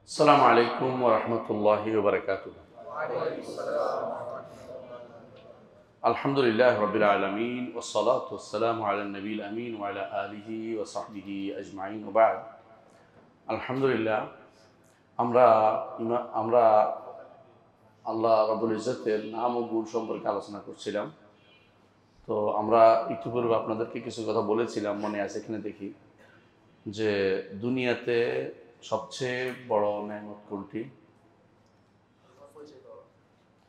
আসসালামু আলাইকুম ওয়া রাহমাতুল্লাহি ওয়া বারাকাতুহু। আলহামদুলিল্লাহি রাব্বিল আলামিন ওয়াস সালাতু ওয়াস সালামু আলান নবিয়িল আমিন ওয়া আলা আলিহি ওয়া সাহবিহি আজমাইন ওয়া বা'দ। আলহামদুলিল্লাহ আমরা আমরা আল্লাহ রাব্বুল ইজ্জতের নাম ও গুণ সম্পর্কে আলোচনা করছিলাম। তো আমরা ইতিপূর্বে আপনাদেরকে কিছু কথা বলেছিলাম, মনে আছে কিনা দেখি, যে দুনিয়াতে সবচেয়ে বড় নেয়ামত কোনটি?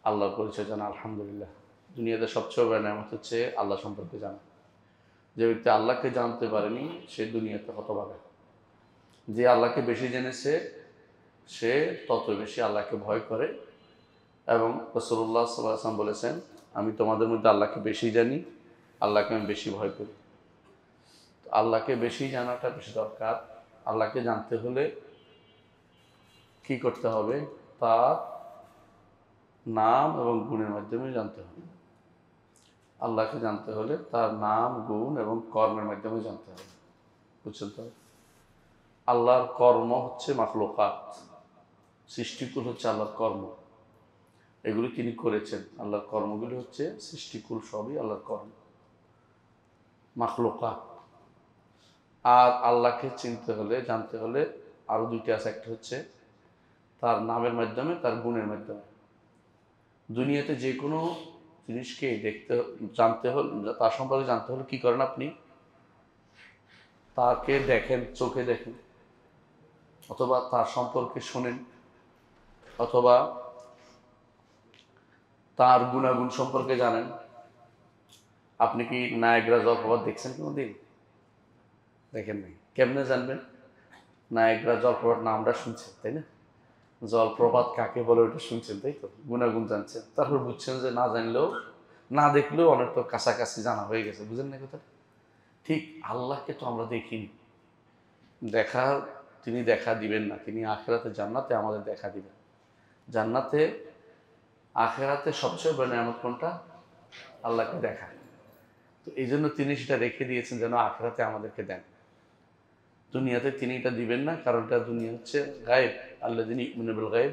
আল্লাহর পরিচয় জানা। আলহামদুলিল্লাহ, দুনিয়াতে সবচেয়ে বড় নেয়ামত হচ্ছে আল্লাহ সম্পর্কে জানা। যে ব্যক্তি আল্লাহকে জানতে পারেনি সে দুনিয়াতে হতভাগা। যে আল্লাহকে বেশি জেনেছে সে তত বেশি আল্লাহকে ভয় করে। এবং রাসূলুল্লাহ সাল্লাল্লাহু আলাইহি ওয়াসাল্লাম বলেছেন, আমি তোমাদের মধ্যে আল্লাহকে বেশি জানি, আল্লাহকে আমি বেশি ভয় করি। আল্লাহকে বেশি জানাটা বেশি দরকার। আল্লাহকে জানতে হলে কি করতে হবে? তার নাম এবং গুণের মাধ্যমে জানতে হবে। আল্লাহকে জানতে হলে তার নাম, গুণ এবং কর্মের মাধ্যমে জানতে হবে। বুঝছেন তো? আল্লাহর কর্ম হচ্ছে মাখলুকাত, সৃষ্টিকুল হচ্ছে আল্লাহর কর্ম। এগুলি তিনি করেছেন। আল্লাহর কর্মগুলি হচ্ছে সৃষ্টিকুল, সবই আল্লাহর কর্ম, মাখলুকাত। আর আল্লাহকে চিনতে হলে, জানতে হলে আরও দুইটি আছে। একটা হচ্ছে তার নামের মাধ্যমে, তার গুণের মাধ্যমে। দুনিয়াতে যে কোনো জিনিসকে জানতে হলে, তার সম্পর্কে জানতে হলে কী করেন আপনি? তাকে দেখেন, চোখে দেখেন, অথবা তার সম্পর্কে শোনেন, অথবা তার গুণাগুণ সম্পর্কে জানেন। আপনি কি নায়াগ্রা জলপ্রপাত দেখছেন কোনোদিন? দেখেন নাই। কেমনে জানবেন? নায়াগ্রা জলপ্রপাত নামটা শুনছেন, তাই না? জলপ্রপাত কাকে বলে ওটা শুনছেন, তাই তো? গুণাগুণ জানছেন, তারপর বুঝছেন যে না জানলেও, না দেখলেও অনেক তো কাছাকাছি জানা হয়ে গেছে। বুঝেন না কথা? ঠিক আল্লাহকে তো আমরা দেখিনি। দেখা, তিনি দেখা দিবেন না। তিনি আখিরাতে, জান্নাতে আমাদের দেখা দিবেন। জান্নাতে, আখিরাতে সবচেয়ে বড় নিয়ামত কোনটা? আল্লাহকে দেখা। তো এই জন্য তিনি সেটা রেখে দিয়েছেন যেন আখিরাতে আমাদেরকে দেন। দুনিয়াতে তিনি এটা দিবেন না, কারণ এটা দুনিয়া হচ্ছে গায়েব। আল্লাযীনা ইউমিনুনা বিল গায়ব,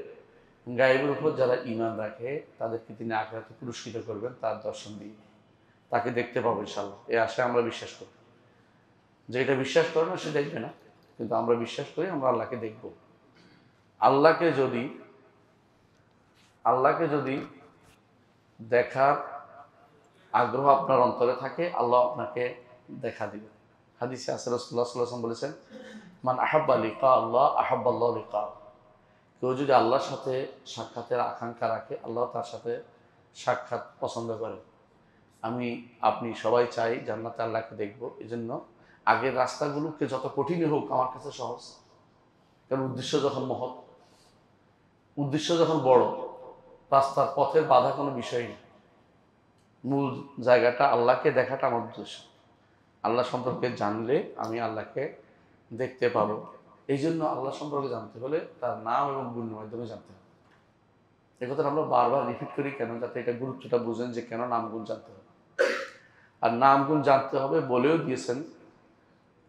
গায়েবের উপর যারা ঈমান রাখে তাদেরকে তিনি আখিরাতে পুরস্কৃত করবেন তার দর্শন দিয়ে। তাকে দেখতে পাবো ইনশাআল্লাহ, এই আশায় আমরা বিশ্বাস করি। যে এটা বিশ্বাস করে না সে দেখবে না, কিন্তু আমরা বিশ্বাস করি আমরা আল্লাহকে দেখব। আল্লাহকে যদি আল্লাহকে যদি দেখার আগ্রহ আপনার অন্তরে থাকে, আল্লাহ আপনাকে দেখা দিবে। হাদিসে আছে, রাসূলুল্লাহ সাল্লাল্লাহু আলাইহি ওয়াসাল্লাম বলেছেন, মান আহাব্বা লিকা আল্লাহ আহাব্বাল্লাহু লিকা। কেউ যদি আল্লাহর সাথে সাক্ষাতের আকাঙ্ক্ষা রাখে, আল্লাহ তার সাথে সাক্ষাৎ পছন্দ করে। আপনি সবাই চাই জান্নাতে আল্লাহকে দেখব। এই জন্য আগের রাস্তাগুলোকে যত কঠিনই হোক আমার কাছে সহজ। কারণ উদ্দেশ্য যখন মহৎ, উদ্দেশ্য যখন বড়, রাস্তার পথের বাধা কোনো বিষয় নেই। মূল জায়গাটা আল্লাহকে দেখাটা আমার উদ্দেশ্য। আল্লাহ সম্পর্কে জানলে আমি আল্লাহকে দেখতে পাবো। এই জন্য আল্লাহ সম্পর্কে জানতে হলে তার নাম এবং গুণের মাধ্যমে জানতে হবে। এই কথাটা আমরা বারবার রিপিট করি কেন? যাতে এটা গুরুত্বটা বুঝেন যে কেন নাম গুণ জানতে হবে। আর নাম গুণ জানতে হবে বলেও দিয়েছেন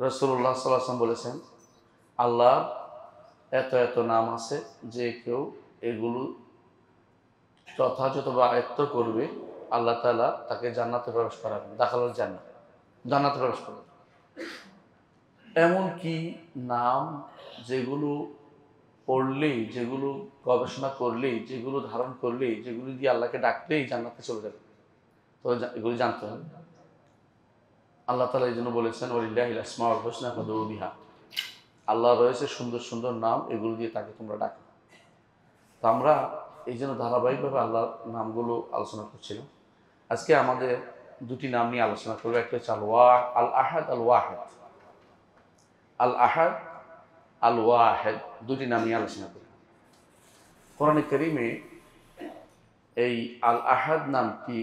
রাসূলুল্লাহ সাল্লাল্লাহু আলাইহি ওয়াসাল্লাম বলেছেন, আল্লাহ এত এত নাম আছে, যে কেউ এগুলো যথাযথভাবে আয়ত্ত করবে আল্লাহ তাআলা তাকে জান্নাতে প্রবেশ করাবেন। দাখালাল জান্নাহ, জান্নাতে প্রবেশ করবে। এমন কি নাম যেগুলো পড়লেই, যেগুলো গবেষণা করলেই, যেগুলো ধারণ করলেই, যেগুলো দিয়ে আল্লাহকে ডাকলেই জান্নাতে চলে যাবে। তো এগুলি জানতে হবে। আল্লাহ তাআলা এই জন্য বলেছেন, ওয়ালিল্লাহিল আসমাউল হুসনা ফাদউ বিহা। আল্লাহ রয়েছে সুন্দর সুন্দর নাম, এগুলো দিয়ে তাকে তোমরা ডাকো। তো আমরা এই জন্য ধারাবাহিকভাবে আল্লাহর নামগুলো আলোচনা করছিলাম। আজকে আমাদের দুটি নাম নিয়ে আলোচনা করবো। একটা হচ্ছে আল আহাদ, আল ওয়াহেদ। আল আহাদ, আল ওয়াহেদ, দুটি নাম নিয়ে আলোচনা করি। কোরআনে কারীমে এই আল আহাদ নামটি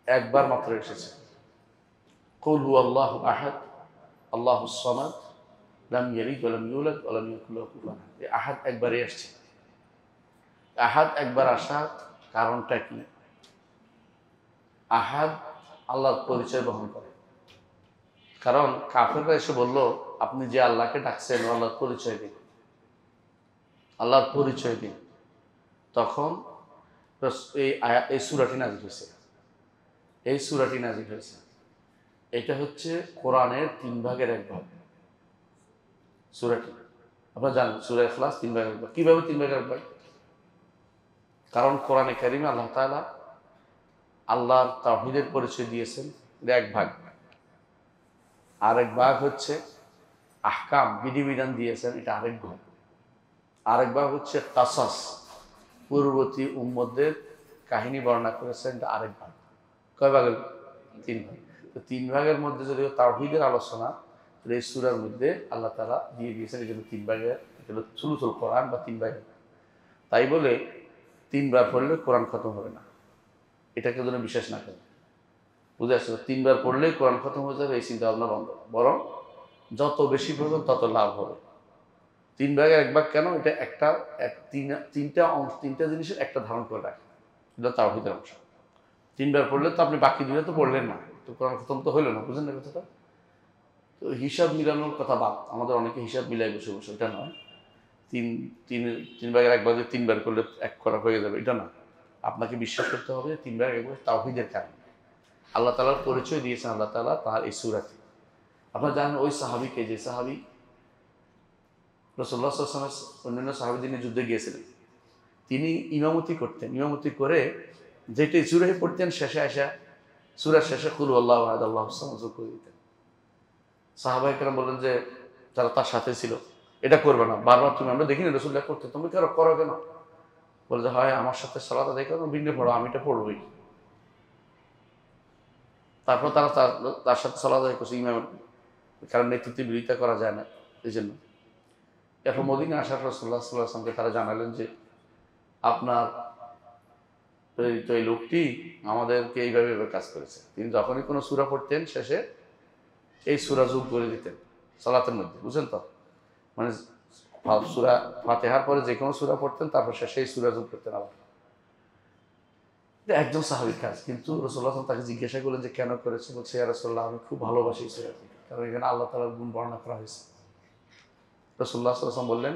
একবার মাত্র এসেছে। কুল হুয়াল্লাহু আহাদ আল্লাহুস সামাদ লাম ইয়ালিদ ওয়া লাম ইউলাদ ওয়া লাম ইয়াকুল লাহু কুফুয়ান আহাদ। এই আহাদ একবারই আসছে। আহাদ একবার আসার কারণটা কি? আহাদ আল্লাহর পরিচয় বহন করে। কারণ কাফেররা এসে বলল, আপনি যে আল্লাহকে ডাকছেন আল্লাহর পরিচয় দিন। আল্লাহর পরিচয় দিন, তখন এই সূরাটি নাযিল হয়েছে। এই সূরাটি নাযিল হয়েছে। এটা হচ্ছে কোরআনের 3 ভাগের 1 ভাগ সূরাটি। আপনারা জানেন সূরা ইখলাস 3 ভাগের 1 ভাগ। কিভাবে 3 ভাগের 1 ভাগ? কারণ কোরআনে কারিমে আল্লাহ তাআলা আল্লাহর তাওহীদের পরিচয় দিয়েছেন, এটা 1 ভাগ। আরেক ভাগ হচ্ছে আহকাম, বিধিবিধান দিয়েছেন, এটা আরেক ভাগ। আরেক ভাগ হচ্ছে কাসাস, পূর্ববর্তী উম্মতদের কাহিনী বর্ণনা করেছেন, এটা আরেক ভাগ। কয় ভাগের? 3 ভাগ। তো 3 ভাগের মধ্যে যদিও তাওহীদের আলোচনা, এই সূরার মধ্যে আল্লাহ তাআলা দিয়ে দিয়েছেন এই জন্য 3 ভাগের, এটা হলো সুলুসুল কোরআন বা 3 ভাগের। তাই বলে 3 বার পড়লে কোরআন খতম হবে না, এটাকে যেন বিশ্বাস না করে। বুঝে আসছে? 3 বার পড়লেই কোরআন খতম হয়ে যাবে এই চিন্তা ভাবনা বন্ধ। বরং যত বেশি পড়বেন তত লাভ হবে। 3 ভাগের 1 ভাগ কেন? এটা একটা তিনটা অংশ, 3টা জিনিসের একটা ধারণ করে রাখে, এটা তাওহীদের অংশ। 3 বার পড়লে তো আপনি বাকি 2টা তো পড়লেন না, তো কোরআন খতম তো হইল না। বুঝলেন না কথাটা? তো হিসাব মিলানোর কথা বাদ, আমাদের অনেকে হিসাব মিলাই বসে বসে, এটা নয়। তিন তিন 3 ভাগের 1 ভাগে 3 বার করলে 1 করা হয়ে যাবে, এটা না। আপনাকে বিশ্বাস করতে হবে 3 ভাগের 1 ভাগ তাওহীদের কারণে আল্লাহ তাআলার পরিচয় দিয়েছেন আল্লাহ তাআলা তার এই সূরাতে। আপনারা জানেন ওই সাহাবীকে, যে সাহাবী রাসূলুল্লাহ সাল্লাল্লাহু আলাইহি ওয়াসাল্লাম অন্যান্য সাহাবীদের নিয়ে যুদ্ধে গিয়েছিলেন, তিনি ইমামতি করতেন। ইমামতি করে যেটাই সূরায় পড়তেন, শেষে আসা সূরার শেষে কুল আল্লাহু আহাদ আল্লাহুস সামাদ যোগ করে দিতেন। সাহাবায়ে কেরাম বললেন যে যারা তার সাথে ছিল, এটা করবে না, বারবার তুমি, আমরা দেখিনি রাসূলুল্লাহ করতে, তুমি করো কেন? বলে যে হয় আমার সাথে সালাত আদায় করো, ভিন্ন পড়ো, আমি এটা পড়বই। তারপর তারা তার সাথে সালাত আদায় করছে ইমামের, কারণ নেতৃত্বে বিরোধিতা করা যায় না এই জন্য। এরপর মদিনা আসার রাসূলুল্লাহ সাল্লাল্লাহু আলাইহি ওয়াসাল্লামকে তারা জানালেন যে আপনার এই লোকটি আমাদেরকে এইভাবে কাজ করেছে। তিনি যখনই কোনো সূরা পড়তেন শেষে এই সূরা যোগ করে দিতেন সালাতের মধ্যে। বুঝছেন তো? মানে সূরা ফাতিহার পরে যে কোনো সূরা পড়তেন, তারপর শেষে এই সূরা যোগ করতেন আবার। এটা একজন সাহাবীর কাজ। কিন্তু রাসূলুল্লাহ তাকে জিজ্ঞাসা করলেন যে কেন করেছে? বলছে ইয়া রাসূলুল্লাহ, আমি খুব ভালোবাসি এই সূরাটি, কারণ এখানে আল্লাহ তাআলার গুণ বর্ণনা করা হয়েছে। রাসূলুল্লাহ সাল্লাল্লাহু আলাইহি ওয়াসাল্লাম বললেন,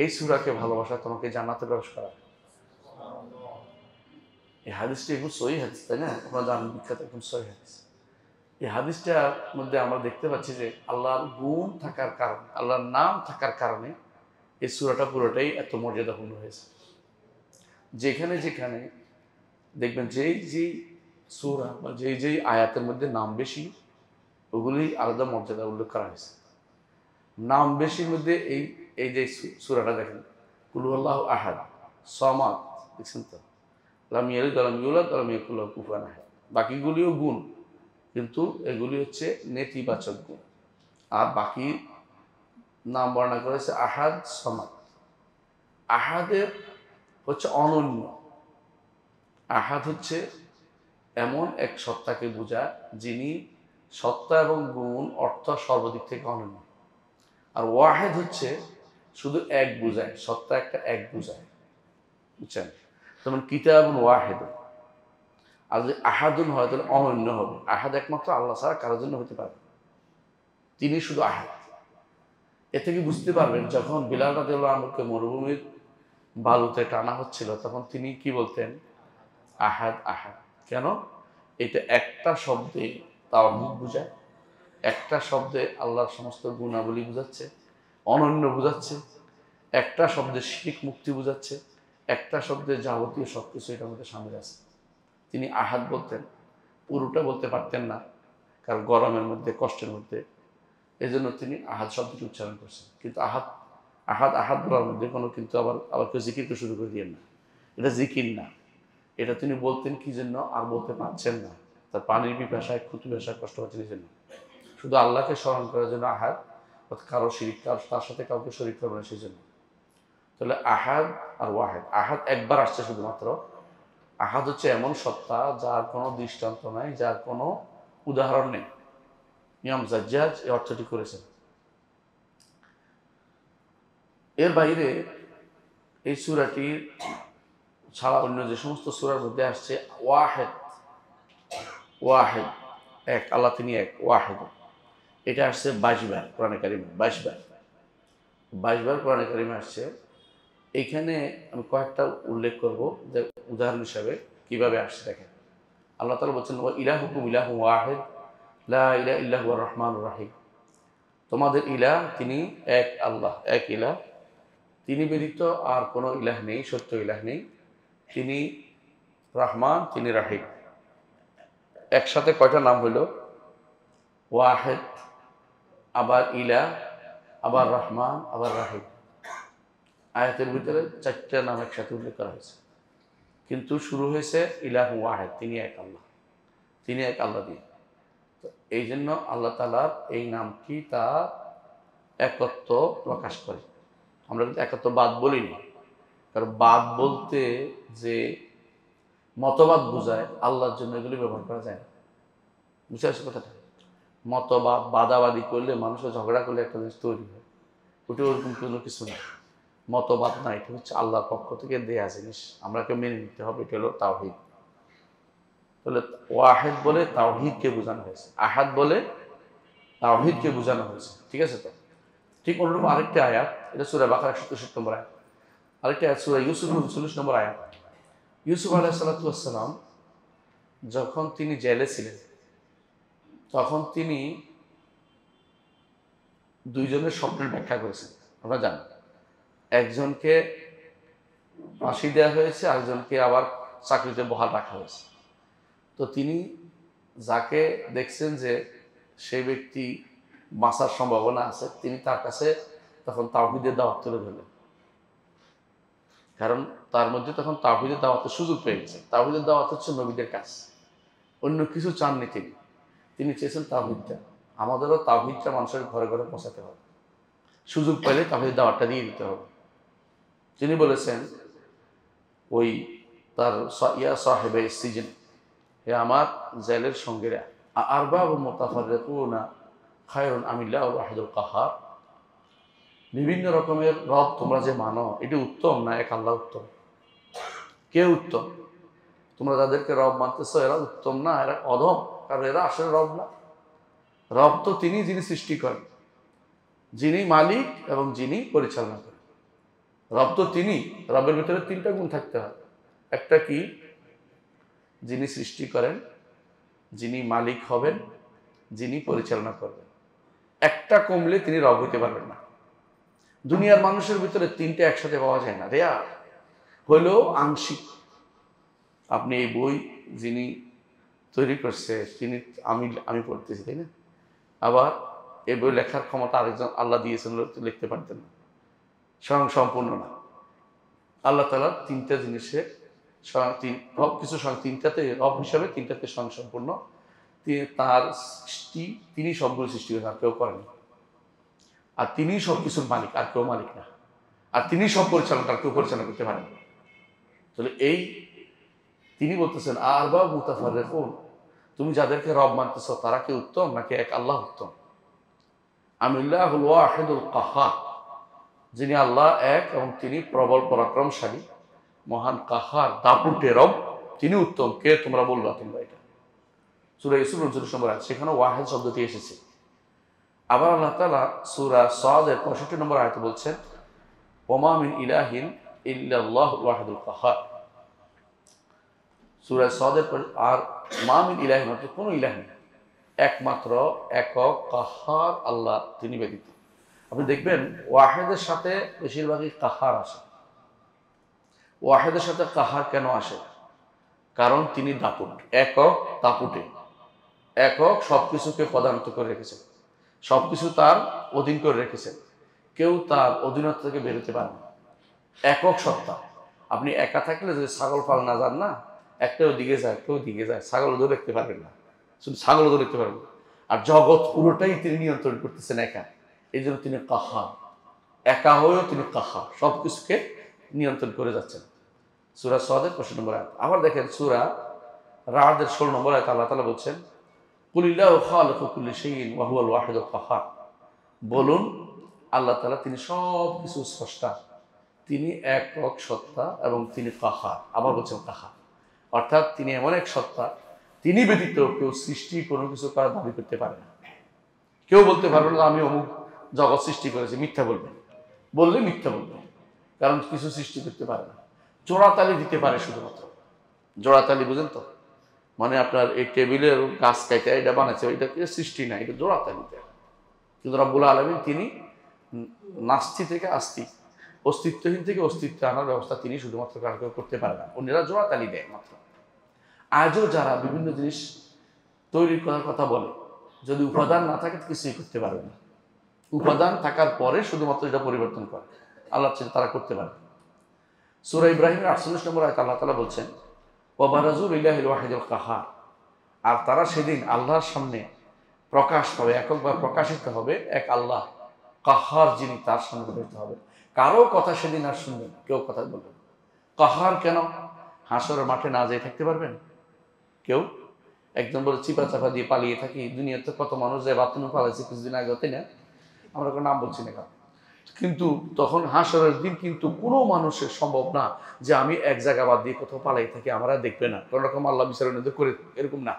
এই সূরাকে ভালোবাসা তোমাকে জান্নাতে প্রবেশ করাবে। এই হাদিসটি একদম সহিহ হাদিস, তাই না? আপনারা জানেন, বিখ্যাত একদম সহিহ হাদিস। এই হাদিসটার মধ্যে আমরা দেখতে পাচ্ছি যে আল্লাহর গুণ থাকার কারণে, আল্লাহর নাম থাকার কারণে এই সূরাটা পুরোটাই এত মর্যাদাপূর্ণ হয়েছে। যেখানে যেখানে দেখবেন যেই সূরা বা যেই আয়াতের মধ্যে নাম বেশি, ওগুলি আলাদা মর্যাদা উল্লেখ করা হয়েছে। নাম বেশির মধ্যে এই যে সূরাটা দেখেন, কুল হুয়াল্লাহু আহাদ, সামাদ, দেখছেন তো? লাম ইয়ালিদ ওয়া লাম ইউলাদ ওয়া লাম ইয়াকুল লাহু কুফুয়ান আহাদ। বাকিগুলিও গুণ, কিন্তু এগুলি হচ্ছে নেতিবাচক গুণ। আর বাকি নাম বর্ণনা করেছে আহাদ, সামাদ। আহাদের হচ্ছে অনন্য। আহাদ হচ্ছে এমন এক সত্তাকে বোঝায় যিনি সত্তা এবং গুণ অর্থ সর্বদিক থেকে অনন্য। আর ওয়াহেদ হচ্ছে শুধু এক বোঝায়, সত্তা একটা এক বোঝায়। বুঝছেন? যেমন কিতাবুন ওয়াহেদ। আর যদি আহাদুন হয় তাহলে অনন্য হবে। আহাদ একমাত্র আল্লাহ ছাড়া কারোর জন্য হতে পারে, তিনি শুধু আহাদ। এ থেকে বুঝতে পারবেন, যখন বিলাল রাদিয়াল্লাহু আনহুকে মরুভূমির বালুতে টানা হচ্ছিল, তখন তিনি কি বলতেন? আহাদ আহাদ। কেন? এটা একটা শব্দে তাওহীদ বোঝায়, একটা শব্দে আল্লাহর সমস্ত গুণাবলী বোঝাচ্ছে, অনন্য বোঝাচ্ছে, একটা শব্দে শিরক মুক্তি বোঝাচ্ছে, একটা শব্দে যাবতীয় সবকিছু এটার মধ্যে সামিল আছে। তিনি আহাদ বলতেন, পুরোটা বলতে পারতেন না, কারণ গরমের মধ্যে, কষ্টের মধ্যে, এই জন্য তিনি আহাদ শব্দটি উচ্চারণ করছেন। কিন্তু আহাদ আহাদ আহাদ বলার মধ্যে কোনো কিন্তু আবার কেউ জিকিরকে শুরু করে দিয়েন না, এটা জিকির না। এটা তিনি বলতেন কি জন্য? আর বলতে পারছেন না, তার পানির পিপাসায়, ক্ষুতি পিপাসায় কষ্ট হচ্ছে এই জন্য। শুধু আল্লাহকে স্মরণ করার জন্য আহাদ, কারো শিরিক, তার সাথে কাউকে শরীক করবে না সেই জন্য। তাহলে আহাদ আর ওয়াহেদ, আহাদ একবার আসছে শুধুমাত্র। আহাদ হচ্ছে এমন সত্তা যার কোনো দৃষ্টান্ত নাই, যার কোনো উদাহরণ নেই। ইমাম জাজ্জাজ এই অর্থটি করেছেন। এর বাইরে এই সূরাটি ছাড়া অন্য যে সমস্ত সূরার মধ্যে আসছে ওয়াহেদ, ওয়াহেদ এক, আল্লাহ তিনি এক, ওয়াহেদ, এটা আসছে 22 বার কোরআনে কারিমে। 22 বার কোরআনে কারিমে আসছে এইখানে আমি কয়েকটা উল্লেখ করব যে উদাহরণ হিসাবে কিভাবে আসছে দেখেন। আল্লাহ তাআলা বলছেন ওয়া ইলাহুকুম ইলাহুন ওয়াহিদ লা ইলাহা ইল্লা হুয়ার রহমানুর রহিম। তোমাদের ইলাহ তিনি এক আল্লাহ, এক ইলাহ, তিনি ব্যতীত আর কোনো ইলাহ নেই, সত্য ইলাহ নেই। তিনি রহমান, তিনি রাহিম। একসাথে কয়টা নাম হইল? ওয়াহেদ, আবার ইলাহ, আবার রহমান, আবার রাহিম। আয়াতের ভিতরে 4টা নাম একসাথে উল্লেখ করা হয়েছে, কিন্তু শুরু হয়েছে ইলাহু ওয়াহেদ, তিনি এক আল্লাহ, তিনি এক আল্লাহ দিয়ে। তো এই জন্য আল্লাহ তাআলার এই নামটি তার একত্ব প্রকাশ করে। আমরা কিন্তু একত্ববাদ বলিনি, কারণ বাদ বলতে যে মতবাদ বোঝায়, আল্লাহর জন্য এগুলি ব্যবহার করা যায় না। বুঝতে পারছো কথাটা? মতবাদ বাদাবাদি করলে, মানুষের ঝগড়া করলে একটা জিনিস তৈরি হয়, ওটা ওরকম কোনো কিছু না। মতবাদ না, এটা হচ্ছে আল্লাহর পক্ষ থেকে দেয়া জিনিস, আমরা কেউ মেনে নিতে হবে। এটা হলো তাওহীদ। তাহলে ওয়াহেদ বলে তাওহীদকে বোঝানো হয়েছে, আহাদ বলে তাওহীদকে বোঝানো হয়েছে। ঠিক আছে? তো ঠিক অনুরূপ আরেকটি আয়াত, এটা সূরা বাকারা 67 নম্বর আয়াত। আরেকটি আয়াত সূরা ইউসুফ 39 নম্বর আয়াত। ইউসুফ আলাইহিস সালাতু ওয়াস সালাম যখন তিনি জেলে ছিলেন, তখন তিনি দুইজনের স্বপ্নের ব্যাখ্যা করেছেন। আমরা জানি, একজনকে ফাঁসি দেওয়া হয়েছে, আরেকজনকে আবার চাকরিতে বহাল রাখা হয়েছে। তো তিনি যাকে দেখছেন যে সেই ব্যক্তি বাঁচার সম্ভাবনা আছে, তিনি তার কাছে তখন তাওহীদের দাওয়াত তুলে ধরলেন। কারণ তার মধ্যে তখন তাওহীদের দাওয়াতের সুযোগ পেয়ে গেছে। তাওহীদের দাওয়াত হচ্ছে নবীদের কাজ, অন্য কিছু চাননি তিনি। তিনি চেয়েছেন তাওহীদটা। আমাদেরও তাওহীদটা মানুষের ঘরে ঘরে পৌঁছাতে হবে, সুযোগ পেলে তাওহীদের দাওয়াতটা দিয়ে দিতে হবে। তিনি বলেছেন ওই তার ইয়া সাহেবে সিজন, হে আমার জেলের সঙ্গীরা, আরবাবুন মুতাফাররিকুনা খায়রুন আমিল্লাহুল ওয়াহিদুল কাহ্হার। বিভিন্ন রকমের রব তোমরা যে মানো, এটি উত্তম না এক আল্লাহ উত্তম? কে উত্তম? তোমরা যাদেরকে রব মানতেছো এরা উত্তম না, এরা অধম, কারণ এরা আসলে রব না। রব তো তিনি, যিনি সৃষ্টি করেন, যিনি মালিক এবং যিনি পরিচালনা করেন। রব তো তিনি। রবের ভিতরে 3টা গুণ থাকতে হয়। একটা কি? যিনি সৃষ্টি করেন, যিনি মালিক হবেন, যিনি পরিচালনা করবেন। একটা কমলে তিনি রব হইতে পারবেন না। দুনিয়ার মানুষের ভিতরে 3টে একসাথে পাওয়া যায় না, রেয়ার, হইলেও আংশিক। আপনি এই বই যিনি তৈরি করছে তিনি, আমি পড়তেছি, তাই না? আবার এই বই লেখার ক্ষমতা আরেকজন আল্লাহ দিয়েছেন, লিখতে পারতেন না, স্বয়ং সম্পূর্ণ না। আল্লাহ তাআলা 3টা জিনিসে সব কিছু, 3টাতে রব হিসাবে 3টাতে স্বয়ং সম্পূর্ণ। তার সৃষ্টি, তিনি সবগুলো সৃষ্টি করেন, আর কেউ করেন। আর তিনি সব কিছুর মালিক, আর কেউ মালিক না। আর তিনি সব পরিচালনা, আর কেউ পরিচালনা করতে পারেন। তাহলে এই তিনি বলতেছেন আরবাব মুতাফাররিকুন, তুমি যাদেরকে রব মানতেছ তারা কি উত্তম নাকি এক আল্লাহ উত্তম? আমিল্লাহুল ওয়াহিদুল কাহ্হার, যিনি আল্লাহ এক এবং তিনি প্রবল পরাক্রমশালী, মহান কাহ্হার, দাপুটে রব, তিনি উত্তম। কে তোমরা বলবা? তোমরা এটা সূরা ইউসুফ 39 নম্বর আয়াত, সেখানে ওয়াহিদ শব্দটি এসেছে। আবার আল্লাহ তাআলা সূরা সাদের 65 নম্বর আয়াতে বলছেন ওমা মিন ইলাহিন ইল্লাল্লাহুল ওয়াহিদুল কাহ্হার। সূরা সাদের আর মা মিন ইলাহিন, অর্থাৎ কোনো ইলাহ নেই, একমাত্র একক কাহ্হার আল্লাহ, তিনি ব্যতীত। আপনি দেখবেন ওয়াহিদের সাথে বেশিরভাগই কাহ্হার আসে। ওয়াহিদের সাথে কাহ্হার কেন আসে? কারণ তিনি দাপুট, একক, দাপুটে, একক, সবকিছুকে পদান্ত করে রেখেছেন, সবকিছু তার অধীন করে রেখেছেন, কেউ তার অধীনত্ব থেকে বেরোতে পারে না। একক সত্তা। আপনি একা থাকলে যদি ছাগল পাল না যান না, একটা ওদিকে যায়, কেউ দিকে যায়, ছাগল তো দেখতে পারবেন না, শুধু ছাগল তো দেখতে পারবেন। আর জগৎ পুরোটাই তিনি নিয়ন্ত্রণ করতেছেন একা, এই জন্য তিনি কাহ্হার। একা হয়েও তিনি কাহ্হার, সবকিছুকে নিয়ন্ত্রণ করে যাচ্ছেন। সূরা সাদের 65 নম্বর আয়াত। আবার দেখেন সূরা রাদের 16 নম্বর আয়াত, আল্লাহ তাআলা বলছেন কুলিল্লাহু খালিকু কুল্লি শাইইন ওয়া হুয়াল ওয়াহিদুল কাহ্হার। বলুন আল্লাহ তাআলা তিনি সব কিছু স্রষ্টা, তিনি একক সত্তা এবং তিনি কাহ্হার। আবার বলছেন কাহ্হার, অর্থাৎ তিনি এমন এক সত্তা, তিনি ব্যতীত কেউ সৃষ্টি কোনো কিছু করার দাবি করতে পারে না। কেউ বলতে পারবে না আমি অমুক জগৎ সৃষ্টি করেছি, মিথ্যা বলবেন, বললে মিথ্যা বলবেন। কারণ কিছু সৃষ্টি করতে পারে না। জোড়াতালি দিতে পারে শুধুমাত্র। জোড়াতালি বুঝেন তো, মানে আপনার এই টেবিলের গাছ কাইতে এটা বানাচ্ছে, এটা সৃষ্টি না, এটা জোড়াতালি দেয়। কিন্তু রব্বুল আলামিন তিনি নাস্তি থেকে আস্তি, অস্তিত্বহীন থেকে অস্তিত্ব আনার ব্যবস্থা তিনি শুধুমাত্র কার্যকর করতে পারে না, অন্যরা জোড়াতালি দেয় মাত্র। আজও যারা বিভিন্ন জিনিস তৈরি করার কথা বলে, যদি উপাদান না থাকে কিছুই করতে পারবে না। উপাদান থাকার পরে শুধুমাত্র এটা পরিবর্তন করে, আল্লাহ তারা করতে পারে। সূরা ইব্রাহিমের 48 নম্বর আয়াতে আল্লাহ তাআলা বলছেন, ওয়াবারাজু লিল্লাহিল ওয়াহিদুল কাহার, আর তারা সেদিন আল্লাহর সামনে প্রকাশ পাবে, এককভাবে প্রকাশিত হবে এক আল্লাহ কাহার, যিনি তার সামনে প্রকাশিত হবে। কারো কথা সেদিন আর শুনবে না, কেউ কথা বলবে না। কাহার কেন? হাসরের মাঠে না যেয়ে থাকতে পারবেন কেউ? একদম বলে চিপা চাপা দিয়ে পালিয়ে থাকি, দুনিয়াতে কত মানুষ যায় বাথরুমে পালাইছে কিছুদিন আগে, তাই না? আমরা কোনো নাম বলছি না, কিন্তু তখন হাসরের দিন কিন্তু কোনো মানুষের সম্ভব না যে আমি এক জায়গা বাদ দিয়ে কোথাও পালাই থাকি, আমরা দেখবে না, কোন রকম আল্লাহ বিচারণ করে, এরকম না।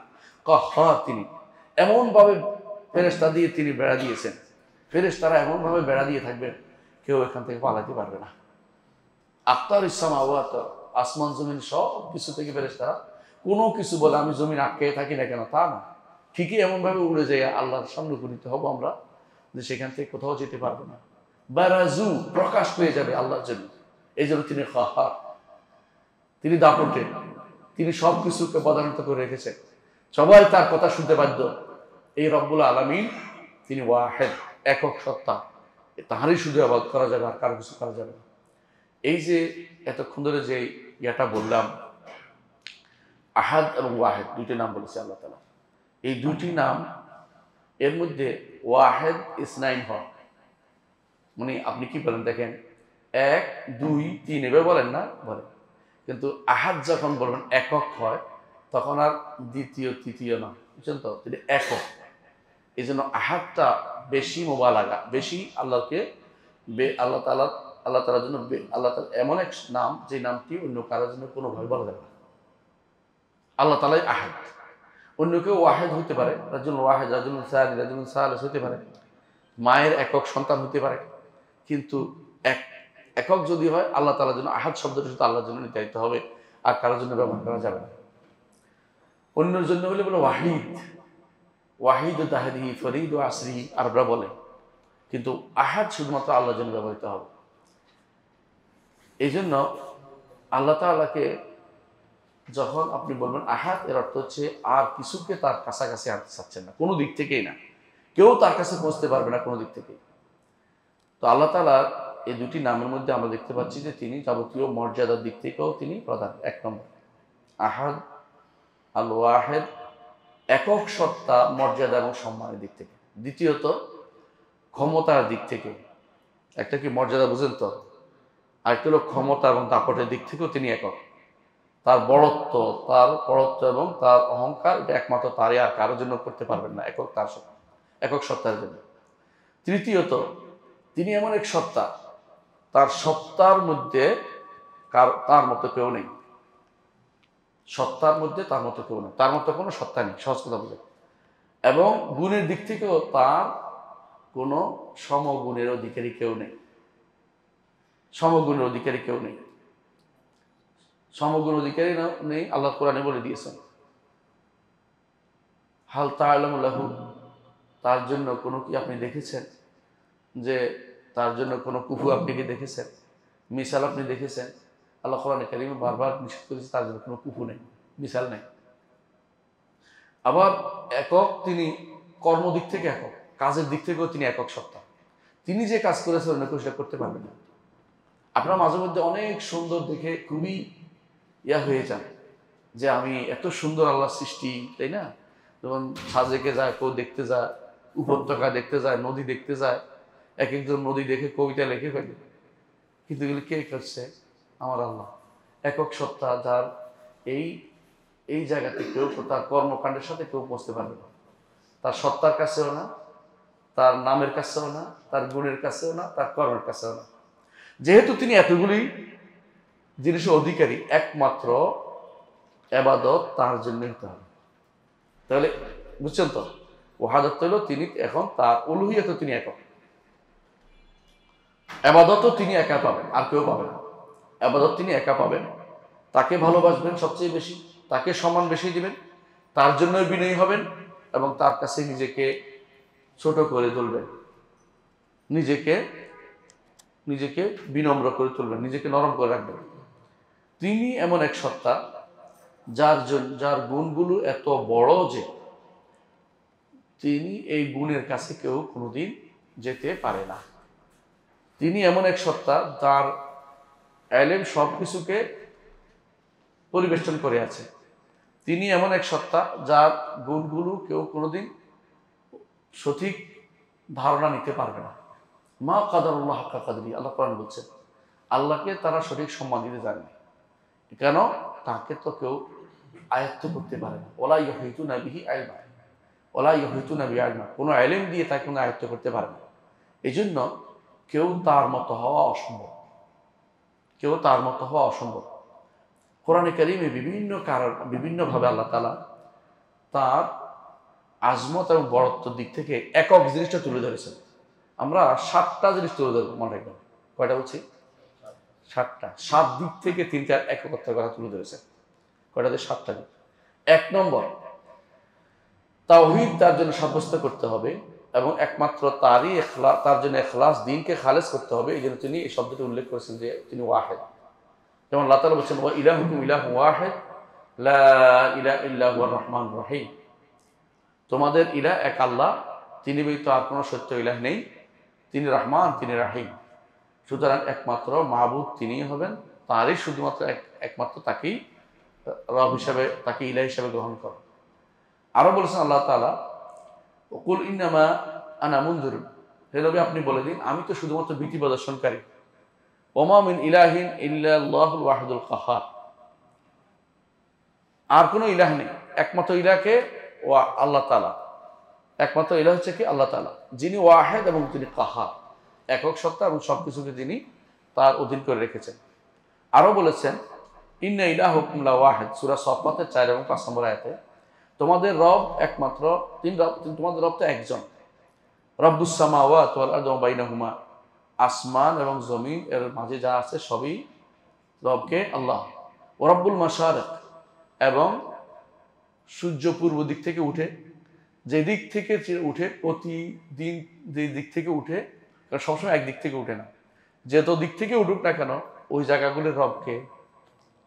কাহার তিনি এমনভাবে ফেরেশতা দিয়ে তিনি বেড়া দিয়েছেন, ফেরেশতারা এমনভাবে বেড়া দিয়ে থাকবেন, কেউ এখান থেকে পালাতে পারবে না। আক্তার ইসলাম আওয়াত, আসমান জমিন সব কিছু থেকে ফেরেশতারা কোনো কিছু বলে আমি জমিন আটকে থাকি না কেন, তা না, ঠিকই এমনভাবে উড়ে যাই আল্লাহর সামনে উপনীত হবো আমরা, যে সেখান থেকে কোথাও যেতে পারবো না। বারাজু প্রকাশ পেয়ে যাবে আল্লাহর জন্য। এই জন্য তিনি কাহার, তিনি দাপটে, তিনি সব কিছুকে পদানত করে রেখেছেন, সবাই তার কথা শুনতে বাধ্য। এই রব্বুল আলামিন তিনি ওয়াহেদ, একক সত্তা, তাহারই শুধু আবাদ করা যাবে, আর কারো কিছু করা যাবে না। এই যে এতক্ষণ ধরে যে ইয়াটা বললাম, আহাদ এবং ওয়াহেদ দুইটি নাম বলেছে আল্লাহ তাআলা। এই দুইটি নাম এর মধ্যে ওয়াহেদ ইসনাইন হয়, মানে আপনি কি বলেন দেখেন, 1 2 3 এভাবে বলেন না, বলেন, কিন্তু আহাদ যখন বলবেন একক হয়, তখন আর দ্বিতীয় তৃতীয় না, বুঝছেন তো, তিনি একক। এই জন্য আহাদটা বেশি মোবালাগা, বেশি আল্লাহকে আল্লাহ তাআলার জন্য, আল্লাহ তাআলা এমন এক নাম যে নামটি অন্য কারোর জন্য কোনোভাবে বলা যাবে না। আল্লাহ তাআলাই আহাদ, অন্য কেউ ওয়াহেদ হতে পারে, রাজুল ওয়াহেদ, রাজুল সানি, রাজুল সালেস হতে পারে, মায়ের একক সন্তান হতে পারে, কিন্তু একক যদি হয় আল্লাহ তাআলার জন্য, আহাদ শব্দটা শুধু আল্লাহর জন্য নির্ধারিত হবে, আর কারোর জন্য ব্যবহার করা যাবে না। অন্যের জন্য হলে বলে ওয়াহিদ, ওয়াহিদ ও তাহাদিহি ফরিদ ও আসরিহি আরবরা বলে, কিন্তু আহাদ শুধুমাত্র আল্লাহর জন্য ব্যবহৃত হবে। এই জন্য আল্লাহ তাআলাকে যখন আপনি বলবেন আহাদ, এর অর্থ হচ্ছে আর কিছুকে তার কাছাকাছি আনতে চাচ্ছেন না, কোনো দিক থেকেই না, কেউ তার কাছে পৌঁছতে পারবে না কোনো দিক থেকেই। তো আল্লাহ তাআলার এই দুটি নামের মধ্যে আমরা দেখতে পাচ্ছি যে তিনি যাবতীয় মর্যাদার দিক থেকেও তিনি প্রধান। 1 নম্বর আহাদ, আল ওয়াহেদ, একক সত্তা, মর্যাদা এবং সম্মানের দিক থেকে। দ্বিতীয়ত ক্ষমতার দিক থেকে, একটা কি মর্যাদা বুঝেন তো, আরেকটা হলো ক্ষমতা এবং দাপটের দিক থেকেও তিনি একক। তার বড়ত্ব এবং তার অহংকার, এটা একমাত্র তারই, আর কারোর জন্য করতে পারবেন না, একক তার সত্তা, একক সত্তার জন্য। তৃতীয়ত তিনি এমন এক সত্তা, তার সত্তার মধ্যে তার মতো কেউ নেই, সত্তার মধ্যে তার মতো কেউ নেই, তার মতো কোনো সত্তা নেই, সহজ কথা বলে। এবং গুণের দিক থেকেও তার কোনো সমগুণের অধিকারী কেউ নেই, সমগুণের অধিকারী কেউ নেই, সমগুণ অধিকারী নেই। আল্লাহ কোরআনে বলে দিয়েছেন, হাল তাআলামু লাহু, তার জন্য কোনো কি আপনি দেখেছেন, যে তার জন্য কোনো কুফু আপনি কি দেখেছেন, মিসাল আপনি দেখেছেন? আল্লাহ কোরআনে কারিমে বারবার নিষেধ করেছে, তার জন্য কোনো কুফু নেই, মিসাল নেই। আবার একক তিনি কর্মদিক থেকে একক, কাজের দিক থেকেও তিনি একক সত্তা। তিনি যে কাজ করেছেন অন্য কেউ সেটা করতে পারবে না। আপনারা মাঝে মধ্যে অনেক সুন্দর দেখে খুবই হয়ে যান যে আমি এত সুন্দর আল্লাহর সৃষ্টি, তাই না? যেমন সাজেকে যায়, কেউ দেখতে যায়, উপত্যকা দেখতে যায়, নদী দেখতে যায়, এক একজন নদী দেখে কবিতা লিখে ফেলে, কিন্তু এগুলো কে করছে? আমার আল্লাহ, একক সত্তা, যার এই জায়গাতে কেউ তার কর্মকাণ্ডের সাথে কেউ পৌঁছতে পারবে না, তার সত্তার কাছেও না, তার নামের কাছেও না, তার গুণের কাছেও না, তার কর্মের কাছেও না। যেহেতু তিনি এতগুলি জিনিসের অধিকারী, একমাত্র ইবাদত তার জন্য হতে হবে। তাহলে বুঝছেন তো, ওয়াহাদাত হলো তিনি এখন তার উলুহিয়ত তিনি একক। আবাদতও তিনি একা পাবেন, আর কেউ পাবেন না। আবাদত তিনি একা পাবেন, তাকে ভালোবাসবেন সবচেয়ে বেশি, তাকে সম্মান বেশি দিবেন, তার জন্য বিনয়ী হবেন এবং তার কাছে নিজেকে ছোট করে তুলবেন, নিজেকে নিজেকে বিনম্র করে তুলবেন, নিজেকে নরম করে রাখবেন। তিনি এমন এক সত্তা যার গুণগুলো এত বড় যে তিনি এই গুণের কাছে কেউ কোনোদিন যেতে পারে না। তিনি এমন এক সত্তা যার এলেম সব কিছুকে পরিবেষ্টন করে আছে। তিনি এমন এক সত্তা যার গুণগুলো কেউ কোনোদিন সঠিক ধারণা নিতে পারবে না। মা কাদারুল্লাহ হাক্কা কাদরি, আল্লাহ কোরআন বলছেন আল্লাহকে তারা সঠিক সম্মান দিতে জানে। কেন? তাকে তো কেউ আয়ত্ত করতে পারে না। ওলা ইয়হিতুনা বিহি ইলমা, ওলা ইয়হিতুনা বিহি ইলমা, কোনো ইলম দিয়ে তাকে কোনো আয়ত্ত করতে পারে না। এই জন্য কেউ তার মতো হওয়া অসম্ভব, কেউ তার মতো হওয়া অসম্ভব। কোরআনে কারিমে বিভিন্নভাবে আল্লাহ তাআলা তার আজমত এবং বড়ত্বের দিক থেকে একক জিনিসটা তুলে ধরেছেন। আমরা 7টা জিনিস তুলে ধরবো, মনে রাখবেন। কয়টা বলছি? 7টা। 7 দিক থেকে তিনি তার এককত্বের কথা তুলে ধরেছেন। কয়টাতে? 7টা দিক। 1 নম্বর, তাওহীদ তার জন্য সাব্যস্ত করতে হবে এবং একমাত্র তারই তার জন্য ইখলাস, দ্বীনকে খালেস করতে হবে। এই জন্য তিনি এই শব্দটি উল্লেখ করেছেন যে তিনি ওয়াহিদ। যেমন আল্লাহ তাআলা বলেছেন ওয়া ইলাহুকুম ইলাহু ওয়াহিদ লা ইলাহা ইল্লা হুয়ার রহমানুর রহিম, তোমাদের ইলাহ এক আল্লাহ, তিনি ব্যতীত আর কোনো সত্য ইলাহ নেই, তিনি রহমান, তিনি রাহিম। সুতরাং একমাত্র মাবুদ তিনিই হবেন, তারই শুধুমাত্র একমাত্র তাকেই রব হিসাবে, তাকে ইলাহ হিসাবে গ্রহণ করো। আরো বলেছেন আল্লাহ তাআলা কুল ইন্নামা আনা মুনযির, হে নবী আপনি বলে দিন আমি তো শুধুমাত্র ভীতি প্রদর্শনকারী। ওমা মিন ইলাহিন ইল্লাল্লাহুল ওয়াহিদুল কাহ্হার, আর কোনো ইলাহ নেই, একমাত্র ইলাহকে আল্লাহ তাআলা, একমাত্র ইলাহ হচ্ছে কি আল্লাহ তাআলা, যিনি ওয়াহিদ এবং তিনি কাহ্হার, একক সত্তা এবং সবকিছুকে তিনি তার অধীন করে রেখেছেন। আরো বলেছেন ইন্না ইলাহুকুম লা ওয়াহিদ, সূরা সফফাতের 4 এবং 5 নম্বর আয়াতে, তোমাদের রব একমাত্র, তোমাদের রব তো একজন। রব্বুস সামাওয়াতি ওয়াল আরদি ওয়া বাইনাহুমা, আসমান এবং জমিন এর মাঝে যা আছে সবই রবকে আল্লাহ। ওয়া রব্বুল মাশারিক, এবং সূর্য পূর্ব দিক থেকে উঠে, যে দিক থেকে উঠে প্রতিদিন, যে দিক থেকে উঠে, কারণ সবসময় এক দিক থেকে উঠে না, যত দিক থেকে উঠুক না কেন ওই জায়গাগুলির রবকে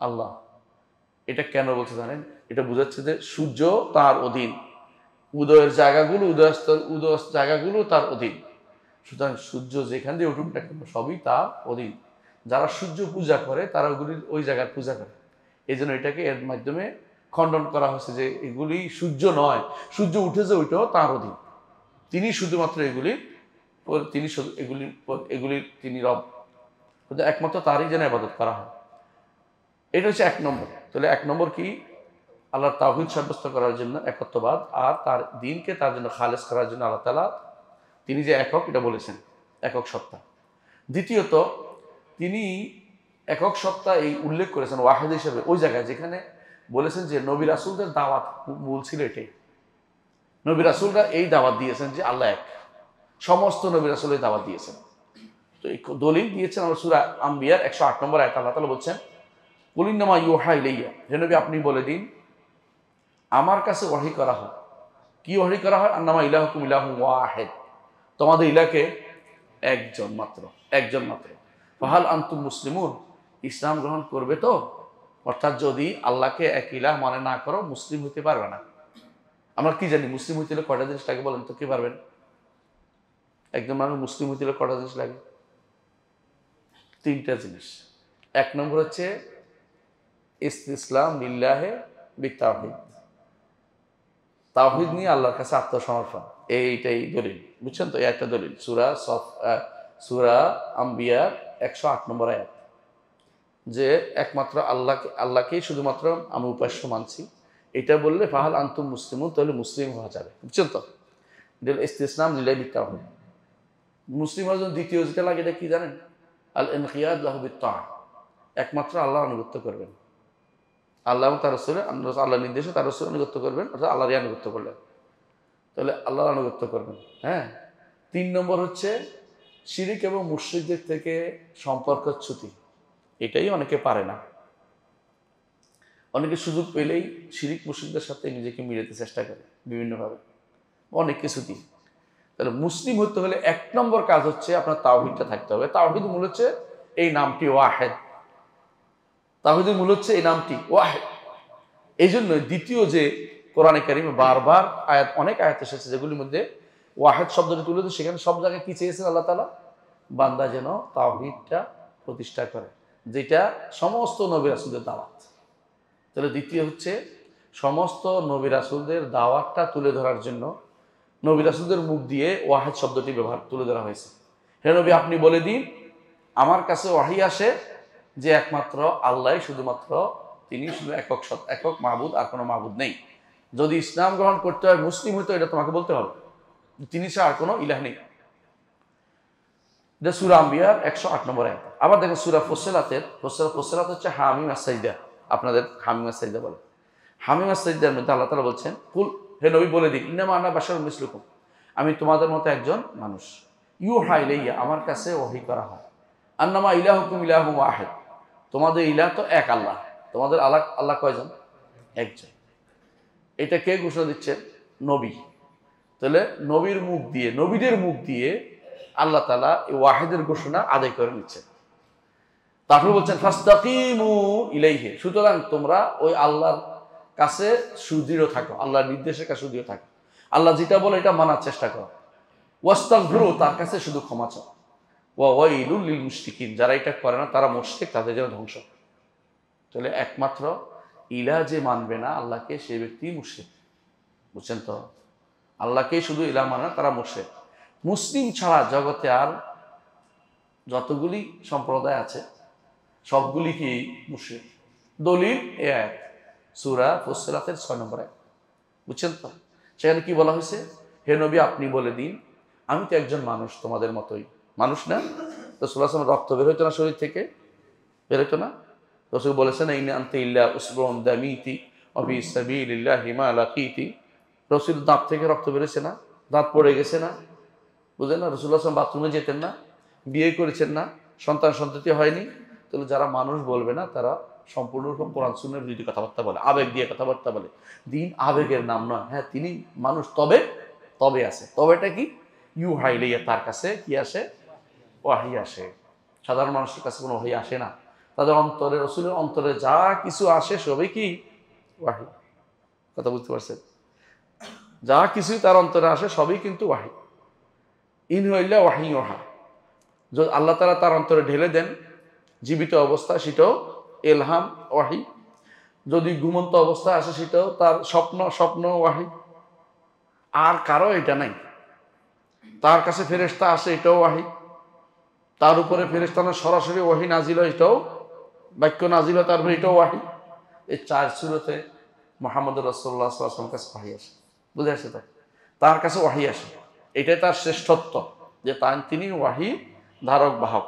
আল্লাহ। এটা কেন বলছে জানেন? এটা বোঝাচ্ছে যে সূর্য তার অধীন, উদয়ের জায়গাগুলো, উদয় জায়গাগুলো তার অধীন। সুতরাং সূর্য যেখান দিয়ে উঠুক না কেন সবই তার অধীন। যারা সূর্য পূজা করে তারা ওই জায়গার পূজা করে। এই জন্য এটাকে এর মাধ্যমে খণ্ডন করা হয়েছে যে এগুলি সূর্য নয়, সূর্য উঠেছে ওইটাও তার অধীন, তিনি শুধুমাত্র তিনি রব, একমাত্র তারই যেন ইবাদত করা হয়। এটা হচ্ছে 1 নম্বর। তাহলে 1 নম্বর কি? আল্লাহর তাওহীদ সাব্যস্ত করার জন্য, একত্ববাদ, আর তার দ্বীনকে তার জন্য খালেস করার জন্য আল্লাহ তাআলা তিনি যে একক, এটা বলেছেন একক সত্তা। দ্বিতীয়ত, তিনি একক সত্তা এই উল্লেখ করেছেন ওয়াহিদ হিসেবে ওই জায়গায় যেখানে বলেছেন যে নবী রাসূলদের দাওয়াত মূল ছিল এটাই। নবী রাসূলরা এই দাওয়াত দিয়েছেন যে আল্লাহ এক, সমস্ত নবী রাসূল এই দাওয়াত দিয়েছেন। তো এই দলিল দিয়েছেন আমরা সূরা আম্বিয়ার 108 নম্বর আয়াতে আল্লাহ তাআলা বলছেন কুল ইন্নামা ইউহা ইলাইয়া, হে নবী আপনি বলে দিন আমার কাছে ওহী করা হয়। কি ওহী করা হয়? আন্নামা ইলাহুকুম ইলাহুন ওয়াহিদ, তোমাদের ইলাহকে একজন মাত্র, একজন মাত্র। ফাহাল আনতুম মুসলিমুন, ইসলাম গ্রহণ করবে তো? অর্থাৎ যদি আল্লাহকে এক ইলাহ মানে না করো মুসলিম হতে পারবে না। আমরা কি জানি মুসলিম হইতে হলে কয়টা জিনিস লাগে বলেন তো, কি পারবেন? একজন মানুষ মুসলিম হইতে হলে কয়টা জিনিস লাগে? 3টা জিনিস। 1 নম্বর হচ্ছে ইসলাম লিল্লাহি বিতাওহীদ, তাওহীদ নিয়ে আল্লাহর কাছে আত্মসমর্পণ, এইটাই দলিল। বুঝছেন তো? এই একটা দলিল সূরা আম্বিয়ার 108 নম্বর আয়াত, যে একমাত্র আল্লাহকেই শুধুমাত্র আমি উপাস্য মানছি। এটা বললে ফাহাল আনতুম মুসলিমুন, তাহলে মুসলিম হওয়া যাবে। বুঝছেন তো? ইসলাম লিল্লাহি বিতাওহীদ। মুসলিম হওয়ার জন্য দ্বিতীয় যেটা লাগে এটা কি জানেন? আল ইনকিয়াদ লাহু বিত্তাআহ, একমাত্র আল্লাহর আনুগত্য করবেন। আল্লাহ এবং তার রাসূল, আল্লাহর নির্দেশে তার রাসূলের আনুগত্য করবেন, অর্থাৎ আল্লাহরই আনুগত্য করলেন, তাহলে আল্লাহর আনুগত্য করবেন। হ্যাঁ। 3 নম্বর হচ্ছে শিরিক এবং মুশরিকদের থেকে সম্পর্কচ্যুতি, এটাই অনেকে পারে না। অনেকে সুযোগ পেলেই শিরিক মুশরিকদের সাথে নিজেকে মিলাতে চেষ্টা করে বিভিন্নভাবে, অনেক কিছু দিয়ে। তাহলে মুসলিম হতে হলে 1 নম্বর কাজ হচ্ছে আপনার তাওহীদটা থাকতে হবে। তাওহীদ মূল হচ্ছে এই নামটি ওয়াহেদ। তাওহীদের মূল হচ্ছে এই নামটি ওয়াহেদ। এই জন্য দ্বিতীয় যে কোরআনে কারিমে বারবার আয়াত, অনেক আয়াত এসেছে যেগুলির মধ্যে ওয়াহেদ শব্দটি তুলে দিচ্ছে, সেখানে সব জায়গায় কি চেয়েছেন আল্লাহ তাআলা? বান্দা যেন তাওহীদটা প্রতিষ্ঠা করে, যেটা সমস্ত নবী রাসূলদের দাওয়াত। তাহলে দ্বিতীয় হচ্ছে সমস্ত নবী রাসূলদের দাওয়াতটা তুলে ধরার জন্য নবী রাসূলদের মুখ দিয়ে ওয়াহেদ শব্দটি তুলে ধরা হয়েছে। হে নবী, আপনি বলে দিন আমার কাছে ওয়াহি আসে যে একমাত্র আল্লাহ, শুধুমাত্র তিনি শুধু একক মাবুদ, আর কোনো মাবুদ নেই। যদি ইসলাম গ্রহণ করতে হয়, মুসলিম হইতে, এটা তোমাকে বলতে হবে তিনি ছাড়া আর কোনো ইলাহ নেই। এটা সূরা আম্বিয়ার 108 নম্বর আয়াত। আবার দেখেন সূরা ফুসসিলাতের, ফুসসিলাত হচ্ছে হামিম আস-সাজদা, আপনাদের হামিম আস-সাজদা বলে। হামিম আস-সাজদার মধ্যে আল্লাহ তাআলা বলছেন, কুল, হে নবী বলে দিন, ইন্নামা আনা বাশারুম মিসলুকুম, আমি তোমাদের মতো একজন মানুষ। ইউহা ইলাইয়া, আমার কাছে ওহী করা হয়। আন্নামা ইলাহুকুম ইলাহুম ওয়াহিদ, তোমাদের ইলাহ তো এক আল্লাহ। তোমাদের আল্লাহ কয়জন? একজন। এটা কে ঘোষণা দিচ্ছে? নবী। তাহলে নবীর মুখ দিয়ে, নবীদের মুখ দিয়ে আল্লাহ তাআলা এই ওয়াহিদের ঘোষণা আদায় করে নিচ্ছে। তারপর বলছেন ফাস্তাকিমু ইলাইহি, সুতরাং তোমরা ওই আল্লাহর কাছে সুদৃঢ় থাকো, আল্লাহর নির্দেশের কাছে সুদৃঢ় থাকো। আল্লাহ যেটা বলে এটা মানার চেষ্টা করো। ওয়াস্তাগফিরু, তার কাছে শুধু ক্ষমা চাও। ওয়া ওয়াইলুল লিল মুশরিকিন, যারা এটা করে না তারা মুশরিক, তাদের জন্য ধ্বংস। তাহলে একমাত্র ইলাহ যে মানবে না আল্লাহকে, সেই ব্যক্তি মুশরিক। বুঝছেন তো? আল্লাহকে শুধু ইলাহ মানে না, তারা মুশরিক। মুসলিম ছাড়া জগতে আর যতগুলি সম্প্রদায় আছে সবগুলি কি মুশরিক। দলিল এ আয়াত, সূরা ফুসসিলাতের 6 নম্বর আয়াত। বুঝছেন তো? সেখানে কি বলা হয়েছে? হে নবী, আপনি বলে দিন আমি তো একজন মানুষ, তোমাদের মতোই। মানুষ না? রাসূলুল্লাহ সাল্লাল্লাহু আলাইহি ওয়াসাল্লাম রক্ত বের হইতো না শরীর থেকে? বের হইতো না? রাসূল বলেছেন, ইন আনতা ইল্লা উসবুন দামিতি ওয়া ফি সাবিলিল্লাহি মা লাকিতি। রাসূল দাঁত থেকে রক্ত বেরোছে না? দাঁত পড়ে গেছে না? বুঝলেন না? রাসূলুল্লাহ সাল্লাল্লাহু আলাইহি ওয়াসাল্লাম বাথরুমে যেতেন না? বিয়ে করেছেন না? সন্তান-সন্ততি হয়নি? তাহলে যারা মানুষ বলবে না তারা সম্পূর্ণরূপে কোরআন সুন্নাহর বিরোধী কথাবার্তা বলে, আবেগ দিয়ে কথাবার্তা বলে। দিন আবেগের নাম নয়। হ্যাঁ, তিনি মানুষ, তবে আছে। তবেটা কি? ইউহা ইলাইয়া, তার কাছে কি আসে? ওয়াহি আসে। সাধারণ মানুষের কাছে কোনো ওয়াহি আসে না। তাদের অন্তরে, রাসূলের অন্তরে যা কিছু আসে সবই কি? ওয়াহি। কথা বুঝতে পারছেন? যা কিছু তার অন্তরে আসে সবই কিন্তু ওয়াহি। ইন হইলা ওয়াহি ওহা, যদি আল্লাহ তাআলা তার অন্তরে ঢেলে দেন জীবিত অবস্থা, সেটাও ইলহাম ওয়াহি। যদি ঘুমন্ত অবস্থা আসে সেটাও তার স্বপ্ন ওয়াহি। আর কারো এটা নাই। তার কাছে ফেরেশতা আসে, এটাও ওয়াহি। তার উপরে ফেরেশতা না সরাসরি ওয়াহি নাজিল হয়, এটাও বাক্য নাজিল হয়, তারপরে এটাও ওয়াহি। এই 4 সূরাতে মুহাম্মদ রাসূলুল্লাহ সাল্লাল্লাহু আলাইহি ওয়াসাল্লামের কাছে ওয়াহি আসে। বুঝে আসছে তো? তার কাছে ওয়াহি আসে, এটাই তার শ্রেষ্ঠত্ব, যে তিনি ওয়াহি ধারক বাহক।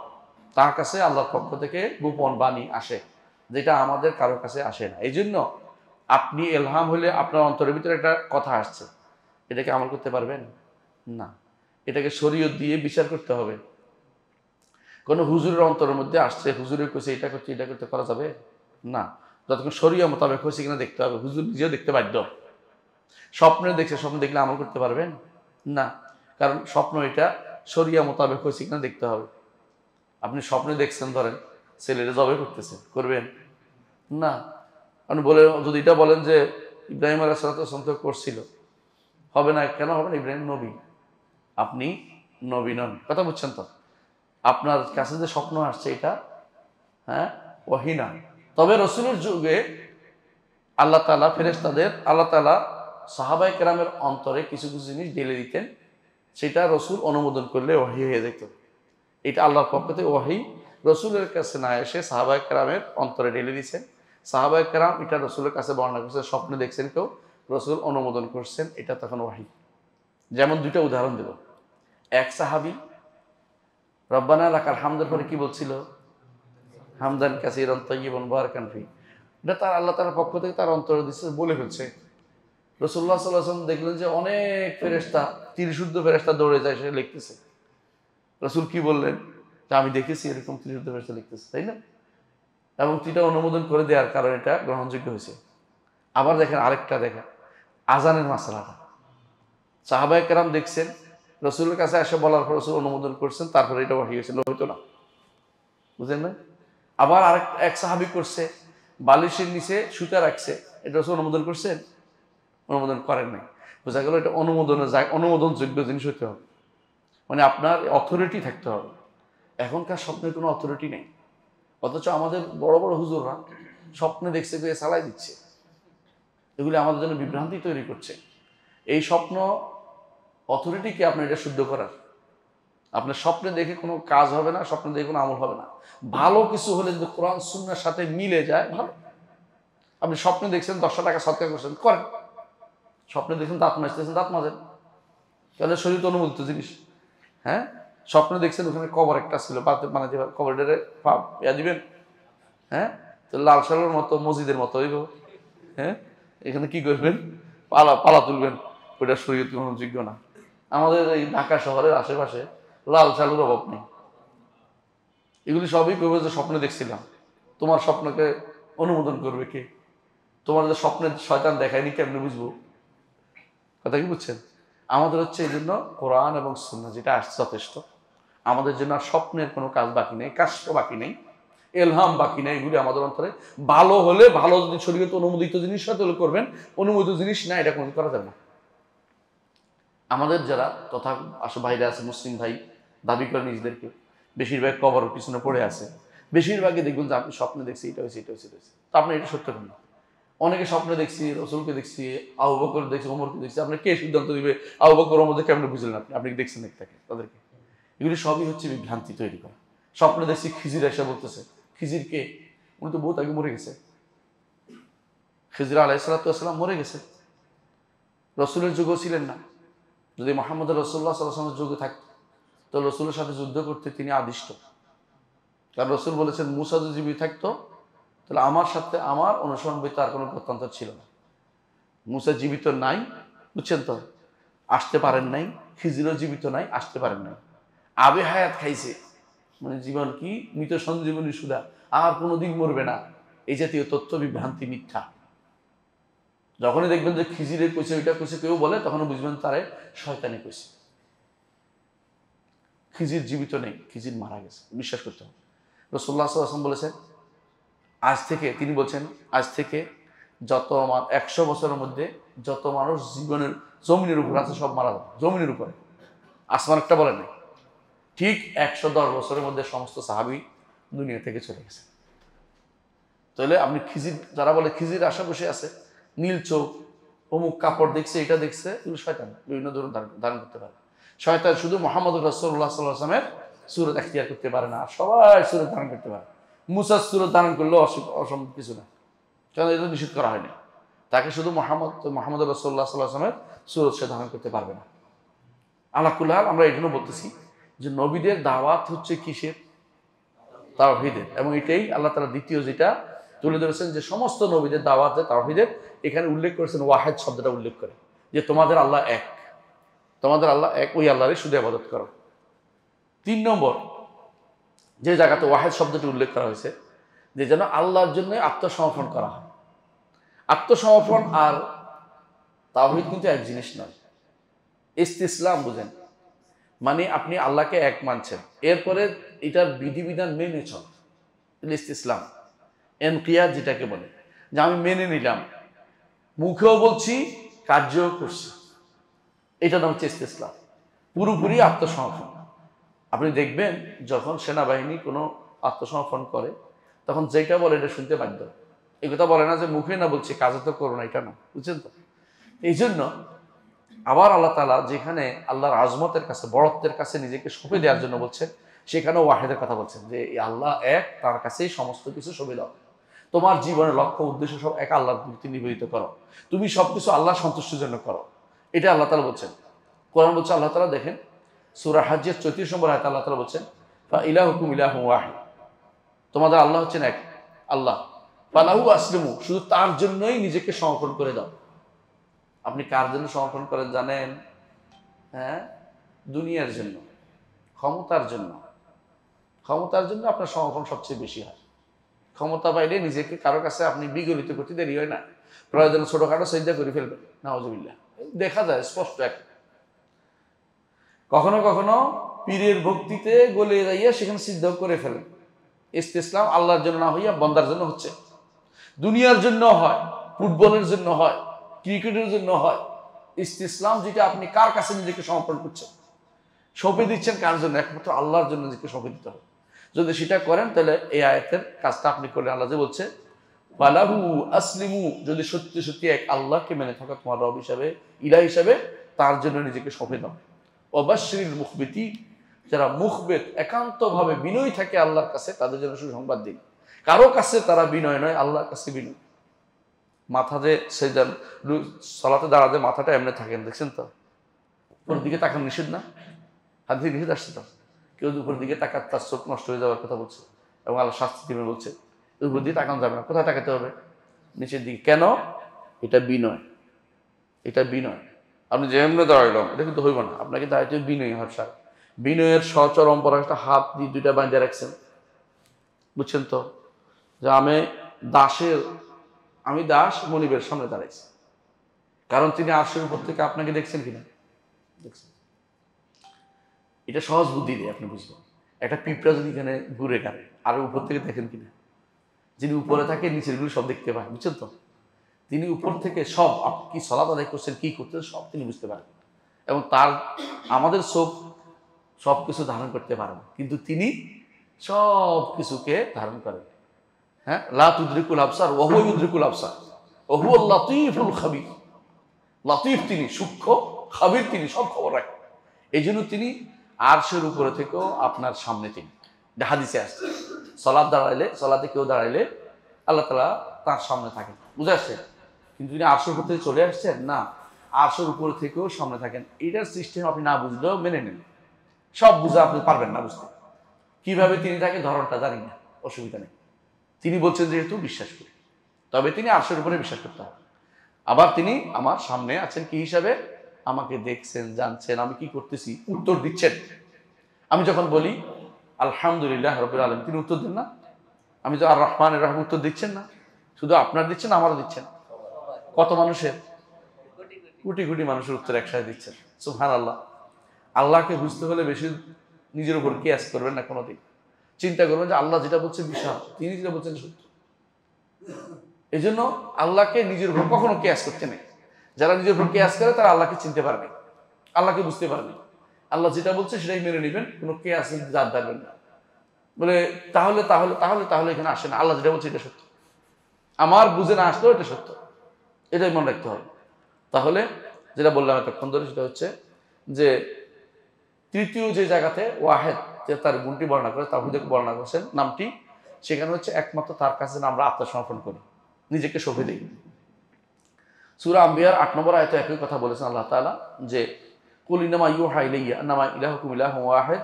তার কাছে আল্লাহর পক্ষ থেকে গোপন বাণী আসে, যেটা আমাদের কারোর কাছে আসে না। এই জন্য আপনি ইলহাম হলে আপনার অন্তরের ভিতরে একটা কথা আসছে, এটাকে আমল করতে পারবেন না। এটাকে শরীয়ত দিয়ে বিচার করতে হবে। কোনো হুজুরের অন্তরের মধ্যে আসছে, হুজুরের কইছে এটা করতে, এটা করতে, করা যাবে না। যতক্ষণ শরীয়ত মোতাবেক হয়েছে কিনা দেখতে হবে। হুজুর নিজেও দেখতে বাধ্য। স্বপ্নে দেখছে, স্বপ্ন দেখলে আমল করতে পারবেন না, কারণ স্বপ্ন এটা শরীয়ত মোতাবেক হয়েছে কিনা দেখতে হবে। আপনি স্বপ্নে দেখছেন, ধরেন ছেলেরা জবে করতেছেন, করবেন না। আপনি বলে, যদি এটা বলেন যে ইব্রাহিম আলাইহিস সালাম তো করছিল, হবে না। কেন হবে না? ইব্রাহিম নবী, আপনি নবী নন। কথা বুঝছেন তো? আপনার কাছে যে স্বপ্ন আসছে এটা ওয়াহি না। তবে রাসূলের যুগে আল্লাহ তাআলা ফেরেশতাদের, আল্লাহ তাআলা সাহাবায়ে কেরামের অন্তরে কিছু কিছু জিনিস ঢেলে দিতেন, সেটা রাসূল অনুমোদন করলে ওয়াহি হয়ে যেত। এটা আল্লাহর পক্ষ থেকে ওয়াহি রাসূলের কাছে না এসে সাহাবায়ে কেরামের অন্তরে ঢেলে দিয়েছেন। সাহাবায়ে কেরাম এটা রাসূলের কাছে বর্ণনা করছেন, স্বপ্নে দেখছেন কেউ, রাসূল অনুমোদন করছেন, এটা তখন ওয়াহি। যেমন 2টা উদাহরণ দেব। এক সাহাবী রব্বানা লাকাল হামদের পরে কি বলছিল? হামদান কাসীরান তাইয়িবান বারাকান ফি। এটা তার আল্লাহ তাআলার পক্ষ থেকে তার অন্তরে দিচ্ছে, বলে ফেলছে। রাসূলুল্লাহ সাল্লাল্লাহু আলাইহি ওয়াসাল্লাম দেখলেন যে অনেক ফেরেশতা, তীরশুদ্ধ ফেরেশতা দৌড়ে যায়, সে লিখতেছে। রাসূল কি বললেন, যে আমি দেখেছি এরকম 30 ফেরেশতা লিখতেছে, তাই না? এবং এটা অনুমোদন করে দেওয়ার কারণে এটা গ্রহণযোগ্য হয়েছে। আবার দেখেন আরেকটা, দেখেন আজানের মাসআলাটা, সাহাবায়ে কেরাম দেখছেন রাসূলের কাছে এসে বলার পর রাসূল অনুমোদন করছেন, তারপরে এটা ওহী হয়েছিল, হইতো না, বুঝলেন না? আবার আরেক এক সাহাবী করছে, বালিশের নিচে সুতা রাখছে, এটা রাসূল অনুমোদন করছেন? অনুমোদন করেন নাই। বোঝা গেল এটা অনুমোদনযোগ্য জিনিস হতে হবে, মানে আপনার অথরিটি থাকতে হবে। এখনকার স্বপ্নের কোনো অথরিটি নেই, অথচ আমাদের বড় বড় হুজুররা স্বপ্নে দেখছে যে চালাই দিচ্ছে, এগুলি আমাদের জন্য বিভ্রান্তি তৈরি করছে। এই স্বপ্ন অথরিটিকে আপনার এটা শুদ্ধ করার, আপনার স্বপ্নে দেখে কোনো কাজ হবে না, স্বপ্নে দেখে কোনো আমল হবে না। ভালো কিছু হলে যদি কোরআন সুন্নাহর সাথে মিলে যায় ভালো। আপনি স্বপ্নে দেখছেন 10 টাকা সদকা করছেন, করেন। স্বপ্নে দেখছেন দাঁত মাজতেছেন, দাঁত মাজেন, তাহলে শরীর তো অনুমোদিত জিনিস। হ্যাঁ, স্বপ্নে দেখছেন ওখানে কবর একটা ছিল, মানে কবরটারে ইয়া দিবেন, হ্যাঁ, তো লাল সালের মতো মসজিদের মতো হইব, হ্যাঁ, এখানে কি করবেন, পালা তুলবেন, ওইটা শরীয়ত গ্রহণযোগ্য না। আমাদের এই ঢাকা শহরের আশেপাশে লাল সালুর অভাব নেই। এগুলি সবই করবে যে স্বপ্নে দেখছিলাম। তোমার স্বপ্নকে অনুমোদন করবে কে? তোমার যে স্বপ্নের শয়তান দেখায়নি, কেমনে বুঝবো? কথা কি বুঝছেন? আমাদের হচ্ছে এই জন্য কোরআন এবং সুন্নাহ যেটা আসছে যথেষ্ট। আমাদের জন্য আর স্বপ্নের কোনো কাজ বাকি নেই, কাশ্য বাকি নেই, এলহাম বাকি নেই। এগুলি আমাদের অন্তরে ভালো হলে, ভালো যদি শরীয়ত অনুমোদিত জিনিস হলে করবেন, অনুমোদিত জিনিস না এটা কোনো করা যাবে না। আমাদের যারা তথা বাইরে আছে মুসলিম ভাই দাবি করে নিজেদেরকে, বেশিরভাগ কবরের পিছনে পড়ে আছে। বেশিরভাগই দেখবেন যে আপনি স্বপ্নে দেখছি এটা হয়েছে, এটা হয়েছে, এটা হয়েছে, তো আপনি এটা সত্য কেন? অনেকে স্বপ্নে দেখছি রসুলকে দেখছি, আবু বকর দেখছি, ওমরকে দেখছি, আপনি কে সিদ্ধান্ত দিবে আবু বকর ওমরকে কেমনে বুঝলেন? আপনি দেখছেন তাকে, তাদেরকে? এগুলি সবই হচ্ছে বিভ্রান্তি তৈরি করা। স্বপ্নে দেখছি খিজির এসে বলতেছে, খিজির কে? উনি তো বহুত আগে মরে গেছে। খিজির আলাইহিস সালাম মরে গেছে, রসুলের যুগও ছিলেন না। যদি মুহাম্মদ রাসূলুল্লাহ সাল্লাল্লাহু আলাইহি ওয়াসাল্লামের যুগে থাকতো তো রসুলের সাথে যুদ্ধ করতে তিনি আদিষ্ট। কারণ রসুল বলেছেন মুসা যদি জীবিত থাকতো তাহলে আমার সাথে আমার অনুসরণ বইতে আর কোনো প্রত্যান্তর ছিল না। মুসা জীবিত নাই, বুঝছেন তো, আসতে পারেন নাই। খিজিরও জীবিত নাই, আসতে পারেন নাই। আবে হায়াত খাইছে, মানে জীবন কি মৃত সঞ্জীবনী সুধা, আর কোনোদিন মরবে না, এই জাতীয় তথ্য বিভ্রান্তি, মিথ্যা। যখনই দেখবেন যে খিজিরের কইছে ওইটা কইছে কেউ বলে, তখন বুঝবেন তারে শয়তানি কইছে। খিজির জীবিত নেই, খিজির মারা গেছে, বিশ্বাস করতে হবে। রাসূলুল্লাহ সাল্লাল্লাহু আলাইহি ওয়াসাল্লাম বলেছেন আজ থেকে, তিনি বলছেন আজ থেকে 100 বছরের মধ্যে যত মানুষ জীবনের জমিনের উপর আছে সব মারা যাবে, জমিনের উপরে, আসমান একটা বলে নাই। ঠিক 110 বছরের মধ্যে সমস্ত সাহাবী দুনিয়া থেকে চলে গেছে। তাহলে আপনি খিজির, যারা বলে খিজির আশা বসে আছে, নীল চোখ, অমুক কাপড় দেখছে, এটা দেখছে, এগুলো শয়তান, বিভিন্ন ধরনের ধারণ করতে পারে। শয়তান শুধু মুহাম্মদুর রাসূলুল্লাহ সাল্লাল্লাহু আলাইহি ওয়াসাল্লামের সূরত এখতিয়ার করতে পারে না, সবাই সূরত ধারণ করতে পারে। মুসার সূরত ধারণ করলেও অসম্ভব কিছু না, কারণ এটা নিষেধ করা হয়নি। তাকে শুধু মুহাম্মদুর রাসূলুল্লাহ সাল্লাল্লাহু আলাইহি ওয়াসাল্লামের সূরত সে ধারণ করতে পারবে না। আল্লাহ কুল হাল, আমরা এই জন্য বলতেছি যে নবীদের দাওয়াত হচ্ছে কিসের? তাওহীদের। এবং এটাই আল্লাহ তাআলা দ্বিতীয় যেটা তুলে ধরেছেন, যে সমস্ত নবীদের দাওয়াতে তাওহীদের। এখানে উল্লেখ করেছেন ওয়াহিদ শব্দটা উল্লেখ করে, যে তোমাদের আল্লাহ এক, তোমাদের আল্লাহ এক, ওই আল্লাহরই শুধু ইবাদত করো। 3 নম্বর যে জায়গাতে ওয়াহিদ শব্দটি উল্লেখ করা হয়েছে, যে যেন আল্লাহর জন্য আত্মসমর্পণ করা হয়। আত্মসমর্পণ আর তাওহীদ কিন্তু এক জিনিস নয়। ইসতিসলাম বুঝেন, মানে আপনি আল্লাহকে এক মানছেন, এরপরে এটার বিধিবিধান মেনে চল, ইসতিসলাম। ইনকিয়াদ যেটাকে বলে, যে আমি মেনে নিলাম, মুখেও বলছি, কার্যও করছি, এটা নাম হচ্ছে ইসতিসলাম, পুরোপুরি আত্মসমর্পণ। আপনি দেখবেন যখন সেনাবাহিনী কোনো আত্মসমর্পণ করে, তখন যেটা বলে এটা শুনতে বাধ্য। এই কথা বলে না যে মুখে না বলছি কাজে তো করো না, এটা না, বুঝছেন তো? এই জন্য আবার আল্লাহ তাআলা যেখানে আল্লাহর আজমতের কাছে, বড়ত্বের কাছে নিজেকে সঁপে দেওয়ার জন্য বলছেন, সেখানেও ওয়াহিদের কথা বলছেন, যে আল্লাহ এক, তার কাছেই সমস্ত কিছু সঁপে দাও। তোমার জীবনের লক্ষ্য উদ্দেশ্য সব এক আল্লাহর প্রতি নিবেদিত করো, তুমি সবকিছু আল্লাহ সন্তুষ্টির জন্য করো, এটা আল্লাহ তাআলা বলছেন। কোরআন বলছে, আল্লাহ তাআলা দেখেন সূরা হজ্জের 34 নম্বর আয়াতে আল্লাহ তাআলা বলছেন, ফা ইলাহুকুম ইলাহুন ওয়াহিদ, তোমাদের আল্লাহ হচ্ছেন এক আল্লাহ, ফালাহু আসলিমু, শুধু তার জন্যই নিজেকে সমর্পণ করে দাও। আপনি কার জন্য সমর্পণ করেন জানেন? হ্যাঁ, দুনিয়ার জন্য। ক্ষমতার জন্য। ক্ষমতার জন্য আপনার সমর্পণ সবচেয়ে বেশি হয়। ক্ষমতা পাইলে নিজেকে কারো কাছে আপনি বিগলিত করতে দেরি হয় না, প্রয়োজনে ছোটখাটো সেজদা করে ফেলবেন, নাউজুবিল্লাহ। দেখা যায় স্পষ্ট এক। কখনো কখনো পীরের ভক্তিতে গলে যাইয়া সেখানে সিদ্ধ করে ফেলেন। ইসলাম আল্লাহর জন্য না হইয়া বন্দার জন্য হচ্ছে, দুনিয়ার জন্য হয়, ফুটবলের জন্য হয়, ক্রিকেটের জন্য হয়। ইসলাম যেটা আপনি কার কাছে নিজেকে সমর্পণ করছেন, সঁপে দিচ্ছেন কার জন্য? একমাত্র আল্লাহর জন্য নিজেকে সঁপে দিতে হবে। যদি সেটা করেন তাহলে এই আয়াতের কাজটা আপনি করলেন। আল্লাহ যে বলছে ফালাহু আসলিমু, যদি সত্যি সত্যি এক আল্লাহকে মেনে থাকা তোমার রব হিসাবে, ইলাহ হিসাবে, তার জন্য নিজেকে সঁপে দাও। ওয়াবাশশিরিল মুখবিতিন, যারা মুখবেত একান্তভাবে বিনয়ী থাকে আল্লাহর কাছে, তাদের জন্য সুসংবাদ দিন। কারো কাছে তারা বিনয় নয়, আল্লাহর কাছে বিনয়। মাথাতে সেজদা সালাতে দাঁড়াতে মাথাটা এমনি থাকেন, দেখছেন তো? উপরের দিকে তাকান নিষেধ না? হাত দিয়ে নিষেধ আসছে তো। কেউ উপরের দিকে তাকাত তার চোখ নষ্ট হয়ে যাওয়ার কথা বলছে, এবং আল্লাহ শাস্তি দিবেন বলছে। উপর দিয়ে তাকানো যাবে না, কোথায় তাকাতে হবে? নিচের দিকে। কেন? এটা বিনয়, এটা বিনয়। আপনি যেমনি দাঁড়াইলাম এটা কিন্তু হইব না, আপনাকে দাঁড়াইতে বিনয়ী হওয়ার সার। বিনয়ের সচরম পরাটা হাত দিয়ে দুইটা বাঁধে রাখছেন, বুঝছেন তো? যে আমি দাস মনিবের সামনে দাঁড়াইছি, কারণ তিনি আরশের উপর থেকে আপনাকে দেখছেন কিনা? দেখছেন। এটা সহজ বুদ্ধি দিয়ে আপনি বুঝবেন। একটা পিঁপড়া যদি এখানে ঘুরে গেলে আর উপর থেকে দেখেন কিনা? যিনি উপরে থাকে নিচের গুলো সব দেখতে পায়, বুঝছেন তো? তিনি উপর থেকে সব আপনি কি সালাত আদায় করছেন, কি করতেছেন, সব তিনি বুঝতে পারেন। এবং আমাদের চোখ সব কিছু ধারণ করতে পারেন, কিন্তু তিনি সব কিছুকে ধারণ করেন। হ্যাঁ, লা তুদরিকুল আবসার ওয়া হুয়া ইউদরিকুল আবসার ওয়া হুয়াল লাতীফুল খাবীর। লাতীফ তিনি, সূক্ষ্ম, খাবীর তিনি, সব খবর রাখেন। এই জন্য তিনি আরশের উপরে থেকেও আপনার সামনে তিনি। হাদিসে আসছে সালাতে কেউ দাঁড়াইলে আল্লাহ তাআলা তার সামনে থাকেন, বুঝে আসছে? কিন্তু তিনি আরশের উপর থেকে চলে আসছেন না, আরশের উপর থেকেও সামনে থাকেন। এটার সিস্টেম আপনি না বুঝলেও মেনে নেন, সব বুঝে আপনি পারবেন না বুঝতে। কিভাবে তিনি থাকে ধরনটা জানি না, অসুবিধা নেই। তিনি বলছেন যেহেতু বিশ্বাস করি, তবে তিনি আরশের উপরে বিশ্বাস করতে হবে। আবার তিনি আমার সামনে আছেন কি হিসাবে? আমাকে দেখছেন, জানছেন আমি কি করতেছি, উত্তর দিচ্ছেন। আমি যখন বলি আলহামদুলিল্লাহ রাব্বিল আলামিন, তিনি উত্তর দেন না? আমি তো আর রহমানির রহিম উত্তর দিচ্ছেন না? শুধু আপনার দিচ্ছেন, আমারও দিচ্ছেন। কত মানুষের? কোটি কোটি মানুষের উত্তর একসাথে দিচ্ছেন। সুবহানাল্লাহ। আল্লাহকে বুঝতে হলে বেশি নিজের উপর কিয়াস করবেন না কোনোদিন। চিন্তা করবেন যে আল্লাহ যেটা বলছেন বিশাল, তিনি যেটা বলছেন সত্য। এই জন্য আল্লাহকে নিজের উপর কখনো কিয়াস করতে নেই। যারা নিজের উপর কিয়াস করে তারা আল্লাহকে চিনতে পারবে, আল্লাহকে বুঝতে পারবে। আল্লাহ যেটা বলছে সেটাই মেনে নেবেন, কোনো কিয়াস জাত ধরবেন না। বলে তাহলে তাহলে তাহলে তাহলে এখানে আসে না, আল্লাহ যেটা বলছে এটা সত্য, আমার বুঝে না আসলেও এটা সত্য, এটাই মনে রাখতে হবে। তাহলে যেটা বললাম এতক্ষণ ধরে, সেটা হচ্ছে যে তৃতীয় যে জায়গাতে ওয়াহেদ যে তার গুণটি বর্ণনা করে, তাওহীদকে বর্ণনা করেছেন নামটি, সেখানে হচ্ছে একমাত্র তার কাছে আমরা আত্মসমর্পণ করি, নিজেকে সঁপে দিই। সূরা আম্বিয়ার ৮ নম্বর আয়াতে একই কথা বলেছেন আল্লাহ তাআলা যে কুল ইন্নামা ইউহা ইলাইয়া আন্নামা ইলাহুকুম ইলাহুন ওয়াহিদ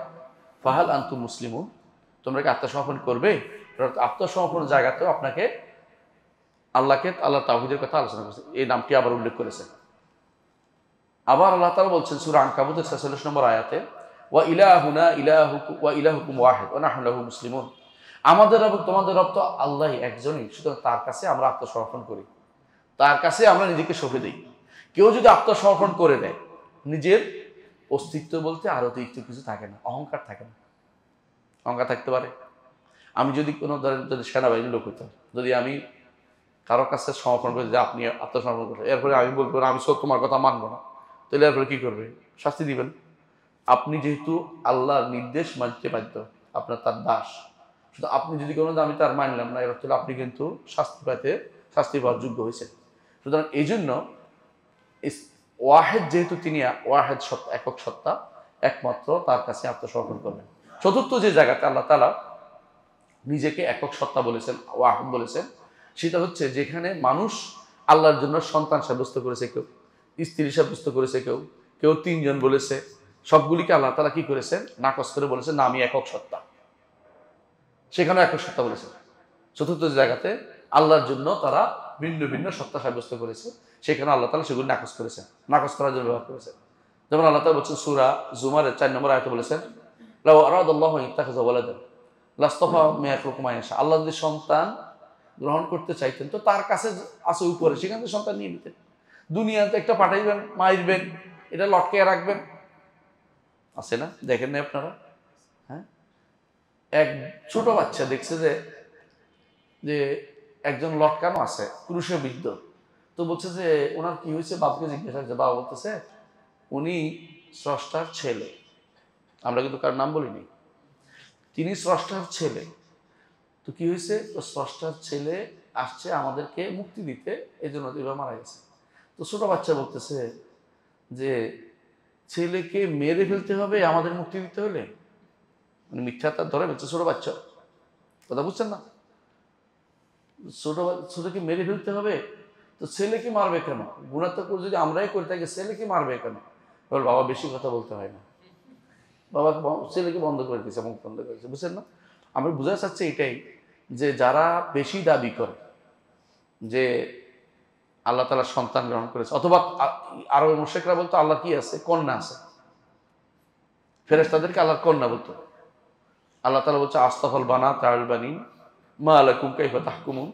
ফাহাল আনতুম মুসলিমুন। তোমরা কি আত্মসমর্পণ করবে? আত্মসমর্পণের জায়গাতেও আপনাকে আল্লাহ তাওহীদের কথা আলোচনা করেছে, এই নামটি আবার উল্লেখ করেছেন। আবার আল্লাহ তাআলা বলছেন সূরা আনকাবুতের ৪৬ নম্বর আয়াতে ওয়া ইলাহুনা ইলাহুকুম ওয়াহিদ ওয়া নাহনু লাহু মুসলিমুন। আমাদের রব তোমাদের রব তো আল্লাহই একজনই, সুতরাং তার কাছে আমরা আত্মসমর্পণ করি, তার কাছে আমরা নিজেকে সঁপে দিই। কেউ যদি আত্মসমর্পণ করে দেয়, নিজের অস্তিত্ব বলতে আর অতিরিক্ত কিছু থাকে না, অহংকার থাকে না। অহংকার থাকতে পারে? আমি যদি কোনো ধরেন যদি সেনাবাহিনীর লোক হইতাম, যদি আমি কারো কাছে সমর্পণ করে যে আপনি আত্মসমর্পণ করলেন, এরপরে আমি বলবো না আমি সব তোমার কথা মানবো না, তাহলে এরপরে কি করবে? শাস্তি দিবেন। আপনি যেহেতু আল্লাহর নির্দেশ মানতে বাধ্য, আপনার তার দাস, শুধু আপনি যদি কোনো আমি তার মানলাম না, এর অর্থ আপনি কিন্তু শাস্তি পাওয়ার যোগ্য হয়েছে। সুতরাং এই জন্য ওয়াহেদ যেহেতু তিনি ওয়াহেদ সত্তা, একক সত্তা, একমাত্র তার কাছে আত্মসমর্পণ করবেন। চতুর্থ যে জায়গাতে আল্লাহ তাআলা নিজেকে একক সত্তা বলেছেন, ওয়াহেদ বলেছেন, সেটা হচ্ছে যেখানে মানুষ আল্লাহর জন্য সন্তান সাব্যস্ত করেছে, কেউ স্ত্রী সাব্যস্ত করেছে, কেউ তিনজন বলেছে, সবগুলিকে আল্লাহ তাআলা কি করেছেন? নাকচ করে বলেছেন না আমি একক সত্তা। সেখানে একক সত্তা বলেছেন। চতুর্থ জায়গাতে আল্লাহর জন্য তারা ভিন্ন ভিন্ন সত্তা সাব্যস্ত করেছে, সেখানে আল্লাহ তাআলা সেগুলি নাকচ করেছেন, নাকচ করার জন্য ব্যবহার করেছেন। যেমন আল্লাহ তাআলা বলছেন সূরা জুমারের ৪ নম্বর আয়াতে বলেছেন লাউ আরাদাল্লাহু আন ইত্তাখাযা ওয়ালাদান লাসতাফা মিন ইয়াখলুকু মা ইয়াশা। আল্লাহ যদি সন্তান গ্রহণ করতে চাইতেন তো তার কাছে আছে উপরে, সেখান থেকে সন্তান নিয়ে নিতেন। দুনিয়াতে একটা পাঠাইবেন, মারবেন, এটা লটকে রাখবেন, আছে না? দেখেন না আপনারা? হ্যাঁ, এক ছোট বাচ্চা দেখছে যে একজন লটকানো আছে ক্রুশবিদ্ধ, তো বলছে যে ওনার কি হয়েছে, বাবাকে জিজ্ঞাসা করছে। বাবা বলতেছে উনি স্রষ্টার ছেলে, আমরা কিন্তু কার নাম বলিনি, তিনি স্রষ্টার ছেলে। তো কি হয়েছে, তো স্রষ্টার ছেলে আসছে আমাদেরকে মুক্তি দিতে, এই জন্য এবার মারা গেছে। তো ছোট বাচ্চা বলতেছে যে ছেলেকে মেরে ফেলতে হবে আমাদের মুক্তি দিতে হলে, মানে মিথ্যাটা ধরে বলছে ছোট বাচ্চা, কথা বুঝছেন না? ছোটকে মেরে ফেলতে হবে, তো ছেলেকে মারবে কেন? গুণাত্মক যদি আমরাই করে থাকি, ছেলেকে মারবে কেন? বাবা বেশি কথা বলতে হয় না, বাবা ছেলেকে বন্ধ করে দিয়েছে, মুখ বন্ধ করেছে, বুঝছেন না? আমি বোঝা চাচ্ছি এটাই, যে যারা বেশি দাবি করে যে আল্লাহ তাআলা সন্তান গ্রহণ করেছে, অথবা আরো মুশরিকরা বলতো আল্লাহ কি আছে, কন্যা আছে, ফেরেশতাদেরকে আল্লাহর কন্যা বলতো। আল্লাহ তাআলা বলছে আস্তাফাল বানাত আল বানিন মা লাকুম কাইফা তাহকুমুন,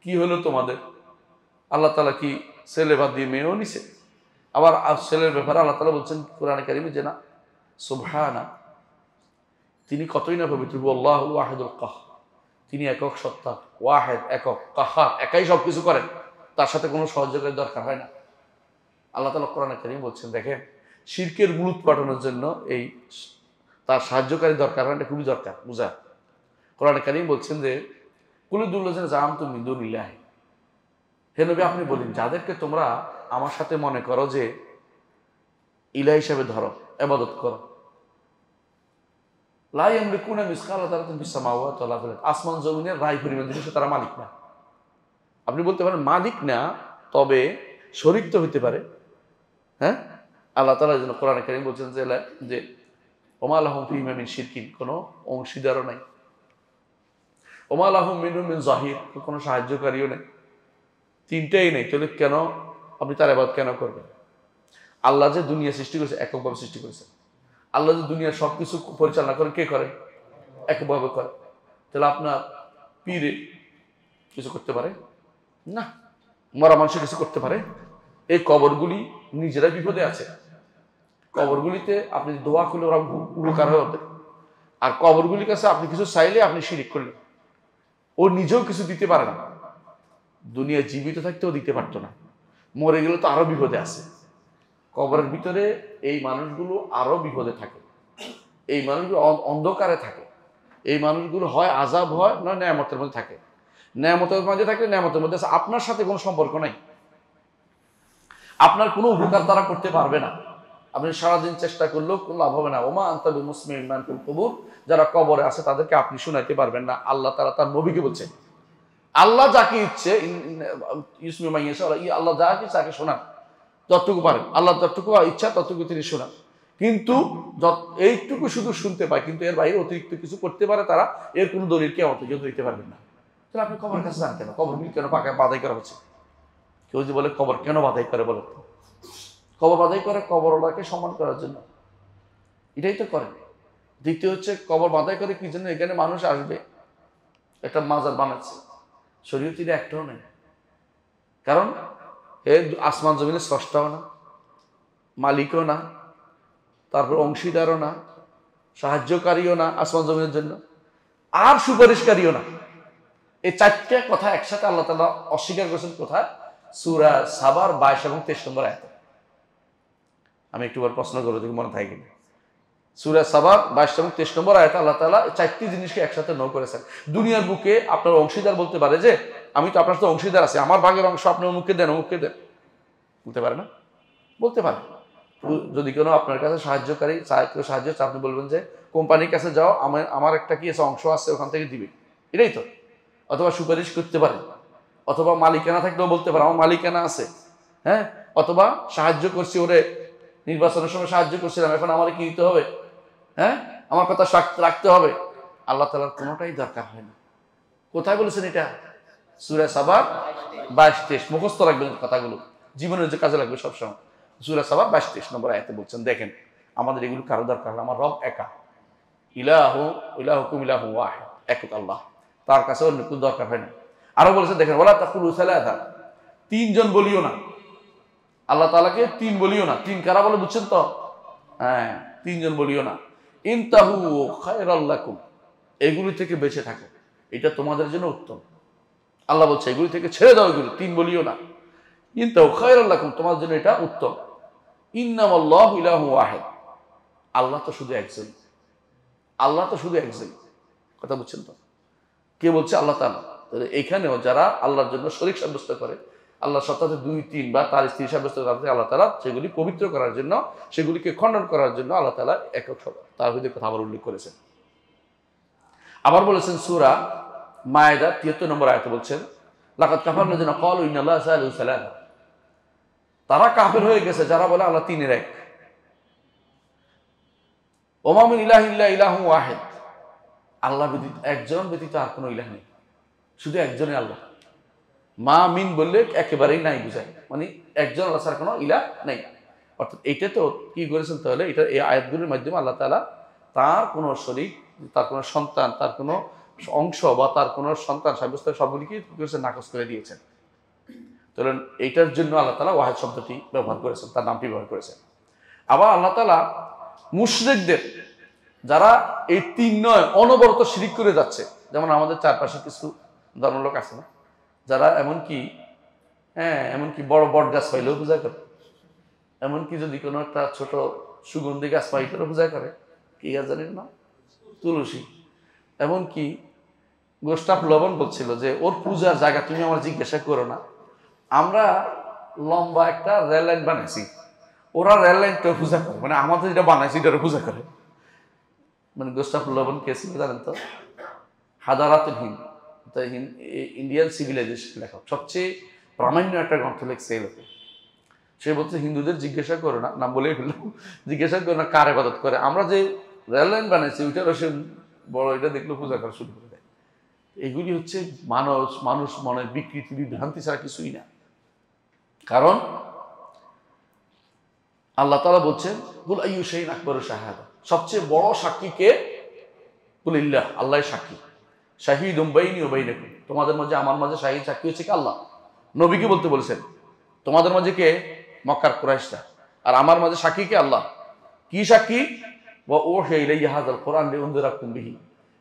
কি হলো তোমাদের? আল্লাহ তাআলা কি ছেলে বাদ দিয়ে মেয়েও নিছে? আবার ছেলের ব্যাপারে আল্লাহ তাআলা বলছেন কোরআনে কারিমে যে না, সুবহানা, তিনি কতই না পবিত্র, আল্লাহুল ওয়াহিদুল কাহ্হার, তিনি একক সত্তা, ওয়াহিদ একক, কাহ্হার একাই সবকিছু করেন, তার সাথে কোনো সহযোগের দরকার হয় না। আল্লাহ তাআলা কোরআনে কারিমে বলছেন, দেখেন শিরকের মূলত পাঠানোর জন্য এই তার সাহায্যকারী দরকার হয়, এটা খুবই দরকার বুঝা। কোরআনে কারিম বলছেন যে কুলুদুল্লাযিনা জাআমতুম মিন দুনিল্লাহি, হে নবী আপনি বলেন যাদেরকে তোমরা আমার সাথে মনে করো যে ইলাহ হিসেবে ধরো, ইবাদত করো, লা ইয়ামলিকুনা মিসকালা যারাতিন ফিস সামাওয়াতি ওয়ালা ফিল আরদ, আসমান জমিনের রায় পরিমাণ জিনিসের তারা মালিক না। আপনি বলতে পারেন মালিক না, তবে শরীক তো হইতে পারে। হ্যাঁ, আল্লাহ তাআলা যেন কোরআনে কারীম বলছেন যে ওমা লাহুম ফীহিমা মিন শিরকিন, কোনো অংশীদারও নাই, ওমা লাহুম মিনহুম মিন যাহির, কোনো সাহায্যকারীও নেই, তিনটাই নেই। তাহলে কেন আপনি তার ইবাদত কেন করবেন? আল্লাহ যে দুনিয়া সৃষ্টি করেছে এককভাবে সৃষ্টি করেছে, আল্লাহ যে দুনিয়ার সবকিছু পরিচালনা করেন কে করেন? এককভাবে করে। তাহলে আপনার পীরে কিছু করতে পারে না, মরা মানুষ কিছু করতে পারে? এই কবরগুলি নিজেরা বিপদে আছে, কবরগুলিতে আপনি দোয়া করলে ওরা উপকার হয় ওদের, আর কবরগুলির কাছে আপনি কিছু চাইলে আপনি শিরিক করলেন, ও নিজেও কিছু দিতে পারে না, দুনিয়া জীবিত থাকতেও দিতে পারতো না, মরে গেলে তো আরো বিপদে আছে। কবরের ভিতরে এই মানুষগুলো আরো বিপদে থাকে, এই মানুষগুলো অন্ধকারে থাকে, এই মানুষগুলো হয় আযাব হয়, নয় নেয়ামতের মধ্যে থাকে। নেয়ামতের মধ্যে থাকলে নেয়ামতের মধ্যে আছে, আপনার সাথে কোনো সম্পর্ক নাই, আপনার কোনো উপকার তারা করতে পারবে না, আপনি সারাদিন চেষ্টা করলেও কোনো লাভ হবে না। ওমা আনতা বিমুসমিইন মান ফিল কুবুর, যারা কবরে আছে তাদেরকে আপনি শুনাইতে পারবেন না। আল্লাহ তাআলা তার নবীকে বলছেন, আল্লাহ যাকে ইচ্ছে ইউসমি মাইয়াশা, আল্লাহ যাকে ইচ্ছে তাকে শোনান, যতটুকু পারেন, আল্লাহ যতটুকু ইচ্ছা ততটুকু তিনি শোনান, কিন্তু এইটুকু শুধু শুনতে পায়, কিন্তু এর বাইরে অতিরিক্ত কিছু করতে পারে তারা, এর কোনো দলিল কিয়ামত পর্যন্ত দিতে পারবেন না। তাহলে আপনি কবরের কাছে যান কেন? কবরগুলি কেন পাকা বাধাই করা হচ্ছে? কেউ যে বলে কবর কেন বাধাই করে, বলে কবর বাধাই করে কবরওয়ালাকে সম্মান করার জন্য, এটাই তো করে। দ্বিতীয় হচ্ছে কবর বাধাই করে কি জন্য? এখানে মানুষ আসবে, একটা মাজার বানাচ্ছে, শরীয়তে একটাও নেই, কারণ এ আসমান জমিনের স্রষ্টাও না, মালিকও না, তারপর অংশীদারও না, সাহায্যকারীও না আসমান জমিনের জন্য, আর সুপারিশকারীও না। এই চারটে কথা একসাথে আল্লাহ তাআলা অস্বীকার করেছেন কোথায়? সূরা সাবার 22 এবং 23 নম্বর আয়াতে। আমি একটুবার প্রশ্ন করে দেখি মনে থাকে কিনা। সূরা সাবার 22 এবং 23 নম্বর আয়াতে আল্লাহ তাআলা চারটি জিনিসকে একসাথে ন করেছেন। দুনিয়ার বুকে আপনার অংশীদার বলতে পারে যে আমি তো আপনার সাথে অংশীদার আছি, আমার ভাগের অংশ আপনি অমুককে দেন, অমুককে দেন, বলতে পারে না? বলতে পারে। যদি কোনো আপনার কাছে সাহায্যকারী চায়, কেউ সাহায্য চায়, আপনি বলবেন যে কোম্পানির কাছে যাও, আমার একটা কি আছে অংশ আছে, ওখান থেকে দিবে, এটাই তো। অথবা সুপারিশ করতে পারে, অথবা মালিকানা থাকলেও বলতে পারে আমার মালিকানা আছে, হ্যাঁ, অথবা সাহায্য করছি, ওরে নির্বাচনের সময় সাহায্য করছিলাম, এখন আমার কি দিতে হবে, হ্যাঁ, আমার কথা রাখতে হবে। আল্লাহ তাআলার কোনোটাই দরকার হয় না। কোথায় বলেছেন এটা? সূরা সাবার 22-23, মুখস্থ রাখবেন কথাগুলো, জীবনের যে কাজে লাগবে সবসময়। সূরা সাবার 22-23 নম্বর আয়াতে বলছেন, দেখেন আমাদের এগুলো কারো দরকার, আমার রব একা, ইলাহুকুম ইলাহুন ওয়াহিদ, একক আল্লাহ, তার কাছে অন্য কোনো দরকার হয় না। আরো বলেছে দেখেন, ওয়ালা তাকুলু সালাসা, তিনজন বলিও না, আল্লাহ তাআলাকে তিন বলিও না। তিন কারা বলে বুঝছেন তো? হ্যাঁ, তিনজন বলিও না। ইনতাহু খায়রাল লাকুম, এগুলি থেকে বেঁচে থাকো, এটা তোমাদের জন্য উত্তম। আল্লাহ বলছে এগুলি থেকে ছেড়ে দাও, এগুলি তিন বলিও না। ইনতাহু খায়রাল লাকুম, তোমার জন্য এটা উত্তম। ইন্নামাল্লাহু ইলাহু ওয়াহিদ, আল্লাহ তো শুধু একজন, আল্লাহ তো শুধু একজন। কথা বুঝছেন তো? কে বলছে? আল্লাহ তাআলা। তাহলে এখানেও যারা আল্লাহর জন্য শরীক সাব্যস্ত করে, আল্লাহর সত্তাতে দুই তিন বা তার স্ত্রী সাব্যস্ত করে, আল্লাহ তাআলা সেগুলি পবিত্র করার জন্য, সেগুলিকে খণ্ডন করার জন্য আল্লাহ তাআলা একক তাওহীদের কথা আবার উল্লেখ করেছেন। আবার বলেছেন সূরা মায়েদা ৭৩ নম্বর আয়াতে বলছেন, লাকাদ কাফারুল্লাযিনা ক্বালু ইন্নাল্লাহা সালিসু সালাসা, তারা কাফের হয়ে গেছে যারা বলে আল্লাহ তিনের এক। ওয়া মা মিন ইলাহিন ইল্লা ইলাহুন ওয়াহিদ, আল্লাহ ব্যতীত, একজন ব্যতীত আর কোনো ইলাহ নেই, শুধু একজনই আল্লাহ। মা মিন বললে একেবারেই নাই বুঝায়, মানে একজন আল্লাহ ছাড়া কোনো ইলাহ নেই। অর্থাৎ এইটা তো কি করেছেন তাহলে, এটা এই আয়াতগুলির মাধ্যমে আল্লাহ তাআলা তার কোনো শরীক, তার কোনো সন্তান, তার কোনো অংশ বা তার কোনো সন্তান সাব্যস্ত সবগুলিকে করেছেন নাকচ করে দিয়েছেন। তাহলে এইটার জন্য আল্লাহ তাআলা ওয়াহিদ শব্দটি ব্যবহার করেছেন, তার নামটি ব্যবহার করেছেন। আবার আল্লাহ তাআলা মুশরিকদের, যারা এই তিন নয় অনবরত শিরিক করে যাচ্ছে, যেমন আমাদের চারপাশে কিছু ধর্মলোক আছে না, যারা এমনকি বড় বট গাছ পাইলেও পূজা করে, এমনকি যদি কোনো একটা ছোট সুগন্ধি গাছ পাই করে পূজা করে, কি গাছ জানেন না? তুলসী। এমনকি গোস্তাফ লবণ বলছিল যে ওর পূজার জায়গা তুমি আমার জিজ্ঞাসা করো না, আমরা লম্বা একটা রেল লাইন বানাইছি, ওরা রেল লাইনটা পূজা করে, মানে আমাদের যেটা বানাইছি এটারও পূজা করে। মানে গোস্তাফ লবণ কে ছিল জানেন তো? হাদারাতুল হিন্দ, ইন্ডিয়ান সিভিলাইজেশন লেখক, সবচেয়ে প্রামাণ্য একটা গ্রন্থ লেখছে এই লোকে। সে বলছে হিন্দুদের জিজ্ঞাসা করো না, নাম বলেই ফেললাম, জিজ্ঞাসা করো না কার ইবাদত করে, আমরা যে রেল লাইন বানাইছি ওইটারও সে বড়, এটা দেখলো পূজা করা শুরু করে দেয়। এগুলি হচ্ছে মানুষ মনের বিকৃতি, বিভ্রান্তি ছাড়া কিছুই না। কারণ আল্লাহ তাআলা বলছেন, কুল আইয়ু শাইইন আকবারু শাহাদা, সবচেয়ে বড় সাক্ষী কে? কুলিল্লাহ, আল্লাহ সাক্ষী। শাহিদুম বাইনি ওয়া বাইনাকুম, তোমাদের মাঝে আমার মাঝে শাহিদ সাক্ষী হচ্ছে কি? আল্লাহ। নবীকে বলতে বলেছেন, তোমাদের মাঝে কে? মক্কার কুরাইশরা, আর আমার মাঝে সাক্ষী কে? আল্লাহ। কি সাক্ষী? ওয়া উহিয়া ইলাইয়া হাযাল কুরআন লিউনযিরাকুম বিহি,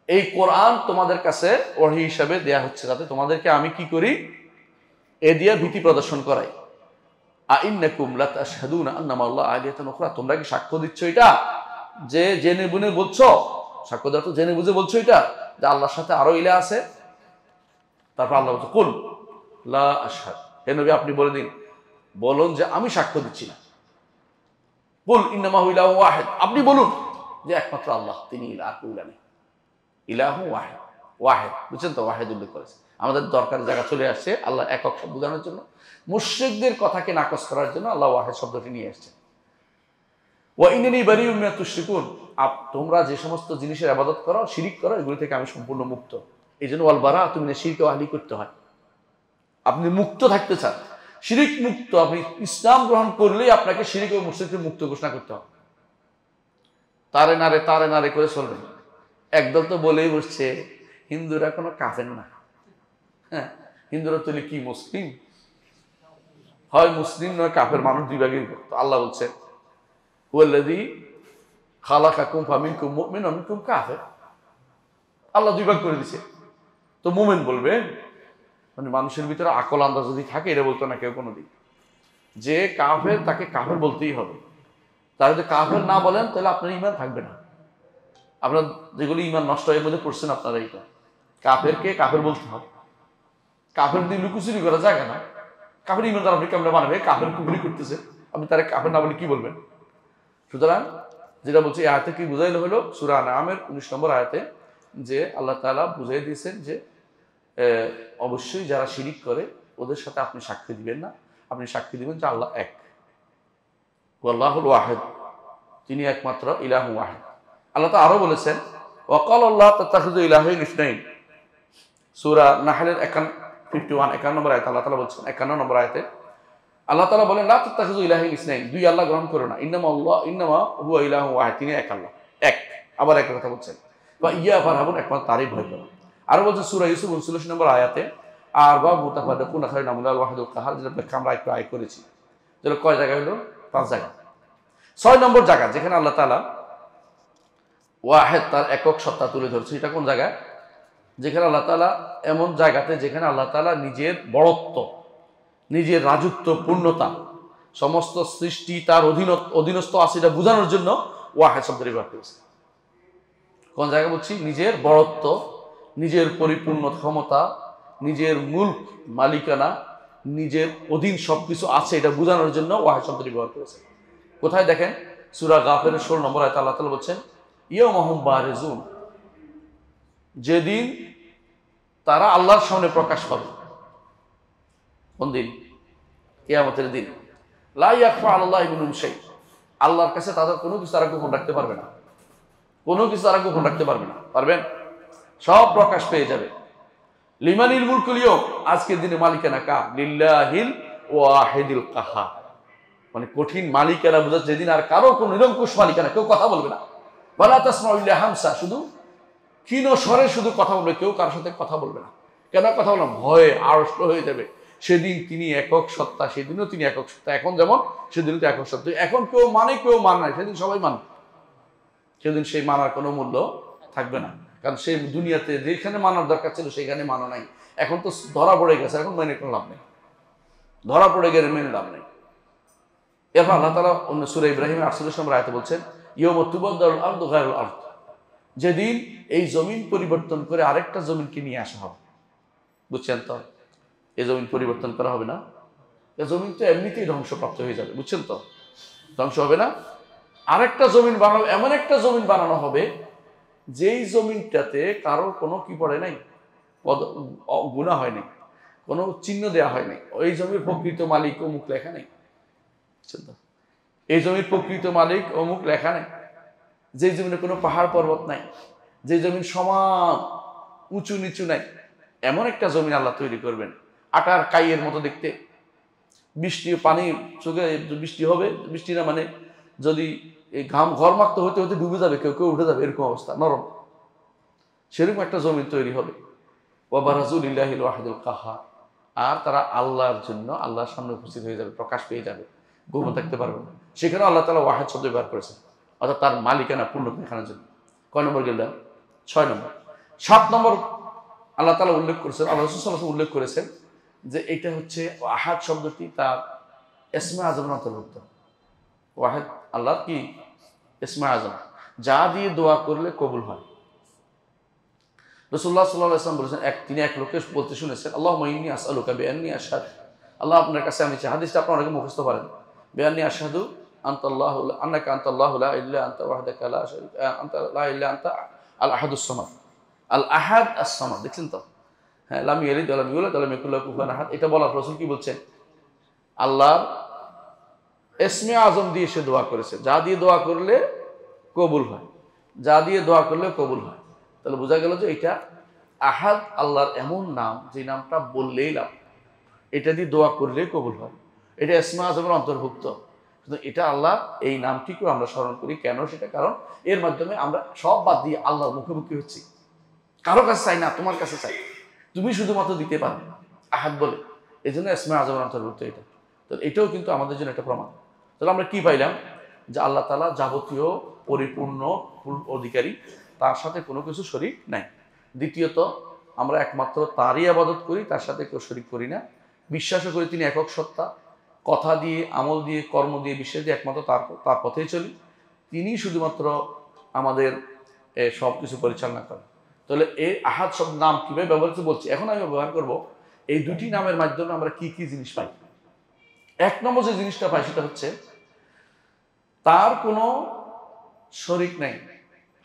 এই কোরআন তোমাদের কাছে ওহী হিসাবে দেয়া হচ্ছে, যাতে তোমাদেরকে আমি কি করি? এ দিয়ে ভীতি প্রদর্শন করাই। আইন্নাকুম লাতাশহাদুনা আন্না মা'আল্লাহি আলিহাতান উখরা, তোমরা কি সাক্ষ্য দিচ্ছ এটা, যে জেনে বুঝে বলছো, সাক্ষ্য দাও তো জেনে বুঝে বলছো এটা, যে আল্লাহর সাথে আরো ইলাহ আছে। তারপর আল্লাহ বলছে, কুল লা আশহাদ, হে নবী আপনি বলে দিন, বলুন যে আমি সাক্ষ্য দিচ্ছি না। কুল ইন্নামা হু ইলাহু ওয়াহিদ, আপনি বলুন যে একমাত্র আল্লাহ, তিনি ইলাহ, আর কেউ ইলাহ নেই। ইলাহু ওয়াহিদ, ওয়াহিদ, বুঝছেন তো? ওয়াহিদ উল্লেখ করেছে, আমাদের দরকার জায়গা চলে আসছে আল্লাহ একক শব্দ বোঝানোর জন্য। মুশরিকদের কথাকে নাকচ করার জন্য আল্লাহ ওয়াহিদ শব্দটি নিয়ে আসছে। ওয়া ইন্নানি বারিউম মিনাত তুশরিকুন, তোমরা যে সমস্ত জিনিসের ইবাদত করো, শিরিক করো, এগুলি থেকে আমি সম্পূর্ণ মুক্ত। এই জন্য ওয়াল বারাআতু মিনাশ শিরকি ওয়া আহলি করতে হয়। আপনি মুক্ত থাকতে চান, শিরিক মুক্ত, আপনি ইসলাম গ্রহণ করলেই আপনাকে শিরিক ও মুশরিককে মুক্ত ঘোষণা করতে হবে। তারে নারে করে চলবে। একদল তো বলেই বসছে হিন্দুরা কোনো কাফের না। হ্যাঁ, হিন্দুরা তো কি মুসলিম হয়? মুসলিম নয় কাফের, মানুষ দুই ভাগে বিভক্ত। আল্লাহ বলছে হুয়াল্লাযী খালাকাকুম ফামিনকুম মুমিনুন ওয়া মিনকুম কাফির, আল্লাহ দুই ভাগ করে দিয়েছে। তো মুমিন বলবে, মানে মানুষের ভিতরে আকল আন্দাজ যদি থাকে, এটা বলতো না কেউ কোনোদিন, যে কাফের তাকে কাফের বলতেই হবে। তারা যদি কাফের না বলেন তাহলে আপনার ঈমান থাকবে না। আপনার যেগুলি ঈমান নষ্ট হয়ে মধ্যে পড়ছেন আপনারা, এইটা কাফেরকে কাফের বলতে হবে। কাফের দিয়ে লুকুচুরি করা যায় না। কাফের ঈমানদার আপনি কেমন বানাবে? কাফের কুফরি করতেছে, আপনি তারা কাফের না বলে কি বলবেন? সুতরাং যেটা বলছে এই আয়াতে কি বুঝাইলে হলো, সূরা আনআমের 19 নম্বর আয়াতে, যে আল্লাহ তাআলা বুঝাই দিয়েছেন যে অবশ্যই যারা শিরিক করে ওদের সাথে আপনি সাক্ষী দিবেন না, আপনি সাক্ষী দিবেন যে আল্লাহ এক, আল্লাহুল ওয়াহিদ, তিনি একমাত্র, ইলাহু ওয়াহিদ। আল্লাহ তাআলা আরো বলেছেন, ওয়া ক্বালা আল্লাহু তাত্তাখিযু ইলাহাইন ইসনাইন, সূরা নাহলের 51 নম্বর আয়াত আল্লাহ তাআলা বলছেন, 51 নম্বর আয়াতে আল্লাহ তাআলা বলেন, লা তাত্তাখিযু ইলাহাইন ইসনাইন, দুই আল্লাহ গ্রহণ করো না, ইন্নামা হুয়া ইলাহু ওয়াহিদ, তিনি এক আল্লাহ, এক। আবার এক কথা বলছেন, বা ইয়া ফারহাবুন, একমাত্র তারই ভয় করো। আর বলছে সূরা ইউসুফ 39 নম্বর আয়াতে, আর বা মুতাফাদ্দিকুন খায়রুন আমিনাল ওয়াহিদুল কাহার, যেটা ব্যাখ্যা আমরা একটু আয় করেছি। যেটা কয় জায়গা হলো? 5 জায়গা। 6 নম্বর জায়গা যেখানে আল্লাহ তাআলা ওয়াহেদ, তার একক সত্তা তুলে ধরছে, এটা কোন জায়গা? যেখানে আল্লাহ তাআলা এমন জায়গাতে যেখানে আল্লাহ তাআলা নিজের বড়ত্ব, নিজের রাজত্ব, পূর্ণতা, সমস্ত সৃষ্টি তার অধীনস্থ আছে, এটা বোঝানোর জন্য ওয়াহেদ শব্দটি ব্যবহার করেছে। কোন জায়গা বলছি? নিজের বড়ত্ব, নিজের পরিপূর্ণ ক্ষমতা, নিজের মুলক, মালিকানা, নিজের অধীন সবকিছু আছে, এটা বোঝানোর জন্য ওয়াহেদ শব্দটি ব্যবহার করেছে। কোথায় দেখেন? সূরা গাফিরের 16 নম্বর আয়াতে আল্লাহ তাআলা বলছেন, ইয়াউমাহুম বারিজুন, যেদিন তারা আল্লাহর সামনে প্রকাশ পাবে। কোন দিন? কিয়ামতের দিন। লা ইয়াখফা আলাল্লাহি মিনহুম শাই, আল্লাহর কাছে তাদের কোনো কিছু তারা গোপন রাখতে পারবে না, কোনো কিছু তারা গোপন রাখতে পারবে না। পারবেন? সব প্রকাশ পেয়ে যাবে। লিমানিল মুলকুল ইয়াউম, আজকের দিনে মালিকানা কার? লিল্লাহিল ওয়াহিদিল কাহার। মানে কঠিন মালিকানা বোঝাচ্ছে, যেদিন আর কারো কোনো নিরঙ্কুশ মালিকানা, কেউ কথা বলবে না। ওয়ালা তাসমাউ ইল্লা হামসা, শুধু ক্ষীণ স্বরে শুধু কথা বলবে, কেউ কারোর সাথে কথা বলবে না। কেন কথা বললাম? ভয়ে আড়ষ্ট হয়ে যাবে। সেদিন তিনি একক সত্তা, সেদিনও তিনি একক সত্তা, এখন যেমন সেদিনও তো একক সত্তা। এখন কেউ মানে কেউ মান নাই, সেদিন সবাই মান। সেদিন সেই মানার কোনো মূল্য থাকবে না, কারণ সেই দুনিয়াতে যেখানে মানার দরকার ছিল সেখানে মানো নাই। এখন তো ধরা পড়ে গেছে, এখন মেনে কোনো লাভ নেই, ধরা পড়ে গেলে মেনে লাভ নেই। এরপর আল্লাহ তাআলা অন্য সূরা ইব্রাহিমের 48 নম্বর আয়াতে বলছেন, ইয়াউমা তুবাদদালুল আরদু গায়রুল আরদ, যেদিন এই জমিন পরিবর্তন করে আরেকটা জমিনকে নিয়ে আসা হবে। বুঝছেন তো? এই জমিন পরিবর্তন করা হবে না, এই জমিন তো এমনিতেই ধ্বংসপ্রাপ্ত হয়ে যাবে। বুঝছেন তো? ধ্বংস হবে না, আরেকটা জমিন বানানো, এমন একটা জমিন বানানো হবে যেই জমিনটাতে কারো কোনো কি পড়ে নাই, গুনাহ হয় নাই, কোনো চিহ্ন দেওয়া হয় নাই। ওই জমির প্রকৃত মালিক অমুক লেখা নেই। এই জমির প্রকৃত মালিক অমুক লেখা নেই। যে জমিনে কোনো পাহাড় পর্বত নাই, যে জমিন সমান উঁচু নিচু নাই, এমন একটা জমিন আল্লাহ তৈরি করবেন, আটার কাইয়ের মতো দেখতে। বৃষ্টি পানি চোখে বৃষ্টি হবে, বৃষ্টি না মানে যদি এই ঘাম ঘরমাক্ত হতে হতে ডুবে যাবে, কেউ কেউ উঠে যাবে, এরকম অবস্থা, নরম। সেরকম একটা জমিন তৈরি হবে। ওয়াবারাজুলিল্লাহিল ওয়াহিদুল কাহার, আর তারা আল্লাহর জন্য আল্লাহর সামনে উপস্থিত হয়ে যাবে, প্রকাশ পেয়ে যাবে, গোপন থাকতে পারবে না। সেখানে আল্লাহ তাআলা ওয়াহিদ শব্দ ব্যবহার করেছেন, অর্থাৎ তার মালিকানা পূর্ণ দেখানোর জন্য। কয় নম্বর গেলাম? 6 নম্বর। 7 নম্বর আল্লাহ তাআলা উল্লেখ করেছেন, আল্লাহ রাসূল সাল্লাল্লাহু আলাইহি ওয়াসাল্লাম উল্লেখ করেছেন যে এটা হচ্ছে আহাদ শব্দটি তার ইসমে আযমের অন্তর্ভুক্ত। ওয়াহিদ আল্লাহর কি ইসমে আযম, যা দিয়ে দোয়া করলে কবুল হয়। রাসূলুল্লাহ সাল্লাল্লাহু আলাইহি ওয়াসাল্লাম বলেছেন, তিনি এক লোককে বলতে শুনেছেন, আল্লাহুম্মা ইন্নী আসআলুকা বিআন্নী আশহাদু, আল্লাহ আপনার কাছে আমি চাই, হাদিসটা আপনারা অনেকে মুখস্থ পারেন, বিআন্নী আশহাদু আনতাল্লাহু আন্নাকা আনতাল্লাহু লা ইলাহা ইল্লা আনতা ওয়াহদাকা লা শারীকা আনতা লা ইলাহা ইল্লা আনতা আল আহাদুস সামাদ। আল আহাদ আস সামাদ, দেখছেন তো? হ্যাঁ, লাম ইয়ালিদ ওয়া লাম ইউলাদ ওয়া লাম ইয়াকুল লাহু কুফুয়ান আহাদ। এটা বলার রাসূল কি বলছেন? আল্লাহর ইসমে আযম দিয়ে সে দোয়া করেছে, যা দিয়ে দোয়া করলে কবুল হয়, যা দিয়ে দোয়া করলে কবুল হয়। তাহলে বোঝা গেল যে এটা আহাদ আল্লাহর এমন নাম, যে নামটা বললেই লাভ, এটা দিয়ে দোয়া করলেই কবুল হয়। এটা ইসমে আযমের অন্তর্ভুক্ত। কিন্তু এটা আল্লাহ, এই নামটিকেও আমরা স্মরণ করি কেন? সেটা কারণ এর মাধ্যমে আমরা সব বাদ দিয়ে আল্লাহর মুখোমুখি হচ্ছি। কারো কাছে চাই না, তোমার কাছে চাই, তুমি শুধুমাত্র দিতে পারো আহাদ বলে। এই জন্য ইসমে আযমের অন্তর্ভুক্ত এটা। তো এটাও কিন্তু আমাদের জন্য একটা প্রমাণ। তাহলে আমরা কি পাইলাম? যে আল্লাহ তাআলা যাবতীয় পরিপূর্ণ অধিকারী, তার সাথে কোনো কিছু শরীক নাই। দ্বিতীয়ত, আমরা একমাত্র তারই ইবাদত করি, তার সাথে কেউ শরীক করি না। বিশ্বাসও করি তিনি একক সত্তা, কথা দিয়ে, আমল দিয়ে, কর্ম দিয়ে, বিশ্বাস দিয়ে একমাত্র তার পথেই চলি। তিনি শুধুমাত্র আমাদের সব কিছু পরিচালনা করেন। তাহলে এই আহাদ সব নাম কীভাবে ব্যবহৃত বলছি, এখন আমি ব্যবহার করব এই দুটি নামের মাধ্যমে আমরা কি কি জিনিস পাই। 1 নম্বর যে জিনিসটা পাই সেটা হচ্ছে তার কোনো শরীক নেই।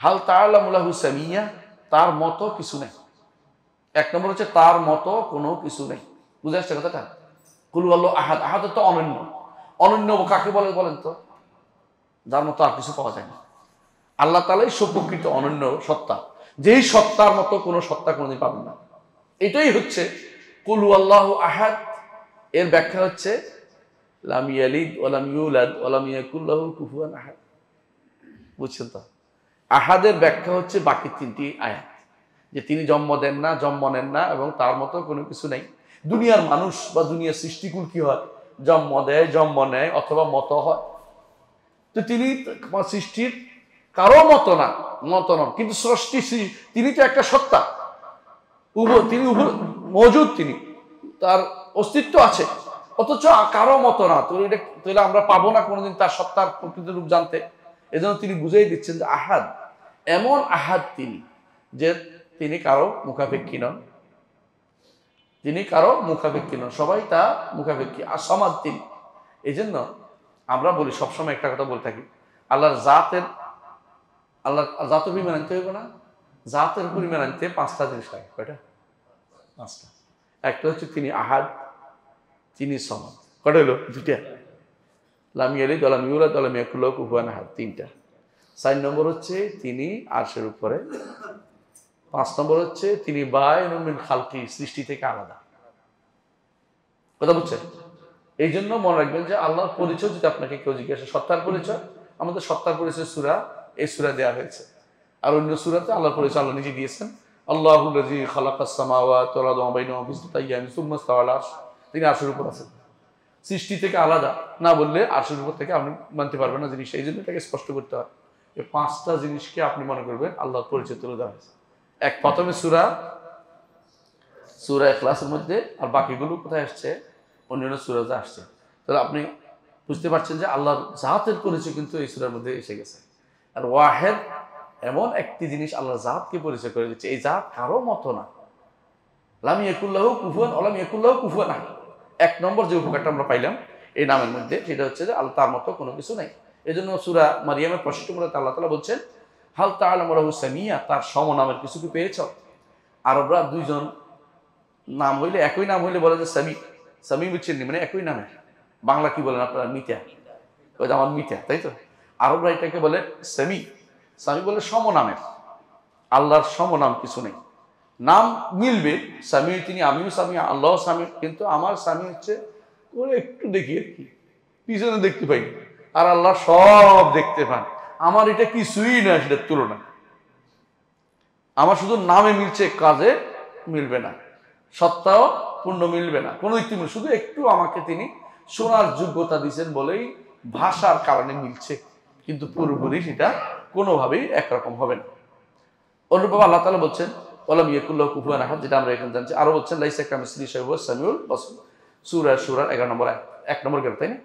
হাল তাআলামু লাহু সামিয়া, তার মতো কিছু নেই। 1 নম্বর হচ্ছে তার মতো কোনো কিছু নেই। বুঝে আসছে কথাটা? কুল হুয়াল্লাহু আহাদ, আহাদ তো অনন্য। অনন্য কাকে বলে বলেন তো? যার মতো আর কিছু পাওয়া যায় না। আল্লাহ তাআলাই সুপ্রকৃত অনন্য সত্তা, যেই সত্তার মতো কোনো সত্তা কোনোদিন পাবেন না। এটাই হচ্ছে কুল হুয়াল্লাহু আহাদ। এর ব্যাখ্যা হচ্ছে লাম ইয়ালিদ ওয়া লাম ইউলাদ ওয়া লাম ইয়াকুল লাহু কুফুয়ান আহাদ। বুঝছেন তো? আহাদের ব্যাখ্যা হচ্ছে বাকি তিনটি আয়াত, যে তিনি জন্ম দেন না, জন্ম নেন না এবং তার মতো কোনো কিছু নেই। দুনিয়ার মানুষ বা দুনিয়ার সৃষ্টিকুল কি হয়, জন্ম দেয়, জন্ম নেয় অথবা মত হয়। তো তিনি সৃষ্টির কারো মতো না, মত নন, কিন্তু সৃষ্টি তিনি তো একটা সত্তা, তিনি মজুদ, তিনি তার অস্তিত্ব আছে, অথচ কারো মতো না। তাহলে আমরা পাবো না কোনোদিন তার সত্তার প্রকৃত রূপ জানতে। এজন্য তিনি বুঝিয়ে দিচ্ছেন যে আহাদ এমন আহাদ তিনি, যে তিনি কারো মুখাপেক্ষী নন, তিনি কারো মুখাপেক্ষী নন, সবাই তা মুখাপেক্ষী। আর সমাজ তিনি। এই জন্য আমরা বলি সবসময় একটা কথা বলে থাকি, আল্লাহর জাতের পরিমাণ আনতে হইব না, জাতের পরিমাণ আনতে 5টা জিনিস লাগে। কয়টা? 5টা। একটা হচ্ছে তিনি আহাদ, তিনি সমাদ। কটা হলো? 2টা। লাম ইয়ালিদ ওয়া লাম ইউলাদ ওয়া লাম ইয়াকুল লাহু কুফুয়ান আহাদ, 3টা। 4 নম্বর হচ্ছে তিনি আরশের উপরে। 5 নম্বর হচ্ছে তিনি বায়িনুম মিন খালকি, সৃষ্টি থেকে আলাদা। কথা বুঝছেন? এই জন্য মনে রাখবেন যে আল্লাহর পরিচয় যদি আপনাকে কেউ জিজ্ঞাসা, সত্তার পরিচয়, আমাদের সত্তার পরিচয় সূরা, এই সূরা দেওয়া হয়েছে। আর অন্য সূরাতে আল্লাহর পরিচয় আল্লাহ নিজে দিয়েছেন। আল্লাহুল্লাযী খালাকাস সামাওয়াতি ওয়াল আরদা ওয়া বাইনাহুমা ফি সিত্তাতি আইয়ামিন সুম্মা ইসতাওয়া আলাল আরশ, তিনি আরশের উপর আছেন। সৃষ্টি থেকে আলাদা না বললে আরশের উপর থেকে আপনি মানতে পারবেন না জিনিস। এই জন্য এটাকে স্পষ্ট করতে হয়। এই 5টা জিনিসকে আপনি মনে করবেন আল্লাহর পরিচয় তুলে দেওয়া হয়েছে। এক, প্রথমে সূরা ইখলাসের মধ্যে, আর বাকিগুলো কোথায় আসছে? অন্যান্য সূরাতে আসছে। তাহলে আপনি বুঝতে পারছেন যে আল্লাহর জাতের পরিচয় কিন্তু এই সূরার মধ্যে এসে গেছে। আর ওয়াহেদ এমন একটি জিনিস আল্লাহর জাতকে পরিচয় করে দিচ্ছে, এই জাত কারো মতো না। লাম ইয়াকুল লাহু কুফুয়ান ওয়া লাম ইয়াকুল লাহু কুফুয়ান আহাদ। 1 নম্বর যে উপকারটা আমরা পাইলাম এই নামের মধ্যে, সেটা হচ্ছে যে আল্লাহ তার মতো কোনো কিছু নাই। এই জন্য সূরা মারিয়ামের 65 নম্বরে আল্লাহ তাআলা বলছেন, হাল তাআলামু লাহু সামিয়া, তার সমনামের কিছু কি পেয়েছ? আরবরা 2জন নাম হইলে, একই নাম হইলে বলে যে সামি। সামি বুঝছেন নি, মানে একই নামে। বাংলা কি বলেন আপনারা? মিতা। ওই যে আমার মিতা, তাই তো? আরবরা এটাকে বলে সামি। সামি বলে সমনামের। আল্লাহর সমনাম কিছু নেই। নাম মিলবে, স্বামী তিনি, আমিও স্বামী, আল্লাহ স্বামী, কিন্তু আমার স্বামী হচ্ছে ওরা একটু দেখি আর কি, পিছনে দেখতে পাই, আর আল্লাহ সব দেখতে পান। আমার এটা কিছুই না সেটার তুলনা। আমার শুধু নামে মিলছে, কাজে মিলবে না, সত্তাও পূর্ণ মিলবে না, কোনো দিক থেকে শুধু একটু আমাকে তিনি শোনার যোগ্যতা দিয়েছেন বলেই ভাষার কারণে মিলছে, কিন্তু পুরোপুরি সেটা কোনোভাবেই একরকম হবে না। অনুরূপভাবে আল্লাহ তাআলা বলছেন ওয়ালাম ইয়াকুল লাহু কুফুয়ান আহাদ, যেটা আমরা এখন জানছি। আরো বলছেন লাইসা কামিসলিহি শাইউন ওয়া সামিউল বাসীর, সূরা 11 নম্বর আয়াত, 1 নম্বর গেল, তাই না?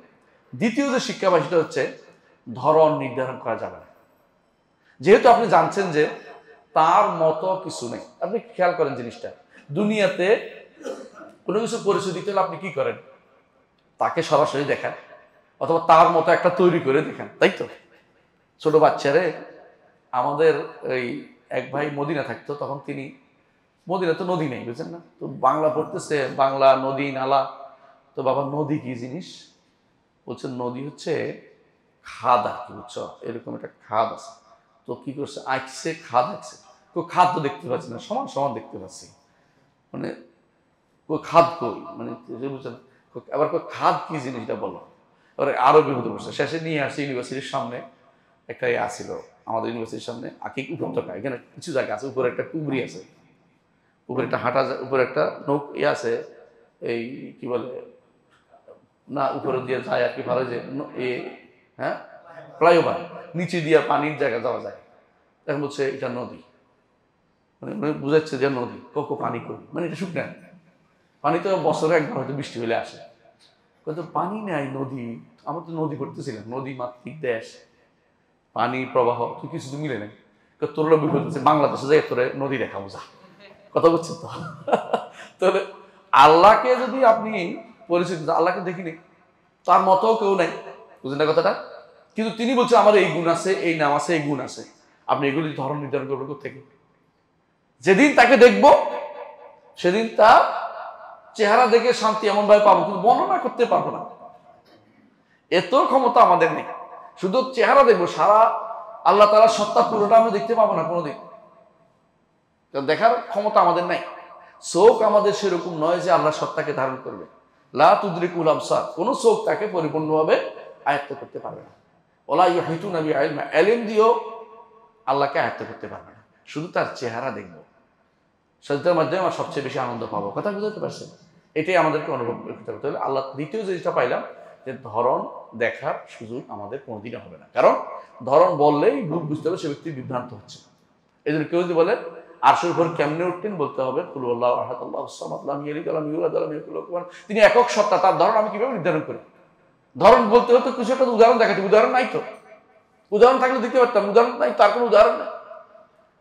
দ্বিতীয় যে শিক্ষা বা সেটা হচ্ছে ধরন নির্ধারণ করা যাবে না। যেহেতু আপনি জানছেন যে তার মতো কিছু নেই, আপনি খেয়াল করেন জিনিসটা, দুনিয়াতে কোনো কিছু পরিচয় দিতে হলে আপনি কি করেন? তাকে সরাসরি দেখান অথবা তার মতো একটা তৈরি করে দেখান, তাই তো? ছোট বাচ্চারে আমাদের এই এক ভাই মদিনা থাকতো, তখন তিনি, মদিনা তো নদী নেই, বুঝছেন না, তো বাংলা পড়তেছে, বাংলা নদী নালা। তো বাবা নদী কি জিনিস? বলছেন নদী হচ্ছে খাদ আর কি, বুঝছো, এরকম একটা খাদ আছে। তো কি করছে, আঁকছে, খাদ আঁকছে। খাদ তো দেখতে পাচ্ছি না, সমান সমান দেখতে পাচ্ছি, মানে খাদ কই, মানে বুঝছেন। আবার খাদ কি জিনিসটা বলো, এবার আরো বিপদে পড়ছে। শেষে নিয়ে আসছে ইউনিভার্সিটির সামনে একটা ইয়ে আসছিল, আমাদের ইউনিভার্সিটির সামনে আকিক উপত্যকা, এখানে কিছু জায়গা আছে, উপরে একটা কুবরি আছে, উপরে একটা হাঁটা, উপরে একটা নৌক ইয়ে আছে, এই কি বলে না, উপরে দিয়ে যায় আর কি, ভালো যে হ্যাঁ ফ্লাইওভার, নিচে দিয়ে পানির জায়গা যাওয়া যায়। এখন বলছে এটা নদী, মানে বুঝাচ্ছে যে নদী, কোকো পানি কই, মানে এটা শুকনা পানি, তো বছরে একবার হয়তো বৃষ্টি হলে আসে। কিন্তু পানি নাই, নদী, আমরা তো নদী করতেছিলাম, নদী মাতৃক দেশ, পানি প্রবাহ, তুই কিছু তো মিলে নেই। তোর লোক বিপদ হচ্ছে, বাংলাদেশে যাই তোরে নদী দেখাবো, যা, কথা বলছেন তো? তাহলে আল্লাহকে যদি আপনি পরিচিত, আল্লাহকে দেখিনি, তার মতো কেউ নাই, বুঝলেন না কথাটা? কিন্তু তিনি বলছেন আমার এই গুণ আছে, এই নাম আছে, এই গুণ আছে। আপনি এগুলি ধরন নির্ধারণ করবেন কোথেকে? যেদিন তাকে দেখবো সেদিন তার চেহারা দেখে শান্তি এমন ভাবে পাবো, কিন্তু বর্ণনা করতে পারবো না, এত ক্ষমতা আমাদের নেই। শুধু চেহারা দেখবো, সারা আল্লাহ তাআলার সত্তা পুরোটা আমরা দেখতে পাবো না কোনোদিন, দেখার ক্ষমতা আমাদের নাই। চোখ আমাদের সেরকম নয় যে আল্লাহ সত্তাকে ধারণ করবে। লা তুদরিকুল আবসার, কোন চোখ তাকে পরিপূর্ণভাবে আয়ত্ত করতে পারবে না। ওয়ালা ইউহিতুনা বিইলমি, ইলম দিও আল্লাহকে আয়ত্ত করতে পারবে না, শুধু তার চেহারা দেখবো, সেটার মাধ্যমে আমার সবচেয়ে বেশি আনন্দ পাবো। কথা বুঝতে পারছেন? এটাই আমাদেরকে অনুভব করতে হবে। তাহলে আল্লাহ দ্বিতীয় জিনিসটা পাইলাম যে ধরন দেখার সুযোগ আমাদের কোনোদিনও হবে না, কারণ ধরন বললেই ভুল বুঝতে হবে সে ব্যক্তি বিভ্রান্ত হচ্ছে। এই জন্য কেউ যদি বলে আরশের উপর কেমনে উঠতেন, বলতে হবে কুল আল্লাহু আহাদ আল্লাহুস সামাদ লাম ইয়ালিদ ওয়া লাম ইউলাদ ওয়া লাম ইয়াকুল লাহু কুফুয়ান আহাদ। তিনি একক সত্তা, তার ধরন আমি কিভাবে নির্ধারণ করি? ধরন বলতে হতো কিছু একটা উদাহরণ দেখাতে, উদাহরণ নাই তো। উদাহরণ থাকলে দিতে পারতাম, উদাহরণ নাই, তার কোনো উদাহরণ নাই,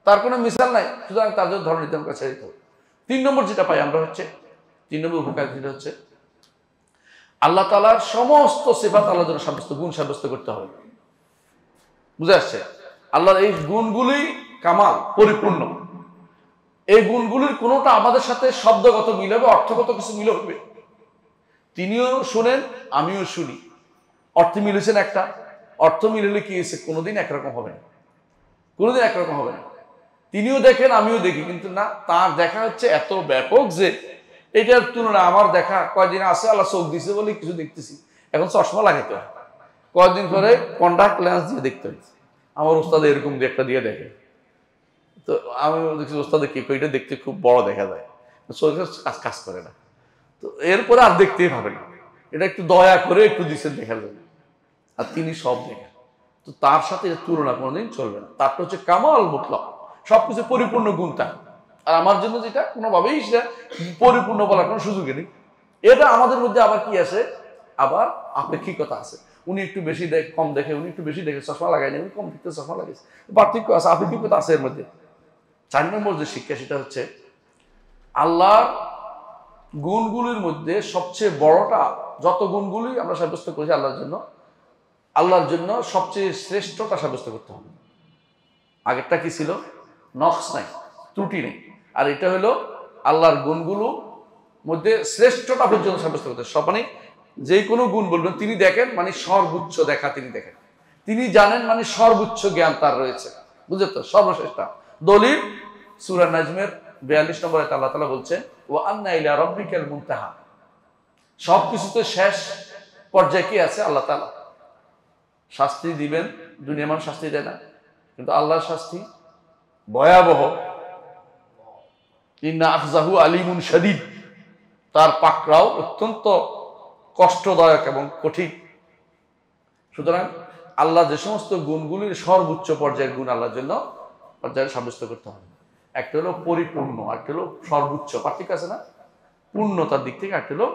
তার কোনো মিসাল নাই, সুতরাং তার জন্য ধরন নির্ধারণ করা ছেড়ে দিতে হবে। 3 নম্বর যেটা পাই আমরা হচ্ছে, 3 নম্বর উপকার যেটা হচ্ছে আল্লাহ তাআলার সমস্ত সিফাত আল্লাহর জন্য সাব্যস্ত, গুণ সাব্যস্ত করতে হবে। বুঝে আসছে? আল্লাহর এই গুণগুলি কামাল, পরিপূর্ণ। এই গুণগুলির কোনোটা আমাদের সাথে শব্দগত মিল হবে, অর্থগত কিছু মিল হবে। তিনিও শুনেন, আমিও শুনি, অর্থ মিলেছেন একটা, অর্থ মিললে কি হয়েছে? কোনোদিন একরকম হবে না, কোনোদিন একরকম হবে না। তিনিও দেখেন, আমিও দেখি, কিন্তু না, তার দেখা হচ্ছে এত ব্যাপক যে এটার তুলনায় আমার দেখা কয়েকদিন আছে, আল্লাহ চোখ দিছে বলে কিছু দেখতেছি, এখন চশমা লাগাইতে হয়, কয়েকদিন পরে কন্টাক্ট লেন্স দিয়ে দেখতে হচ্ছে। আমার ওস্তাদ এরকম একটা দিয়ে দেখে, তো আমি দেখছি ওস্তাদে কি এটা দেখতে খুব বড় দেখা যায়, চোখে কাজ করে না, তো এরপরে আর দেখতেই পাবে না, এটা একটু দয়া করে একটু দিচ্ছেন দেখার জন্য, আর তিনি সব দেখেন। তো তার সাথে তুলনা কোনোদিন চলবে না। তারটা হচ্ছে কামাল মুতলক, সবকিছু পরিপূর্ণ গুণটা। আর আমার জন্য যেটা কোনোভাবেই সেটা পরিপূর্ণ বলার কোনো সুযোগই নেই। এটা আমাদের মধ্যে আবার কি আছে, আবার আপেক্ষিকতা আছে। উনি একটু বেশি দেখে, কম দেখে, উনি একটু বেশি দেখে চশমা লাগায় না, উনি কম দেখতে চশমা লাগাইছে, পার্থক্য আছে, আপেক্ষিকতা আছে এর মধ্যে। 4 নম্বর যে শিক্ষা সেটা হচ্ছে আল্লাহর গুণগুলির মধ্যে সবচেয়ে বড়টা, যত গুণগুলি আমরা সাব্যস্ত করেছি আল্লাহর জন্য সবচেয়ে শ্রেষ্ঠটা সাব্যস্ত করতে হবে। আগেরটা কি ছিল? নকশ নাই, ত্রুটি নেই। আর এটা হলো আল্লাহর গুণগুলো মধ্যে শ্রেষ্ঠটা পর্যন্ত সাব্যস্ত করতে। সব মানে যে কোনো গুণ বলবেন, তিনি দেখেন মানে সর্বোচ্চ দেখা তিনি দেখেন, তিনি জানেন মানে সর্বোচ্চ জ্ঞান তার রয়েছে, বুঝলে তো? সর্বশ্রেষ্ঠা দলিল সূরা নাজমের 42 নম্বর আয়াতে আল্লাহ তাআলা বলছেন ওয়া আন্না ইলা রাব্বিকাল মুনতাহা। সবকিছুতে শেষ পর্যায়ে কি আছে? আল্লাহ তাআলা শাস্তি দিবেন। দুনিয়ার মানুষ শাস্তি দেয় না, কিন্তু আল্লাহর শাস্তি ভয়াবহ। ইন্না আখযাহু আলিমুন শাদীদ, তার পাকড়াও অত্যন্ত কষ্টদায়ক এবং কঠিন। সুতরাং আল্লাহ যে সমস্ত গুণগুলির সর্বোচ্চ পর্যায়ের গুণ আল্লাহর জন্য পর্যায়ে সাব্যস্ত করতে হবে। একটা হলো পরিপূর্ণ, একটা হলো সর্বোচ্চ, পার্থক্য আছে না? পূর্ণতার দিক থেকে, একটা হলো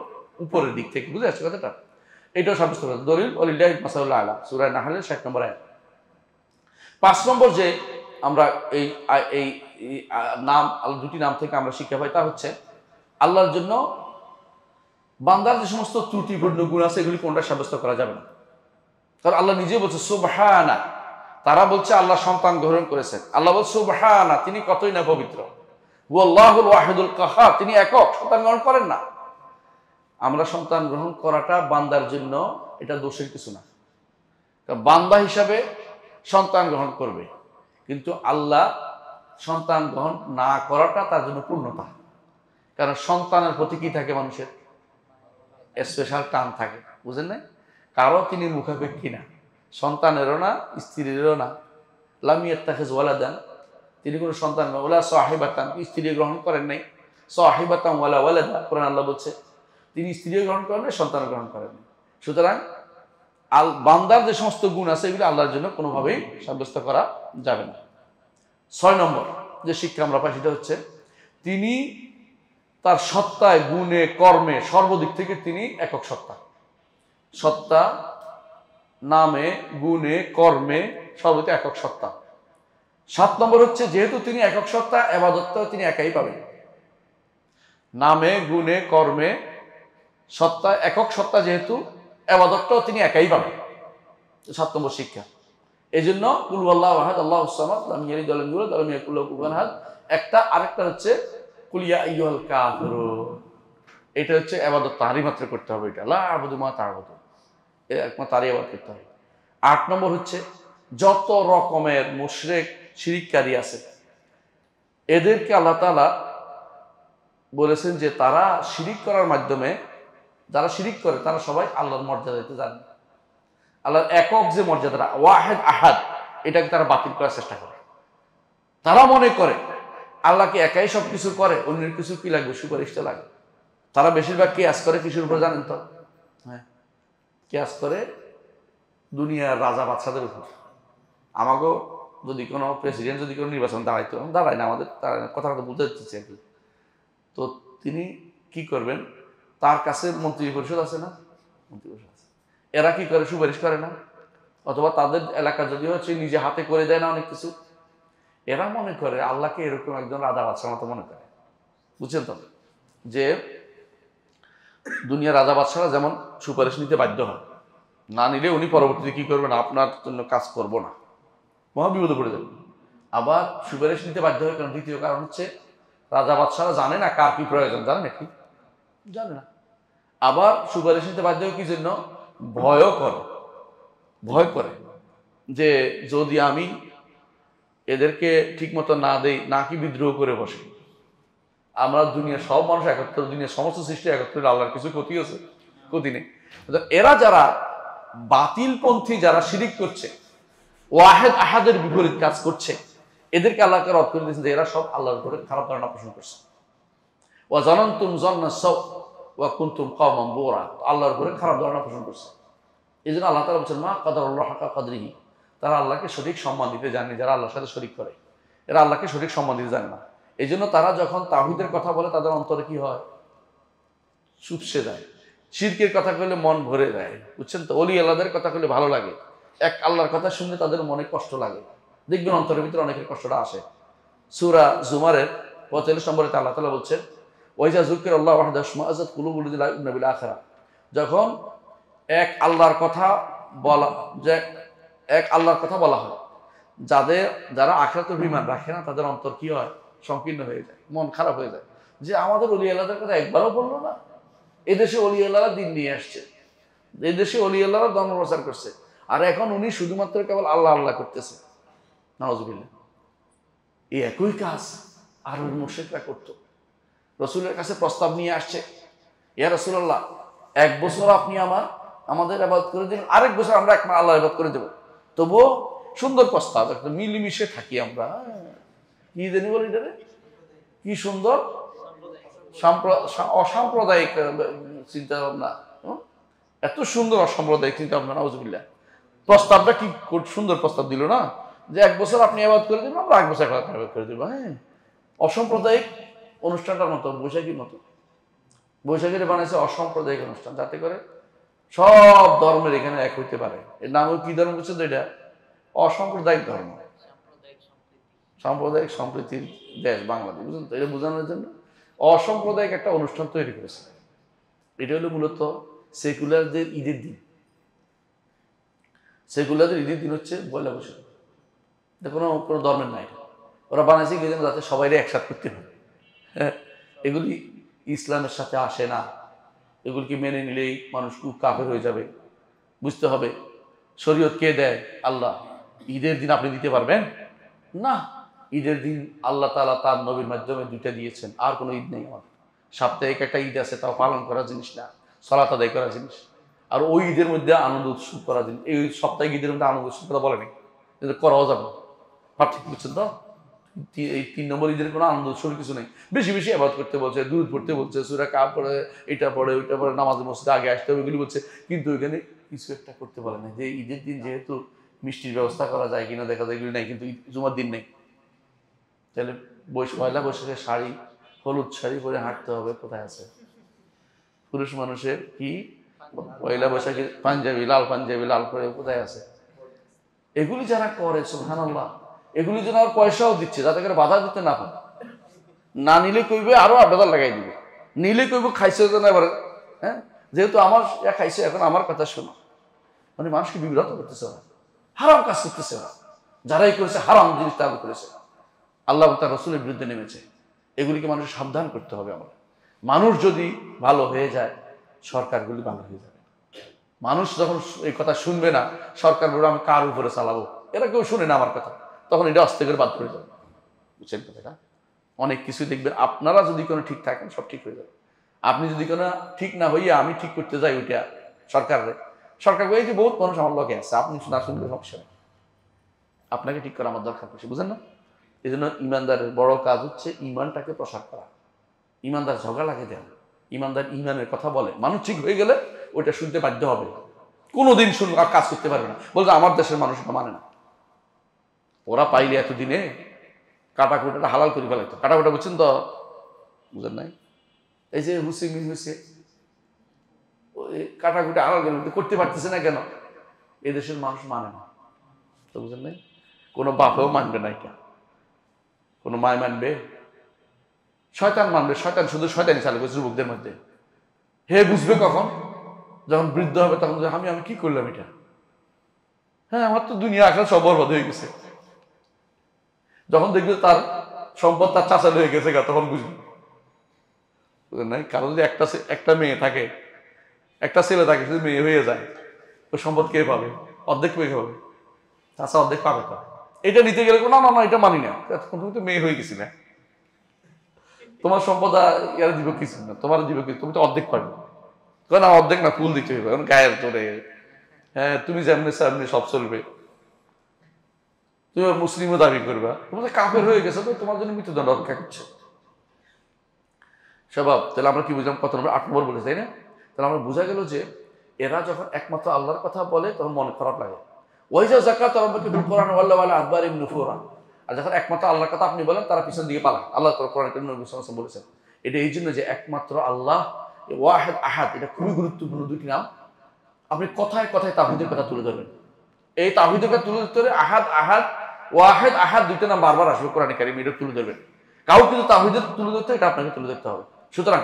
উপরের দিক থেকে, বুঝে আসছে কথাটা? এটাও সাব্যস্ত করতে দলিল ওয়ালিল্লাহিল মাসালুল আ'লা, সূরা নাহলের 60 নম্বর আয়াত। 5 নম্বর যে আমরা এই নাম, দুটি নাম থেকে আমরা শিক্ষা পাই, তা হচ্ছে আল্লাহর জন্য বান্দার যে সমস্ত ত্রুটিপূর্ণ গুণ আছে এগুলি কোনটা সাব্যস্ত করা যাবে না। কারণ আল্লাহ নিজে বলছে সুবহানা, তারা বলছে আল্লাহ সন্তান গ্রহণ করেছেন, আল্লাহ বলছে সুবহানা, তিনি কতই না পবিত্র। ওয়াল্লাহুল ওয়াহিদুল কাহ্হার, তিনি একক, সন্তান গ্রহণ করেন না। আমরা সন্তান গ্রহণ করাটা বান্দার জন্য এটা দোষের কিছু না, কারণ বান্দা হিসাবে সন্তান গ্রহণ করবে, কিন্তু আল্লাহ সন্তান গ্রহণ না করাটা তার জন্য পূর্ণতা। কারণ সন্তানের প্রতি কি থাকে? মানুষের স্পেশাল টান থাকে, বুঝেন না? কারো তিনি মুখাপেক্ষী না, সন্তানেরও না, স্ত্রীরও না। লাম ইয়াত্তাখিজ ওয়ালাদান, তিনি কোনো সন্তান না। ওয়ালা সাহিবাতান, স্ত্রী গ্রহণ করেন নাই। সাহিবাতান ওয়ালা ওয়ালাদা, কোরআন আল্লাহ বলছে তিনি স্ত্রী গ্রহণ করেন নাই, সন্তান গ্রহণ করেন নাই। সুতরাং বান্দার যে সমস্ত গুণ আছে এগুলো আল্লাহর জন্য কোনোভাবেই সাব্যস্ত করা যাবে না। 6 নম্বর যে শিক্ষা আমরা পাই সেটা হচ্ছে তিনি তার সত্তায়, গুণে, কর্মে, সর্বদিক থেকে তিনি একক সত্তা। সত্তা, নামে, গুণে, কর্মে সর্বদিকে একক সত্তা। 7 নম্বর হচ্ছে যেহেতু তিনি একক সত্তা, ইবাদতটাও তিনি একাই পাবেন। নামে, গুণে, কর্মে সত্তা, একক সত্তা যেহেতু, ইবাদতটাও তিনি একাই পাবেন। 7 নম্বর শিক্ষা। এই জন্য কুল আল্লাহু আহাদ আল্লাহুস সামাদ লাম ইয়ালিদ ওয়া লাম ইউলাদ ওয়া লাম ইয়াকুল লাহু কুফুয়ান আহাদ একটা, আরেকটা হচ্ছে কুল ইয়া আইয়ুহাল কাফিরুন। এটা হচ্ছে ইবাদত তারই মাত্র করতে হবে, এটা লা আবুদু মা তা'বুদু, একমাত্র তারই ইবাদত করতে হবে। 8 নম্বর হচ্ছে যত রকমের মুশরিক শিরিককারী আছে এদেরকে আল্লাহ তাআলা বলেছেন যে তারা শিরিক করার মাধ্যমে, যারা শিরিক করে তারা সবাই আল্লাহর মর্যাদা দিতে জানে না। আল্লাহর একক যে মর্যাদাটা ওয়াহিদ আহাদ, এটাকে তারা বাতিল করার চেষ্টা করে। তারা মনে করে আল্লাহকে একাই সব কিছু করে, অন্যের কিছু কি লাগবে, সুপারিশটা লাগে। তারা বেশিরভাগ কেয়াস করে কিসের উপর জানেন তো? হ্যাঁ, কেয়াস করে দুনিয়ার রাজা বাদশাদের উপর। আমাকেও যদি কোনো প্রেসিডেন্ট যদি কোনো নির্বাচন দাঁড়াইতো, দাঁড়ায় না, আমাদের কথাটা তো বুঝতে দিচ্ছে আর কি। তো তিনি কি করবেন, তার কাছে মন্ত্রী পরিষদ আছে না, মন্ত্রী পরিষদ আছে, এরা কি করে, সুপারিশ করে না, অথবা তাদের এলাকা যদি হচ্ছে নিজে হাতে করে দেয় না অনেক কিছু। এরা মনে করে আল্লাহকে এরকম একজন রাজা বাদশার মতো মনে করে, বুঝছেন তো? যে দুনিয়ার রাজা বাদশারা যেমন সুপারিশ নিতে বাধ্য হয়, না নিলে উনি পরবর্তীতে কি করবেন, আপনার জন্য কাজ করব না, মহাবিপদে পড়ে যাবে। আবার সুপারিশ নিতে বাধ্য হয় কারণ, দ্বিতীয় কারণ হচ্ছে রাজা বাদশারা জানে না কার কি প্রয়োজন, জানে নাকি, জানে না। আবার সুপারিশ নিতে বাধ্য হয় কি জন্য, ভয়ও করে, ভয় করে যে যদি আমি এদেরকে ঠিক মতো না দেই, না কি বিদ্রোহ করে বসে, আমরা দুনিয়ার সব মানুষ একত্র, দুনিয়ার সমস্ত সৃষ্টি একত্র, আল্লাহর কিছু ক্ষতি আছে, ক্ষতি নেই। এরা যারা বাতিলপন্থী, যারা শিরিক করছে, ওয়াহেদ আহাদের বিপরীত কাজ করছে, এদেরকে আল্লাহকে রদ করে দিয়েছেন যে এরা সব আল্লাহর উপরে খারাপ ধারণা পোষণ করছে। ওয়া জানান্তুম যান্না সাও ওয়া কুনতুম কওমান বুরা, আল্লাহর উপরে খারাপ ধারণা পোষণ করছে। এই জন্য আল্লাহ তাআলা বলছেন মা কাদারুল্লাহ হাক্কা কদরিহি, তারা আল্লাহকে সঠিক সম্মান দিতে জানে। যারা আল্লাহর সাথে শরীক করে, এরা আল্লাহকে সঠিক সম্মান দিতে জানে না। এই জন্য তারা যখন তাওহীদের কথা বলে, তাদের অন্তরে কি হয়, চুপসে যায়। শিরকের কথা কইলে মন ভরে যায়, বুঝছেন তো? ওলি আল্লাহদের কথা কইলে ভালো লাগে, এক আল্লাহর কথা শুনলে তাদের মনে কষ্ট লাগে, দেখবেন অন্তরের ভিতরে অনেকের কষ্টটা আসে। সূরা জুমারের 45 নম্বরে আল্লাহ তাআলা বলছেন ওয়াইজা যুকিরাল্লাহু ওয়াহদাহু ইশমাআযাত কুলুবুল্লাযিনা লা ইউমিনুনা বিল আখিরাহ, যখন এক আল্লাহর কথা বলা, যে এক আল্লাহর কথা বলা হয়, যারা আখিরাতের ঈমান রাখে না, তাদের অন্তর কি হয়, সংকীর্ণ হয়ে যায়, মন খারাপ হয়ে যায়, যে আমাদের ওলি আল্লাহদের কথা একবারও বললো না। এদেশে ওলি আল্লাহরা দিন নিয়ে আসছে, এদেশে ওলি আল্লাহরা ধর্ম প্রচার করছে, আর এখন উনি শুধুমাত্র কেবল আল্লাহ আল্লাহ করতেছে। নাউজুবিল্লাহ। এই একই কাজ আর ওই মুশরিকরা করতো। রসুলের কাছে প্রস্তাব নিয়ে আসছে, ইয়া রাসূলুল্লাহ, 1 বছর আপনি আমাদের ইবাদত করে দিন, আরেক বছর আমরা একবার আল্লাহ ইবাদত করে দেব। তবুও সুন্দর প্রস্তাব, একটা মিলেমিশে থাকি আমরা। কি জানি বলি এটারে, কি সুন্দর অসাম্প্রদায়িক চিন্তা ভাবনা, এত সুন্দর অসাম্প্রদায়িক চিন্তা ভাবনা। নাউজুবিল্লাহ। প্রস্তাবটা কি সুন্দর প্রস্তাব দিল না, যে 1 বছর আপনি ইবাদত করে দিবেন, আমরা 1 বছর ইবাদত করে দেবো। হ্যাঁ, অসাম্প্রদায়িক অনুষ্ঠানটার মতো, বৈশাখীর মতো। বৈশাখীর বানাইছে অসাম্প্রদায়িক অনুষ্ঠান, যাতে করে সব ধর্মের এখানে এক হইতে পারে। এর নাম কি ধর্ম বুঝছেন তো? এটা অসাম্প্রদায়িক ধর্ম, সাম্প্রদায়িক সম্প্রীতির দেশ বাংলাদেশ, বুঝলেন তো? এটা বোঝানোর জন্য অসাম্প্রদায়িক একটা অনুষ্ঠান তৈরি করেছে। এটা হলো মূলত সেকুলারদের ঈদের দিন। সেকুলারদের ঈদের দিন হচ্ছে পয়লা বৈশাখ। এটা কোনো ধর্মের নাই, ওরা বানাইছে কি যেন যাতে সবাই একসাথ করতে পারে। হ্যাঁ, এগুলি ইসলামের সাথে আসে না, এগুলিকে মেনে নিলেই মানুষ খুব কাফের হয়ে যাবে। বুঝতে হবে শরীয়ত কে দেয়? আল্লাহ। ঈদের দিন আপনি দিতে পারবেন না। ঈদের দিন আল্লাহ তাআলা তার নবীর মাধ্যমে 2টা দিয়েছেন, আর কোনো ঈদ নেই আমাদের। সাপ্তাহিক একটা ঈদ আছে, তাও পালন করার জিনিস না, সালাত আদায় করার জিনিস। আর ওই ঈদের মধ্যে আনন্দ উৎসব করার জিনিস। এই সাপ্তাহিক ঈদের মধ্যে আনন্দ উৎসব কথা বলেনি, কিন্তু করাও যাবে না। ঠিক বুঝছেন তো? এই 3 নম্বর ঈদের কোনো আনন্দ উৎসব কিছু নেই। বেশি বেশি ইবাদত করতে বলছে, দুরূদ পড়তে বলছে, সূরা কাফ পড়ে, এটা পড়ে, ওইটা পড়ে, নামাজে মসজিদে আগে আসতে হবে, এগুলি বলছে। কিন্তু ওইখানে কিছু একটা করতে পারে না, যে ঈদের দিন যেহেতু মিষ্টির ব্যবস্থা করা যায় কিনা দেখা যায়, এগুলি নাই। কিন্তু জুমার দিন নেই, তাহলে পয়লা বৈশাখে শাড়ি, হলুদ শাড়ি পরে হাঁটতে হবে, কোথায় আছে? পুরুষ মানুষের কি পয়লা বৈশাখে পাঞ্জাবি, লাল পাঞ্জাবি, লাল করে, কোথায় আছে? এগুলি যারা করে, সুবহানাল্লাহ, এগুলির জন্য আর পয়সাও দিচ্ছে, যাতে করে বাধা দিতে না পারে। না নিলে কইবে আরো 8,000 লাগাই দিবে, নিলে কইব খাইছে না এবার। হ্যাঁ, যেহেতু আমার খাইছে, এখন আমার কথা শোনো। মানে মানুষকে বিব্রত করতেছে ওরা, হারাম কাজ করতেছে ওরা। যারাই করেছে হারাম জিনিস তারা করেছে, আল্লাহ তার রাসূলের বিরুদ্ধে নেমেছে। এগুলিকে মানুষ সাবধান করতে হবে। আমরা মানুষ যদি ভালো হয়ে যায়, সরকারগুলি ভালো হয়ে যাবে। মানুষ যখন এই কথা শুনবে না, সরকার বলবে আমি কার উপরে চালাবো, এরা কেউ শুনে না আমার কথা, তখন এটা আস্তে করে বাদ করে যাবে। বুঝছেন কথাটা? অনেক কিছু দেখবেন, আপনারা যদি কোনো ঠিক থাকেন, সব ঠিক হয়ে যাবে। আপনি যদি কোনো ঠিক না হইয়া আমি ঠিক করতে যাই, ওইটা সরকার এই যে বহুত মানুষ আমার লগে আছে, আপনি না শুনলে সমস্যা নেই, আপনাকে ঠিক করা আমার দরকার পড়ছে, বুঝেন না? এই জন্য ইমানদারের বড় কাজ হচ্ছে ইমানটাকে প্রসার করা। ইমানদার ঝগড়া লাগে দেন, ইমানদার ইমানের কথা বলে, মানুষ ঠিক হয়ে গেলে ওইটা শুনতে বাধ্য হবে, কোনোদিন শুনবে আর কাজ করতে পারবে না, বলতে আমার দেশের মানুষ মানে না। ওরা পাইলে এতদিনে কাটাকুটাটা হালাল করে ফেলাইতো। কাটাকুটা বুঝছেন তো? বুঝেন নাই? এই যে হুসেমিন হয়েছে, ওই কাটাকুটা হালাল করতে পারতেছে না কেন? এই দেশের মানুষ মানে না, তো বুঝেন নাই? কোনো বাপেও মানবে না, এটা কোনো মায় মানবে? শয়তান মানবে। শয়তান শুধু শয়তানি চালু করছে যুবকদের মধ্যে। হে বুঝবে কখন? যখন বৃদ্ধ হবে তখন আমি আমি কি করলাম এটা, হ্যাঁ আমার তো দুনিয়া আখেরাত সব বরবাদ হয়ে গেছে। যখন দেখবে তার সম্পদ তার চাচা হয়ে গেছে তখন বুঝবে। বুঝলেন নাই? কারণ যে একটা মেয়ে থাকে, একটা ছেলে থাকে, শুধু মেয়ে হয়ে যায়, ওই সম্পদ কে পাবে? অর্ধেক পেয়ে পাবে, চাচা অর্ধেক পাবে। তো এটা নিতে গেলে না না না এটা মানি না, তুমি তো মেয়ে হয়ে গেছি না, তোমার সম্পদ ইয়ার দিব কিছু না, তোমার দিব কিছু, তুমি তো অর্ধেক পাবে। না অর্ধেক না, ফুল দিতে হবে, গায়ের তোরে। হ্যাঁ তুমি যেমনি সামনে সব চলবে, তুমি মুসলিমও দাবি করবা, তোমাদের কাফের হয়ে গেছে, তো তোমার জন্য মৃত্যুদণ্ড অপেক্ষা করছে। স্বভাব। তাহলে আমরা কি বুঝলাম? কত নম্বর? 8 নম্বর বলে, তাই না? তাহলে আমরা বোঝা গেল যে এরা যখন একমাত্র আল্লাহর কথা বলে তখন মনে খারাপ লাগে। ওয়াইজা যাকাত রাব্বাকা বিল কোরআন ওয়াল্লাহু আদবারিম নুফুরা। আর যখন একমাত্র আল্লাহর কথা আপনি বলেন তারা পিছন দিকে পালায়। আল্লাহ তাআলা কোরআনে কারীমে নবী সাল্লাল্লাহু আলাইহি ওয়াসাল্লাম বলেছেন। এটা এই জন্য যে একমাত্র আল্লাহ ওয়াহিদ আহাদ, এটা খুবই গুরুত্বপূর্ণ দুটি নাম। আপনি কথায় কথায় তাওহীদের কথা তুলে ধরবেন। এই তাওহীদের কথা তুলে ধরে আহাদ আহাদ ওয়াহিদ আহাদ দুইটা নাম বারবার আসবে কোরআনে কারীমে, এটা তুলে ধরবেন। কাউ কিন্তু তাওহীদের তুলে ধরতে, এটা আপনাকে তুলে ধরতে হবে। সুতরাং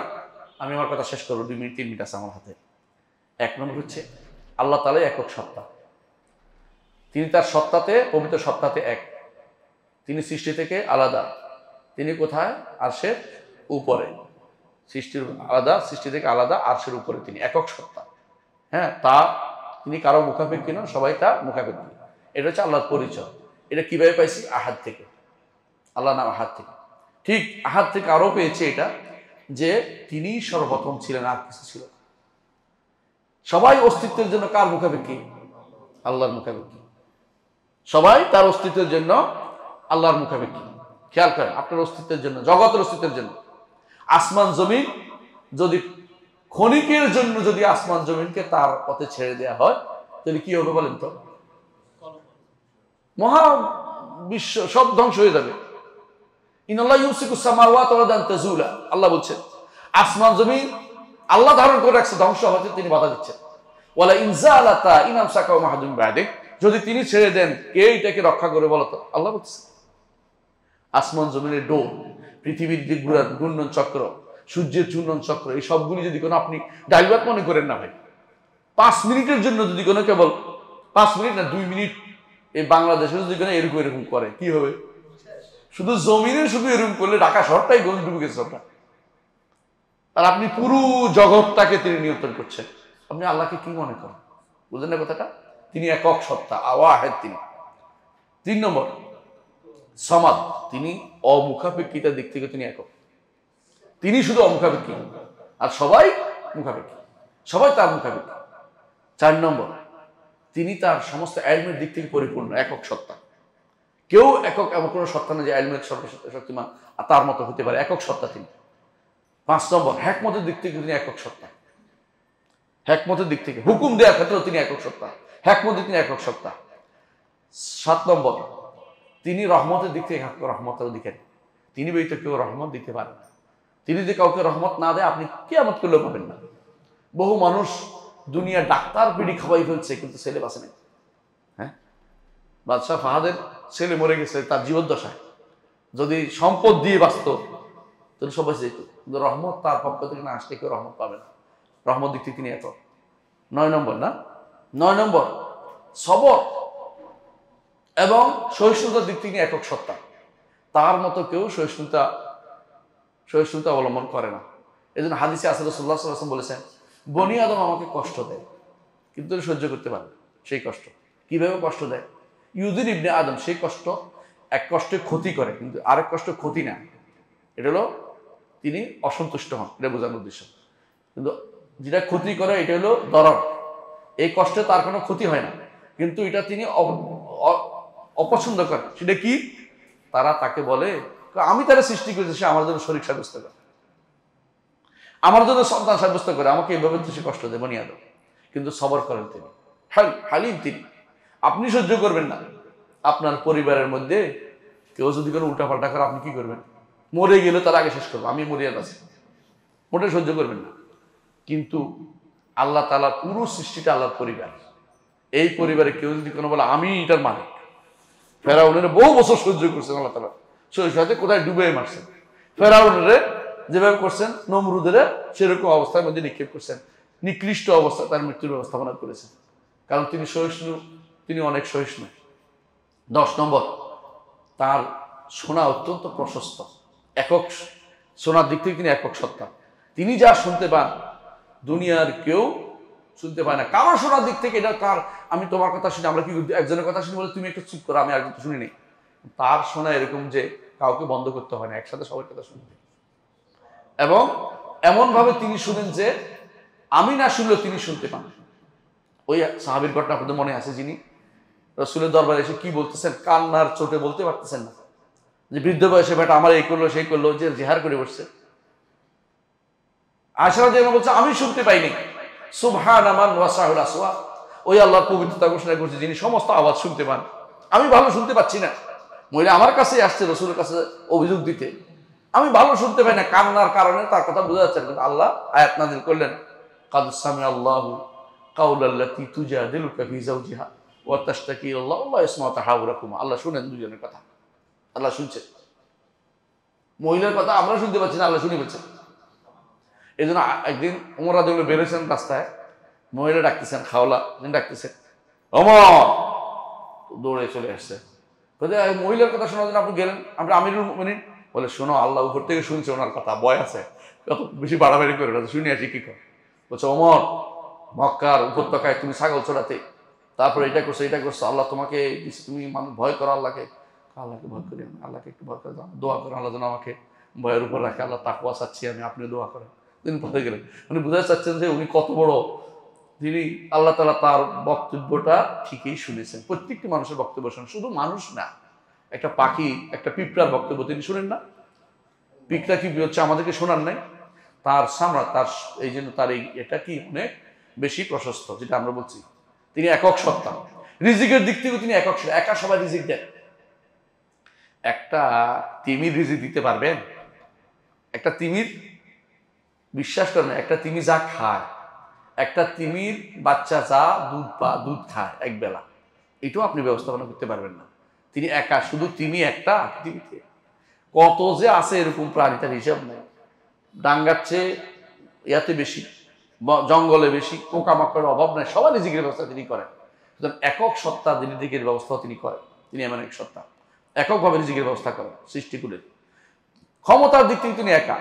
আমি আমার কথা শেষ করবো, 2 মিনিট 3 মিনিট আছে আমার হাতে। 1 নম্বর হচ্ছে আল্লাহ তাআলা একক সত্তা। তিনি তার সত্তাতে, পবিত্র সত্তাতে এক। তিনি সৃষ্টি থেকে আলাদা। তিনি কোথায়? আরশের উপরে। সৃষ্টির আলাদা, সৃষ্টি থেকে আলাদা, আরশের উপরে তিনি একক সত্তা। হ্যাঁ, তিনি কারো মুখাপেক্ষী নন, সবাই তার মুখাপেক্ষী। এটা হচ্ছে আল্লাহর পরিচয়। এটা কিভাবে পাইছি? আহাদ থেকে। আল্লাহ নাম আহাদ থেকে। ঠিক আহাদ থেকে আরো পেয়েছে এটা যে তিনি সর্বপ্রথম ছিলেন, আর কিছু ছিল। সবাই অস্তিত্বের জন্য কার মুখাপেক্ষী? আল্লাহর মুখাপেক্ষী। সবাই তার অস্তিত্বের জন্য আল্লাহর মুখাপেক্ষী। খেয়াল করেন, আপনার অস্তিত্বের জন্য, জগতের অস্তিত্বের জন্য। আসমান জমিন যদি ক্ষণিকের জন্য যদি আসমান জমিনকে তার পথে ছেড়ে দেওয়া হয়, তাহলে কি হবে বলেন তো? মহা বিশ্ব সব ধ্বংস হয়ে যাবে। ইন্নাল্লাহা ইউমসিকুস সামাওয়াতি ওয়াল আরদা আন তাজুলা। আল্লাহ বলছেন আসমান জমিন আল্লাহ ধারণ করে রাখছে, ধ্বংস হতে তিনি বাধা দিচ্ছেন। ওয়ালা ইনজালাতা ইনামসাকাও মাহাদুম বাদে, যদি তিনি ছেড়ে দেন কে এটাকে রক্ষা করে বলো তো? আল্লাহ বলছে। আসমান জমিনের ডোর, পৃথিবীর যে ঘূর্ণন চক্র, সূর্যের চূর্ণন চক্র, এই সবগুলি যদি কোনো আপনি ডাইভার্ট মনে করেন না ভাই, 5 মিনিটের জন্য যদি কোনো, কেবল 5 মিনিট না 2 মিনিট এই বাংলাদেশে যদি কোনো এরকম এরকম করে, কি হবে? শুধু জমিনে শুধু এরকম করলে ঢাকা শহরটাই গঞ্জ ডুবে গেছে সবটা। আর আপনি পুরো জগৎটাকে তিনি নিয়ন্ত্রণ করছেন। আপনি আল্লাহকে কি মনে করেন? বুঝলেন না কথাটা? তিনি একক সত্তা, আওয়াহেদ তিনি। 3 নম্বর সমাদ, তিনি অমুখাপেক্ষিতার দিক থেকে তিনি একক। তিনি শুধু অমুখাপেক্ষী, আর সবাই মুখাপেক্ষী, সবাই তার মুখাপেক্ষী। 4 নম্বর তিনি তার সমস্ত ইলমের দিক থেকে পরিপূর্ণ, একক সত্তা। কেউ একক এমন কোনো সত্তা না যে ইলমের সর্বশক্তিমান আর তার মতো হতে পারে, একক সত্তা তিনি। 5 নম্বর হিকমতের দিক থেকে তিনি একক সত্তা। হিকমতের দিক থেকে হুকুম দেওয়ার ক্ষেত্রেও তিনি একক সত্তা, হিকমতে তিনি একক সত্তা। 7 নম্বর তিনি রহমতের দিক থেকে রহমতের দিকে তিনি ব্যতীত কেউ রহমত দিতে পারে না। তিনি যদি কাউকে রহমত না দেয় আপনি কিয়ামত করলেও পাবেন না। বহু মানুষ দুনিয়া ডাক্তার পিড়ি খাওয়াই ফেলছে, কিন্তু ছেলে বাঁচে নাই। হ্যাঁ, বাদশাহ ফাহাদের ছেলে মরে গেছে তার জীবদ্দশায়, যদি সম্পদ দিয়ে বাঁচত তাহলে সবাই যেত, কিন্তু রহমত তার পক্ষ থেকে না আসলে কেউ রহমত পাবে না। রহমত দিক থেকে তিনি এত। 9 নম্বর না, 9 নম্বর সবর এবং সহিষ্ণুতার দিক থেকে একক সত্তা। তার মতো কেউ সহিষ্ণুতা অবলম্বন করে না। এই জন্য হাদিসে রাসূলুল্লাহ সাল্লাল্লাহু আলাইহি ওয়াসাল্লাম বলেছেন, বনি আদম আমাকে কষ্ট দেয় কিন্তু সহ্য করতে পারে। সেই কষ্ট কিভাবে কষ্ট দেয়? ইউযির ইবনে আদম, সেই কষ্ট এক কষ্টে ক্ষতি করে কিন্তু আরেক কষ্ট ক্ষতি না। এটা হলো তিনি অসন্তুষ্ট হন, এটা বোঝানোর উদ্দেশ্য। কিন্তু যেটা ক্ষতি করে এটা হলো দরর। এই কষ্টে তার কোনো ক্ষতি হয় না, কিন্তু এটা তিনি অপছন্দ করেন। সেটা কি? তারা তাকে বলে, আমি তারা সৃষ্টি করেছি, সে আমার জন্য শরীক সাব্যস্ত করে, আমার জন্য সন্তান সাব্যস্ত করে, আমাকে এইভাবে তো সে কষ্ট দেয়, বনিয়া দেয়। কিন্তু সবর করেন তিনি, হালিম তিনি। আপনি সহ্য করবেন না আপনার পরিবারের মধ্যে কেউ যদি কোনো উল্টাপাল্টা করে, আপনি কি করবেন? মরে গেলে তার আগে শেষ করবো, আমি মরিয়া আছি, মোটে সহ্য করবেন না। কিন্তু আল্লাহ তাআলা পুরো সৃষ্টিটা আল্লাহর পরিবার। এই পরিবারে কেউ যদি কোনো বলে আমি এটার মালিক, ফেরাউনের বহু বছর সহ্য করছেন আল্লাহ তাআলা, সাথে কোথায় ডুবে মারছেন। ফেরাউনের যেভাবে করছেন, নমরুদের সেরকম অবস্থার মধ্যে নিক্ষেপ করছেন, নিকৃষ্ট অবস্থা তার মৃত্যুর ব্যবস্থাপনা করেছেন। কারণ তিনি সহিষ্ণু, তিনি অনেক সহিষ্ণু। 10 নম্বর, তার শোনা অত্যন্ত প্রশস্ত, একক শোনার দিক থেকে তিনি একক সত্তা। তিনি যা শুনতে পান দুনিয়ার কেউ শুনতে পায় না। কারো শোনার দিক থেকে এটা তার, আমি তোমার কথা শুনি, আমরা কি একজনের কথা শুনি বলে তুমি একটু চুপ করো, আমি আর কিছু শুনি নি। তার শোনা এরকম যে কাউকে বন্ধ করতে হয় না, একসাথে সবার কথা শুনতে। এবং এমন ভাবে তিনি শুনেন যে আমি না শুনলেও তিনি শুনতে পান। ওই সাহাবীর ঘটনা আপনাদের মনে আছে, যিনি রাসূলের দরবারে এসে কি বলতেছেন, কান্নার চোটে বলতে পারতেছেন না, যে বৃদ্ধ বয়সে বেটা আমার এই করলো সেই করলো, যে জিহার করে বসছে। আয়েশা রাদিয়াল্লাহু আনহা বলছে আমি শুনতে পাইনি। সুবহানা মান ওয়াসাউল আসওয়া, ওই আল্লাহর পবিত্রতা ঘোষণা করছে যিনি সমস্ত আওয়াজ শুনতে পান, আমি ভালো শুনতে পাচ্ছি না। মহিলা আমার কাছে আসছে রাসূলের কাছে অভিযোগ দিতে, আমি ভালো শুনতে পাই না, কান্নার কারণে তার কথা বোঝা যাচ্ছে না। কিন্তু আল্লাহ আয়াত নাযিল করলেন, কাদ সামিআল্লাহু কাওলাল্লাতী তুজাদিলুকা ফি যাওজিহা ওয়া তাশতাকি ইলাল্লাহ ওয়া ইয়াসমাউ তাহাওরাকুমা। আল্লাহ শুনেন দুজনের কথা, আল্লাহ শুনছে। মহিলার কথা আমরা শুনতে পাচ্ছি না, আল্লাহ শুনে পাচ্ছেন। এই জন্য একদিন ওমর রাদিয়াল্লাহু বেরোছেন রাস্তায়, মহিলা ডাকতেছেন, খাওলা ডাকতেছেন, ওমর দৌড়ে চলে আসছে। মহিলার কথা শোনার জন্য আপনি গেলেন, আপনি আমিরুল মুমিনিন, বলে শোনো আল্লাহ উপর থেকে শুনছে ওনার কথা, ভয় আছে, কত বেশি বাড়াবাড়ি করে না, শুনে আসি কি কর। বলছে ওমর, মক্কার উপত্যকায় তুমি ছাগল চড়াতে, তারপরে এটা করছো এটা করছো, আল্লাহ তোমাকে, তুমি মানুষ ভয় করো আল্লাহকে। আল্লাহকে ভয় করি আমি, আল্লাহকে একটু ভয় করে দোয়া করেন, আল্লাহ যেন আমাকে ভয়ের উপর রাখে, আল্লাহ তাকওয়া চাচ্ছি আমি, আপনি দোয়া করেন। তিনি পথে গেলেন, উনি বুঝাতে চাচ্ছেন যে উনি কত বড়, তিনি আল্লাহ তাআলা তার বক্তব্যটা ঠিকই শুনেছেন। প্রত্যেকটি মানুষের বক্তব্য শোনেন, শুধু মানুষ না, একটা পাখি, একটা পিঁপড়ার বক্তব্য তিনি শুনেন না? পিঁপড়া কি হচ্ছে আমাদেরকে শোনার নাই? তার সামরা, তার এই জন্য তার এই এটা কি অনেক বেশি প্রশস্ত, যেটা আমরা বলছি তিনি একক সত্তা। রিজিকের দিক থেকে তিনি একক, একা সবাই রিজিক দেন। একটা তিমির রিজিক দিতে পারবেন? একটা তিমির, বিশ্বাস করেন, একটা তিমি যা খায়, একটা তিমির বাচ্চা যা দুধ খায় এক বেলা, এটাও আপনি ব্যবস্থাপনা করতে পারবেন না। তিনি একা, শুধু তিনি একটা পৃথিবীতে। কত যে আছে এরকম প্রাণী, তার হিসাব নেই। ডাঙ্গার চেয়ে ইয়াতে বেশি, জঙ্গলে বেশি, পোকামাকড়ের অভাব নাই, সবার রিজিকের ব্যবস্থা তিনি করেন। সুতরাং একক সত্তা রিজিকের ব্যবস্থাও তিনি করেন। তিনি এমন এক সত্তা, এককভাবে রিজিকের ব্যবস্থা করেন সৃষ্টি করে। ক্ষমতার দিক থেকে তিনি একা,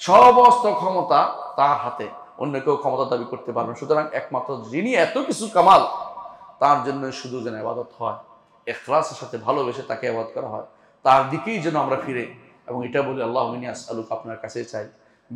সমস্ত ক্ষমতা তার হাতে, অন্য কেউ ক্ষমতা দাবি করতে পারবেন। সুতরাং একমাত্র যিনি এত কিছু কামাল, তার জন্য শুধু যেন ইবাদত হয়, ইখলাসের সাথে ভালোবেসে তাকে ইবাদত করা হয়, তার দিকেই যেন আমরা ফিরে এবং এটা বলি আল্লাহুম্মা ইন্নী আসআলুকা, আপনার কাছে চাই,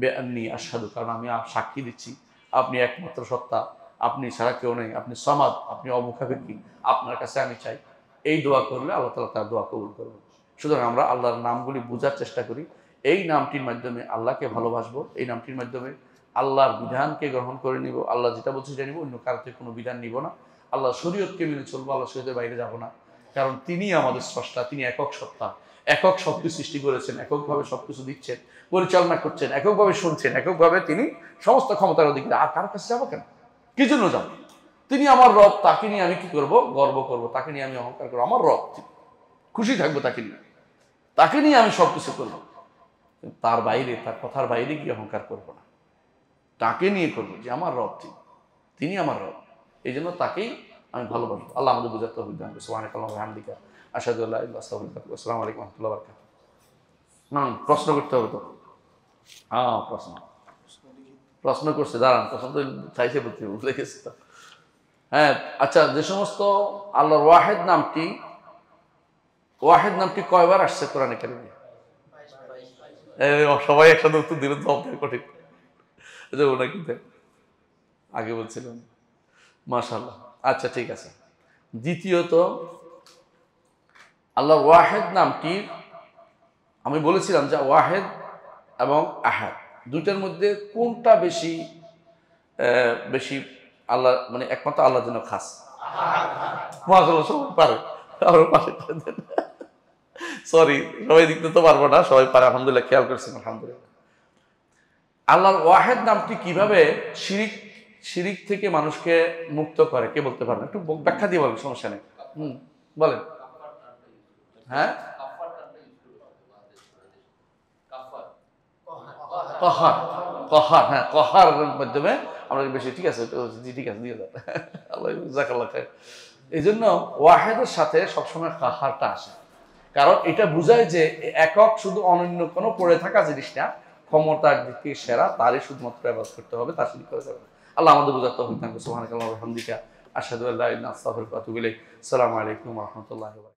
বিআন্নী আশহাদু, কারণ আমি সাক্ষী দিচ্ছি আপনি একমাত্র সত্তা, আপনি ছাড়া কেউ নেই, আপনি সমাদ, আপনি অমুখাপেক্ষী, আপনার কাছে আমি চাই। এই দোয়া করলে আল্লাহ তাআলা তার দোয়া কবুল করবেন। সুতরাং আমরা আল্লাহর নামগুলি বোঝার চেষ্টা করি, এই নামটির মাধ্যমে আল্লাহকে ভালোবাসবো, এই নামটির মাধ্যমে আল্লাহর বিধানকে গ্রহণ করে নিব, আল্লাহ যেটা বলছে সেটা নিব, অন্য কারোতে কোনো বিধান নিব না। আল্লাহ শরীয়তকে মেনে চলবো, আল্লাহ শরীয়তের বাইরে যাব না। কারণ তিনি আমাদের স্রষ্টা, তিনি একক সত্তা, একক সবকিছু সৃষ্টি করেছেন, এককভাবে সবকিছু দিচ্ছেন, পরিচালনা করছেন, এককভাবে শুনছেন, এককভাবে তিনি সমস্ত ক্ষমতার অধিকারী। আর কার কাছে যাবো কেন? কি জন্য যাব? তিনি আমার রব, তাকে নিয়ে আমি কি করব? গর্ব করব, তাকে নিয়ে আমি অহংকার করবো। আমার রব, খুশি থাকবো তাকে নিয়ে, তাকে নিয়ে আমি সবকিছু করবো। তার বাইরে, তার কথার বাইরে গিয়ে অহংকার করবো না, তাকে নিয়ে করবো যে আমার রব, তিনি আমার রব, এই জন্য তাকেই আমি ভালোবাসবো। আল্লাহ আমাদের বুঝাতে হবে। সুবহানাকাল্লাহুম্মা ওয়া বিহামদিকা আশহাদু আল্লা ইলাহা ইল্লা আনতা আস্তাগফিরুকা ওয়া আতুবু ইলাইক। আসসালামু আলাইকুম ওয়া রাহমাতুল্লাহি ওয়া বারাকাতুহু। প্রশ্ন করতে হবে তো? হ্যাঁ, প্রশ্ন করছে, দাঁড়ান, প্রশ্ন তো চাইছে, বলতে ভুলে গেছি তো। হ্যাঁ, আচ্ছা, যে সমস্ত আল্লাহর ওয়াহিদ নামটি কয়বার আসছে কোরআনে কারিমে? সবাই একসাথে উত্তর দিলেন তো, কঠিন নাকি আগে বলছিলেন। মাশাআল্লাহ। আচ্ছা, ঠিক আছে। দ্বিতীয়ত, আল্লাহর ওয়াহিদ নামটির আমি বলেছিলাম যে ওয়াহেদ এবং আহাদ দুইটার মধ্যে কোনটা বেশি বেশি আল্লাহ মানে একমাত্র আল্লাহর জন্য খাস? মাশাআল্লাহ, সবাই পারে। আমার পাশে সরি, সবাই দিতে তো পারবো না, সবাই পারে আলহামদুলিল্লাহ, খেয়াল করছেন আলহামদুলিল্লাহ। আল্লাহর ওয়াহেদ নামটি কিভাবে শিরিক শিরিক থেকে মানুষকে মুক্ত করে, কে বলতে পারবেন? একটু ব্যাখ্যা দিয়ে বলেন, সমস্যা নেই। বলেন। হ্যাঁ, কহার, কহার, হ্যাঁ কহার মাধ্যমে আমরা বেশি, ঠিক আছে জি, ঠিক আছে দিয়ে দেন। আল্লাহ জাযাকাল্লাহ খাইর। এই জন্য ওয়াহেদের সাথে সবসময় কাহারটা আসে, কারণ এটা বোঝায় যে একক শুধু অনন্য কোনো পড়ে থাকা জিনিসটা ক্ষমতার দিক থেকে সেরা, তারই শুধুমাত্র ব্যবহার করতে হবে, তার শিরিক করা যাবে না। আল্লাহ আমাদের বোঝার তৌফিক দান করুন। সুবহানাকাল্লাহি ওয়া বিহামদিকা, আশহাদু আল্লা ইলাহা ইল্লা আনতা, আস্তাগফিরুকা ওয়া আতুবু ইলাইক। আসসালামু আলাইকুম ওয়া রাহমাতুল্লাহি ওয়া বারাকাতুহু।